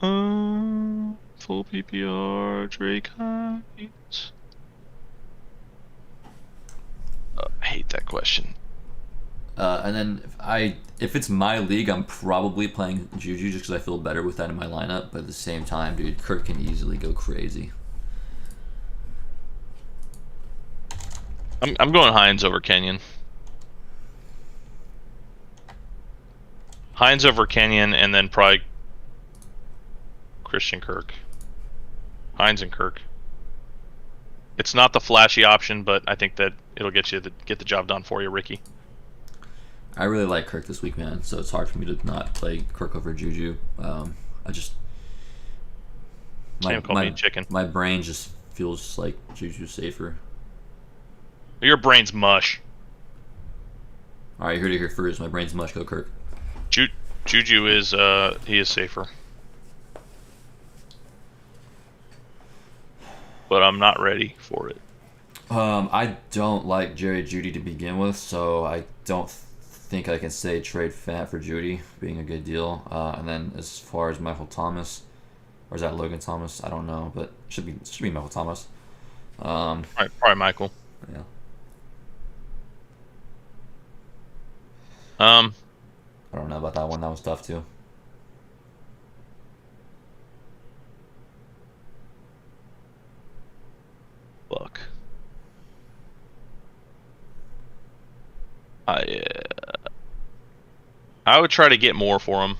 Speaker 1: Full PPR, Drake Hines. I hate that question.
Speaker 2: And then if it's my league, I'm probably playing Juju just because I feel better with that in my lineup. But at the same time, dude, Kirk can easily go crazy.
Speaker 1: I'm going Hines over Kenyon. Hines over Kenyon, and then probably Christian Kirk. Hines and Kirk. It's not the flashy option, but I think that it'll get the job done for you, Ricky.
Speaker 2: I really like Kirk this week, man. So it's hard for me to not play Kirk over Juju.
Speaker 1: Sam called me chicken.
Speaker 2: My brain just feels like Juju's safer.
Speaker 1: Your brain's mush.
Speaker 2: All right, you heard it here first. My brain's mush. Go Kirk.
Speaker 1: Juju is he is safer, but I'm not ready for it.
Speaker 2: I don't like Jerry Jeudy to begin with, so I don't think I can say trade Fant for Jeudy being a good deal. And then as far as Michael Thomas, or is that Logan Thomas? I don't know, but should be Michael Thomas.
Speaker 1: Probably Michael.
Speaker 2: Yeah.
Speaker 1: Um,
Speaker 2: I don't know about that one. That was tough too.
Speaker 1: look, I I would try to get more for him.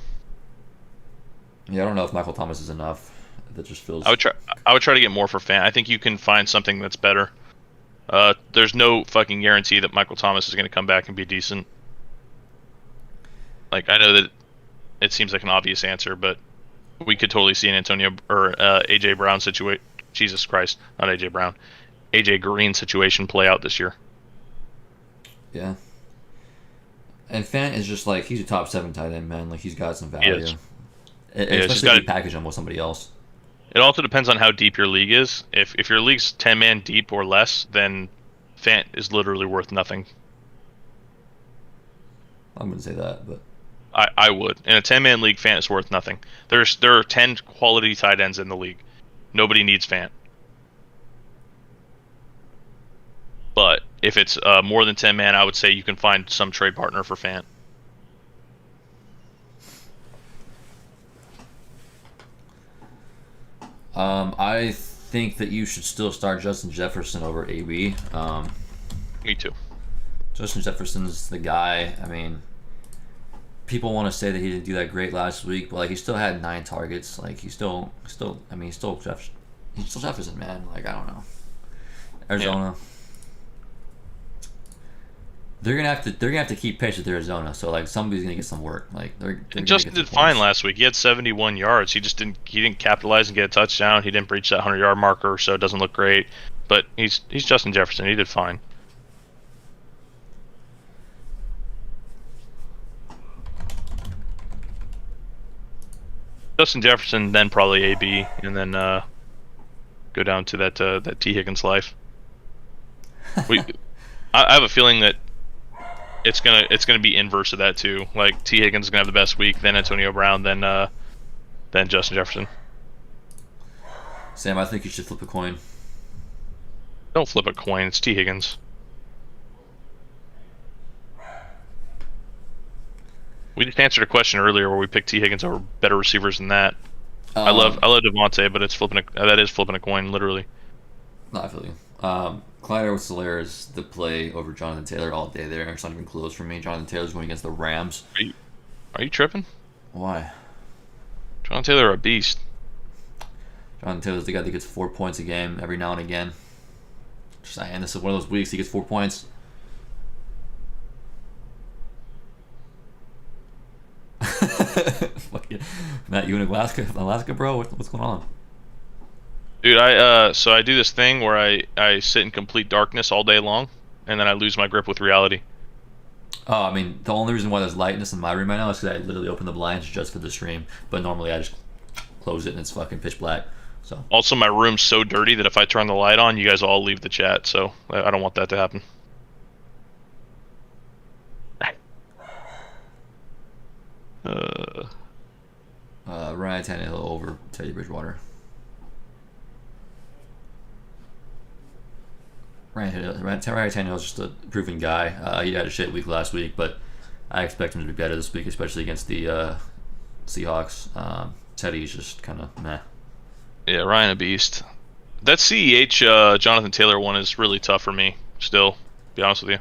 Speaker 2: Yeah, I don't know if Michael Thomas is enough. That just feels.
Speaker 1: I would try to get more for Fant. I think you can find something that's better. There's no fucking guarantee that Michael Thomas is going to come back and be decent. Like, I know that it seems like an obvious answer, but we could totally see an Antonio or AJ Brown situation. Jesus Christ, not AJ Brown, AJ Green situation play out this year.
Speaker 2: Yeah. And Fant is just like, he's a top 7 tight end, man. Like, he's got some value. Especially if you package him with somebody else.
Speaker 1: It also depends on how deep your league is. If your league's 10-man deep or less, then Fant is literally worth nothing.
Speaker 2: I wouldn't say that, but
Speaker 1: I would. In a 10-man league, Fant is worth nothing. There are 10 quality tight ends in the league. Nobody needs Fant. But if it's more than 10-man, I would say you can find some trade partner for Fant.
Speaker 2: I think that you should still start Justin Jefferson over AB.
Speaker 1: Me too.
Speaker 2: Justin Jefferson's the guy. I mean, people want to say that he didn't do that great last week, but like he still had 9 targets. Like he's still. I mean, he's still Jefferson, man. Like I don't know. Arizona. Yeah. They're gonna have to keep pace with Arizona. So like somebody's gonna get some work. Like they're
Speaker 1: Justin did fine last week. He had 71 yards. He just didn't capitalize and get a touchdown. He didn't breach that 100-yard marker, so it doesn't look great. But he's Justin Jefferson. He did fine. Justin Jefferson, then probably AB, and then go down to that T Higgins life. I have a feeling that it's gonna be inverse of that too. Like T Higgins is gonna have the best week, then Antonio Brown, then Justin Jefferson.
Speaker 2: Sam, I think you should flip a coin.
Speaker 1: Don't flip a coin. It's T Higgins. We just answered a question earlier where we picked T Higgins over better receivers than that. I love Javonte, but that is flipping a coin, literally.
Speaker 2: No, I feel you. Clyde Edwards-Helaire is the play over Jonathan Taylor all day there. It's not even close for me. Jonathan Taylor's going against the Rams.
Speaker 1: Are you tripping?
Speaker 2: Why?
Speaker 1: Jonathan Taylor a beast.
Speaker 2: Jonathan Taylor's the guy that gets 4 points a game every now and again. Just saying, this is one of those weeks he gets 4 points. Matt, you in Alaska, bro? What's going on?
Speaker 1: Dude, so I do this thing where I sit in complete darkness all day long, and then I lose my grip with reality.
Speaker 2: Oh, I mean, the only reason why there's lightness in my room right now is because I literally opened the blinds just for the stream. But normally I just close it and it's fucking pitch black. So. Also,
Speaker 1: my room's so dirty that if I turn the light on, you guys all leave the chat. So I don't want that to happen.
Speaker 2: Ryan Tannehill over Teddy Bridgewater. Ryan Tannehill's just a proven guy. He had a shit week last week, but I expect him to be better this week, especially against the Seahawks. Teddy's just kind of meh.
Speaker 1: Yeah, Ryan a beast. That CEH Jonathan Taylor one is really tough for me, still, to be honest with you.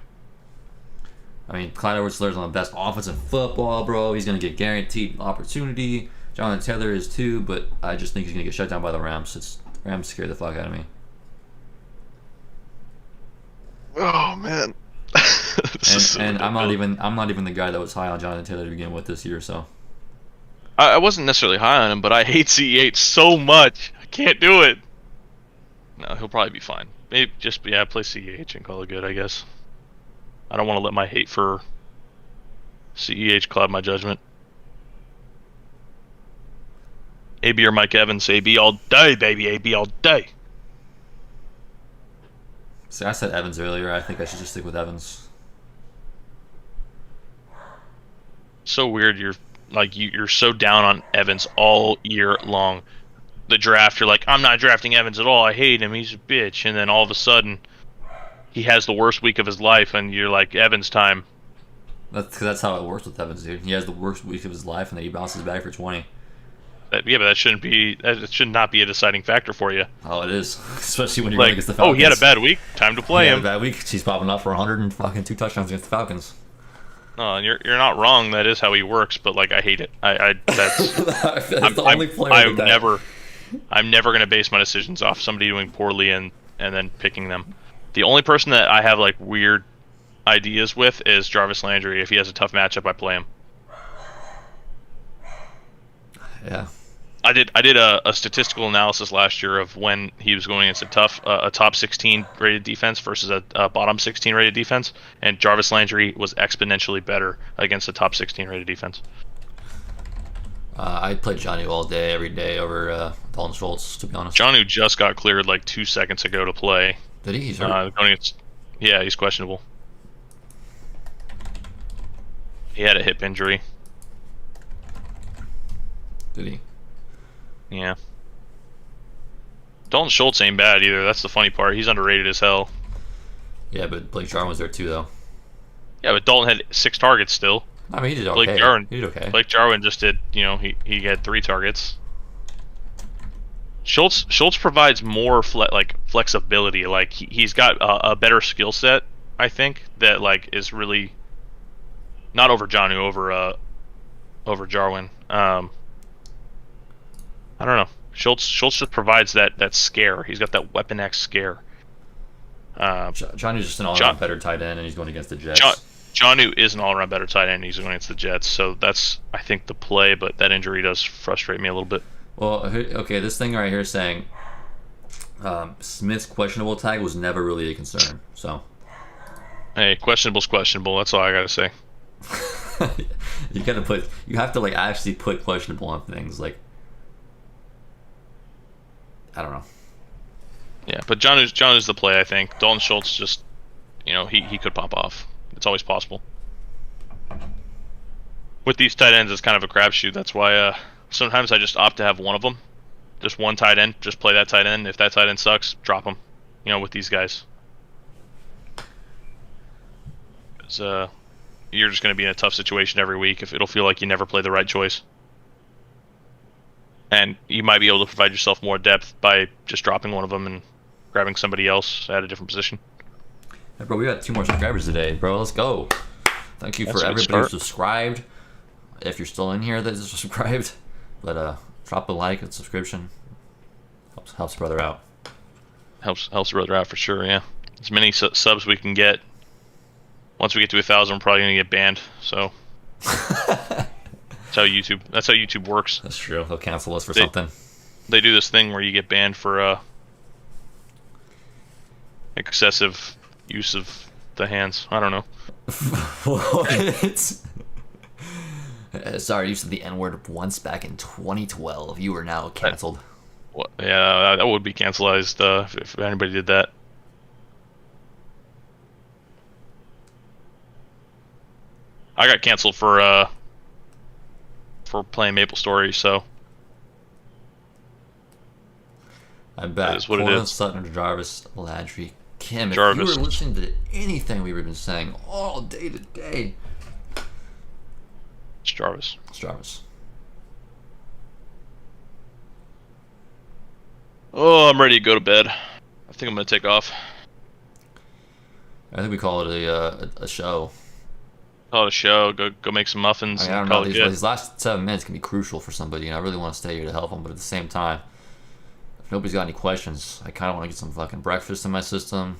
Speaker 2: I mean, Clyde Edwards-Helaire's on the best offense in football, bro. He's going to get guaranteed opportunity. Jonathan Taylor is too, but I just think he's going to get shut down by the Rams. Rams scare the fuck out of me.
Speaker 1: Oh man.
Speaker 2: and I'm not even the guy that was high on Jonathan Taylor to begin with this year, so.
Speaker 1: I wasn't necessarily high on him, but I hate CEH so much. I can't do it. No, he'll probably be fine. Maybe just play CEH and call it good, I guess. I don't want to let my hate for CEH cloud my judgment. AB or Mike Evans, AB all day, baby, AB all day.
Speaker 2: See, I said Evans earlier. I think I should just stick with Evans.
Speaker 1: So weird. You're so down on Evans all year long. The draft, you're like, I'm not drafting Evans at all. I hate him. He's a bitch. And then all of a sudden, he has the worst week of his life, and you're like, Evans time.
Speaker 2: That's how it works with Evans, dude. He has the worst week of his life, and then he bounces back for 20.
Speaker 1: Yeah, but that shouldn't be. That should not be a deciding factor for you.
Speaker 2: Oh, it is, especially when you're
Speaker 1: Like,
Speaker 2: going against the Falcons.
Speaker 1: he had a bad week. Time to play him.
Speaker 2: He had a bad week. He's popping up for 102 touchdowns against the Falcons.
Speaker 1: No, and you're not wrong. That is how he works. But like, I hate it. That's
Speaker 2: the only player.
Speaker 1: I'm never gonna base my decisions off somebody doing poorly and then picking them. The only person that I have like weird ideas with is Jarvis Landry. If he has a tough matchup, I play him.
Speaker 2: Yeah.
Speaker 1: I did a statistical analysis last year of when he was going against a top 16 rated defense versus a bottom 16 rated defense, and Jarvis Landry was exponentially better against a top 16 rated defense.
Speaker 2: I'd play Johnny all day, every day over Dalton Schultz, to be honest.
Speaker 1: John, who just got cleared like 2 seconds ago to play.
Speaker 2: Did he? He's hurt.
Speaker 1: Yeah, he's questionable. He had a hip injury.
Speaker 2: Did he?
Speaker 1: Yeah. Dalton Schultz ain't bad either. That's the funny part. He's underrated as hell.
Speaker 2: Yeah, but Blake Jarwin was there too, though.
Speaker 1: Yeah, but Dalton had 6 targets still.
Speaker 2: I mean, he did okay. He did okay.
Speaker 1: Blake Jarwin just did, he had 3 targets. Schultz provides more flexibility. Like he's got a better skill set, I think, that like is really not over Jonnu, over Jarwin. I don't know. Schultz just provides that scare. He's got that Weapon X scare.
Speaker 2: Jonnu's just an all-around better tight end, and he's going against the Jets.
Speaker 1: Jonnu is an all-around better tight end. He's going against the Jets, so that's, I think, the play. But that injury does frustrate me a little bit.
Speaker 2: Well, okay, this thing right here is saying Smith's questionable tag was never really a concern. So,
Speaker 1: hey, questionable's questionable. That's all I gotta say.
Speaker 2: You have to like actually put questionable on things. Like, I don't know.
Speaker 1: Yeah, but Jonnu's the play, I think. Dalton Schultz just, he could pop off. It's always possible. With these tight ends, it's kind of a crapshoot. That's why sometimes I just opt to have one of them. Just one tight end. Just play that tight end. If that tight end sucks, drop him. With these guys. Because you're just going to be in a tough situation every week if it'll feel like you never play the right choice. And you might be able to provide yourself more depth by just dropping one of them and grabbing somebody else at a different position.
Speaker 2: Hey, bro, we got 2 more subscribers today, bro. Let's go. Thank you for everybody who subscribed. If you're still in here that is subscribed, but drop a like and subscription. Helps brother out.
Speaker 1: Helps brother out for sure. Yeah, as many subs we can get. Once we get to 1,000, we're probably gonna get banned. So that's how YouTube works.
Speaker 2: That's true. They'll cancel us for something.
Speaker 1: They do this thing where you get banned for excessive use of the hands. I don't know.
Speaker 2: What? Sorry, use of the N-word once back in 2012. You are now canceled.
Speaker 1: Yeah, that would be cancelized if anybody did that. I got canceled for playing Maple Story, so
Speaker 2: I bet.
Speaker 1: That is what it is.
Speaker 2: Sutton, Jarvis, Landry, Kim. If
Speaker 1: Jarvis.
Speaker 2: you were listening to anything we've been saying all day today,
Speaker 1: it's Jarvis.
Speaker 2: It's Jarvis.
Speaker 1: Oh, I'm ready to go to bed. I think I'm gonna take off.
Speaker 2: I think we call it a show.
Speaker 1: Call it a show. Go make some muffins.
Speaker 2: I don't know. These last 7 minutes can be crucial for somebody, and I really want to stay here to help them. But at the same time, if nobody's got any questions, I kind of want to get some fucking breakfast in my system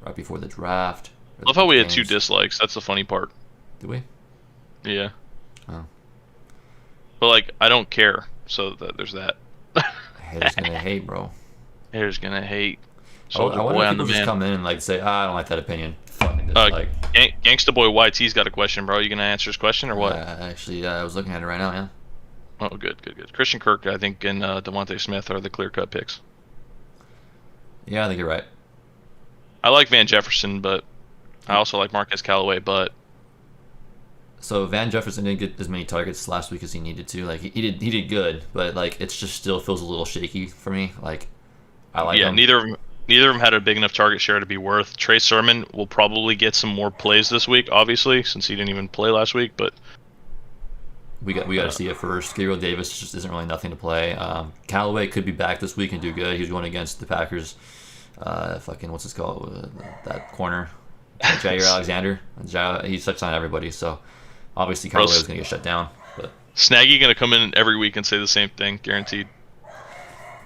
Speaker 2: right before the draft.
Speaker 1: Love how we had 2 dislikes. That's the funny part.
Speaker 2: Did we?
Speaker 1: Yeah.
Speaker 2: Oh.
Speaker 1: But like, I don't care. So there's that.
Speaker 2: Haters gonna hate, bro.
Speaker 1: Haters gonna hate.
Speaker 2: So I wonder if people just come in and like say, I don't like that opinion. Fucking
Speaker 1: dislike. Gangsta Boy YT's got a question, bro. You gonna answer his question or what?
Speaker 2: Actually, I was looking at it right now, yeah.
Speaker 1: Oh, good. Christian Kirk, I think, and Devontae Smith are the clear-cut picks.
Speaker 2: Yeah, I think you're right.
Speaker 1: I like Van Jefferson, but I also like Marquez Callaway, but...
Speaker 2: So Van Jefferson didn't get as many targets last week as he needed to. Like, he did good, but, like, it just still feels a little shaky for me. Like, I like him.
Speaker 1: Yeah, Neither of them had a big enough target share to be worth. Trey Sermon will probably get some more plays this week, obviously, since he didn't even play last week. But
Speaker 2: we got to see it first. Gabriel Davis just isn't really nothing to play. Callaway could be back this week and do good. He's going against the Packers. What's this called? That corner, Jair Alexander. He's touched on everybody, so obviously Callaway was going to get shut down. But
Speaker 1: Snaggy going to come in every week and say the same thing, guaranteed.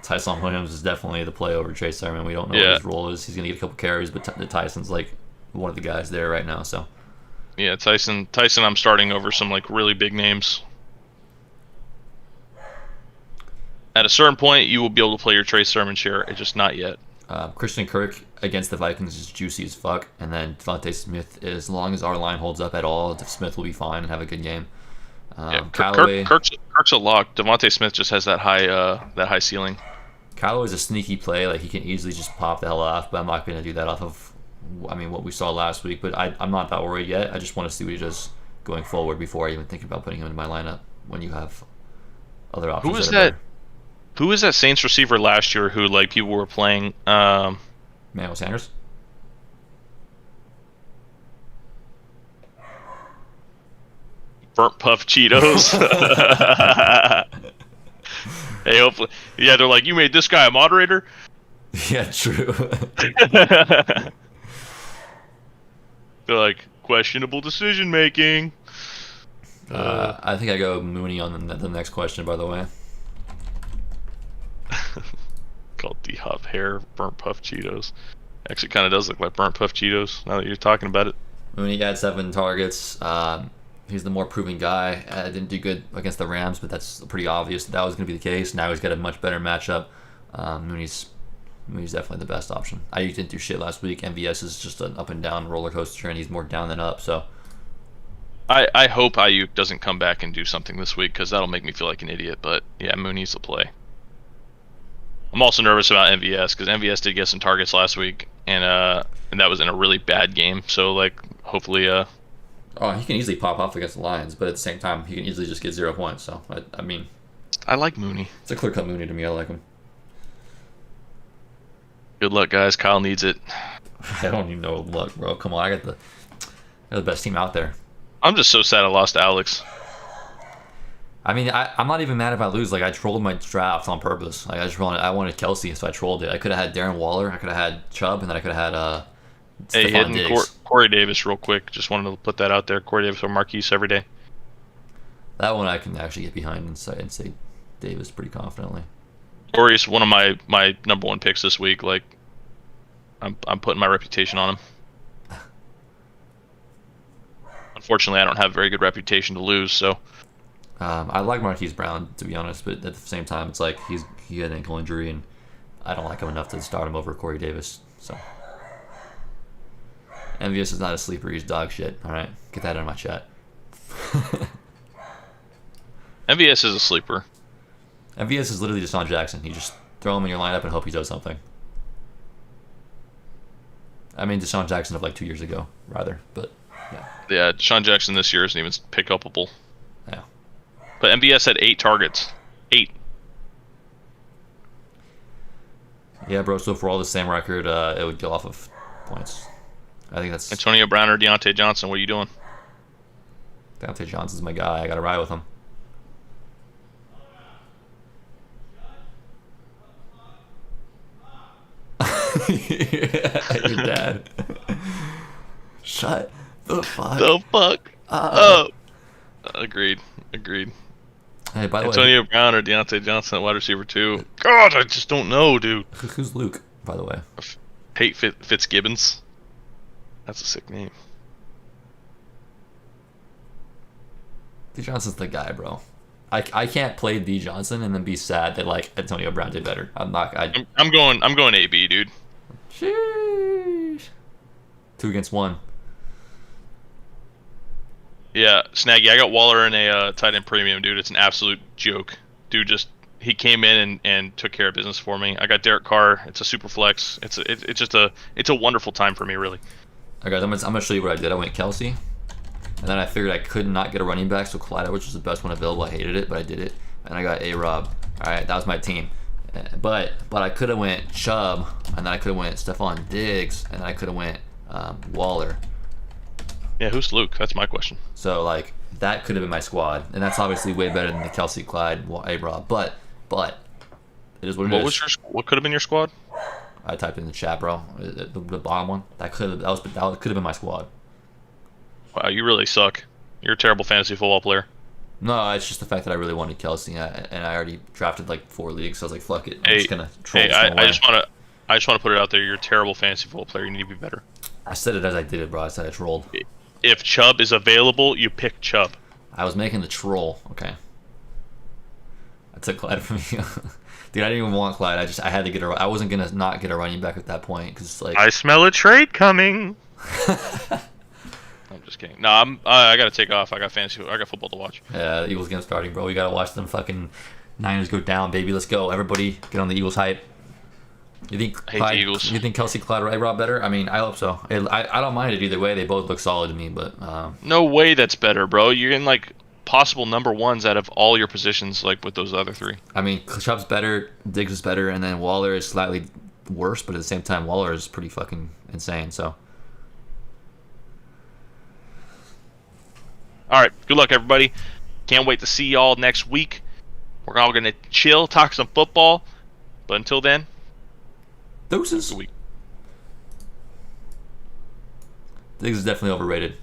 Speaker 2: Tyson Williams is definitely the play over Trey Sermon. We don't know what his role is. He's going to get a couple carries, but Tyson's like one of the guys there right now. So
Speaker 1: yeah, Tyson, I'm starting over some like really big names. At a certain point, you will be able to play your Trey Sermon share. It's just not yet.
Speaker 2: Christian Kirk against the Vikings is juicy as fuck, and then Devontae Smith. As long as our line holds up at all, Smith will be fine and have a good game.
Speaker 1: Kirk's a lock. Devontae Smith just has that high ceiling.
Speaker 2: Callaway's a sneaky play. Like, he can easily just pop the hell off, but I'm not going to do that off of, what we saw last week. But I'm not that worried yet. I just want to see what he does going forward before I even think about putting him in my lineup when you have other options.
Speaker 1: Who was that Saints receiver last year who like people were playing?
Speaker 2: Manuel Sanders.
Speaker 1: Burnt Puff Cheetos. Hey, hopefully, yeah. They're like, you made this guy a moderator.
Speaker 2: Yeah, true.
Speaker 1: They're like, questionable decision making.
Speaker 2: I think I go Mooney on the next question. By the way,
Speaker 1: called D-Hop hair burnt puff Cheetos. Actually, kind of does look like burnt puff Cheetos now that you're talking about it.
Speaker 2: Mooney had 7 targets. He's the more proven guy. Didn't do good against the Rams, but that's pretty obvious that was going to be the case. Now he's got a much better matchup. Mooney's definitely the best option. Ayuk didn't do shit last week. MVS is just an up and down roller coaster, and he's more down than up. So
Speaker 1: I hope Ayuk doesn't come back and do something this week because that'll make me feel like an idiot. But yeah, Mooney's the play. I'm also nervous about MVS because MVS did get some targets last week, and that was in a really bad game. So like, hopefully,
Speaker 2: he can easily pop off against the Lions, but at the same time, he can easily just get 0 points. So
Speaker 1: I like Mooney.
Speaker 2: It's a clear-cut Mooney to me. I like him.
Speaker 1: Good luck, guys. Kyle needs it.
Speaker 2: I don't even know luck, bro. Come on, I got the best team out there.
Speaker 1: I'm just so sad I lost to Alex.
Speaker 2: I'm not even mad if I lose. Like, I trolled my draft on purpose. Like, I wanted Kelsey, so I trolled it. I could have had Darren Waller, I could have had Chubb, and then I could have had Stephon Diggs.
Speaker 1: Corey Davis real quick. Just wanted to put that out there. Corey Davis or Marquise every day.
Speaker 2: That one I can actually get behind and say Davis pretty confidently.
Speaker 1: Corey's one of my number 1 picks this week. Like, I'm putting my reputation on him. Unfortunately, I don't have a very good reputation to lose, so.
Speaker 2: I like Marquise Brown, to be honest, but at the same time, it's like he had an ankle injury, and I don't like him enough to start him over Corey Davis. So MVS is not a sleeper; he's dog shit. All right, get that out of my chat.
Speaker 1: MVS is a sleeper.
Speaker 2: MVS is literally Deshaun Jackson. You just throw him in your lineup and hope he does something. I mean, Deshaun Jackson of like 2 years ago, rather, but yeah.
Speaker 1: Yeah, Deshaun Jackson this year isn't even pick upable.
Speaker 2: Yeah.
Speaker 1: But MVS had 8 targets. 8.
Speaker 2: Yeah, bro. So for all the same record, it would go off of points. I think that's
Speaker 1: Antonio Brown or Deontay Johnson. What are you doing?
Speaker 2: Deontay Johnson's my guy. I got to ride with him. Your dad. Shut the fuck.
Speaker 1: The fuck up. Agreed.
Speaker 2: Hey, by the way,
Speaker 1: Antonio Brown or Deontay Johnson at wide receiver 2. God, I just don't know, dude.
Speaker 2: Who's Luke, by the way?
Speaker 1: Pate Fitzgibbons. That's a sick name.
Speaker 2: D Johnson's the guy, bro. I can't play D Johnson and then be sad that like Antonio Brown did better. I'm
Speaker 1: going AB, dude.
Speaker 2: Sheesh. 2 against 1.
Speaker 1: Yeah, Snaggy, I got Waller in a tight end premium, dude. It's an absolute joke. Dude, he came in and took care of business for me. I got Derek Carr. It's a super flex. It's a wonderful time for me, really.
Speaker 2: Okay, guys, I'm gonna show you what I did. I went Kelsey, and then I figured I could not get a running back, so Clyde, which was the best one available. I hated it, but I did it, and I got A-Rob. All right, that was my team. But I could have went Chubb, and then I could have went Stephon Diggs, and then I could have went Waller.
Speaker 1: Yeah, who's Luke? That's my question.
Speaker 2: So like that could have been my squad, and that's obviously way better than the Kelsey, Clyde, A-Rob. But it is what it is.
Speaker 1: What could have been your squad?
Speaker 2: I typed in the chat, bro. The bottom one. That could have been my squad.
Speaker 1: Wow, you really suck. You're a terrible fantasy football player.
Speaker 2: No, it's just the fact that I really wanted Kelsey, and I already drafted like 4 leagues, so I was like, fuck it. I'm just gonna troll this one away.
Speaker 1: I just want to put it out there. You're a terrible fantasy football player. You need to be better.
Speaker 2: I said it as I did it, bro. I said I trolled.
Speaker 1: If Chubb is available, you pick Chubb.
Speaker 2: I was making the troll. Okay. I took Clyde from you. Dude, I didn't even want Clyde. I had to get I wasn't gonna not get a running back at that point because like.
Speaker 1: I smell a trade coming. I'm just kidding. No, I gotta take off. I got football to watch.
Speaker 2: Yeah, the Eagles game starting, bro. We gotta watch them fucking Niners go down, baby. Let's go, everybody. Get on the Eagles hype. You think
Speaker 1: the Eagles.
Speaker 2: You think Kelsey, Clyde, or A-Rob better? I mean, I hope so. I don't mind it either way. They both look solid to me, but
Speaker 1: no way that's better, bro. You're in like possible number ones out of all your positions, like with those other 3.
Speaker 2: I mean, Chubb's better, Diggs is better, and then Waller is slightly worse, but at the same time, Waller is pretty fucking insane. So.
Speaker 1: All right, good luck, everybody. Can't wait to see y'all next week. We're all gonna chill, talk some football, but until then.
Speaker 2: Deuces.
Speaker 1: Diggs
Speaker 2: is definitely overrated.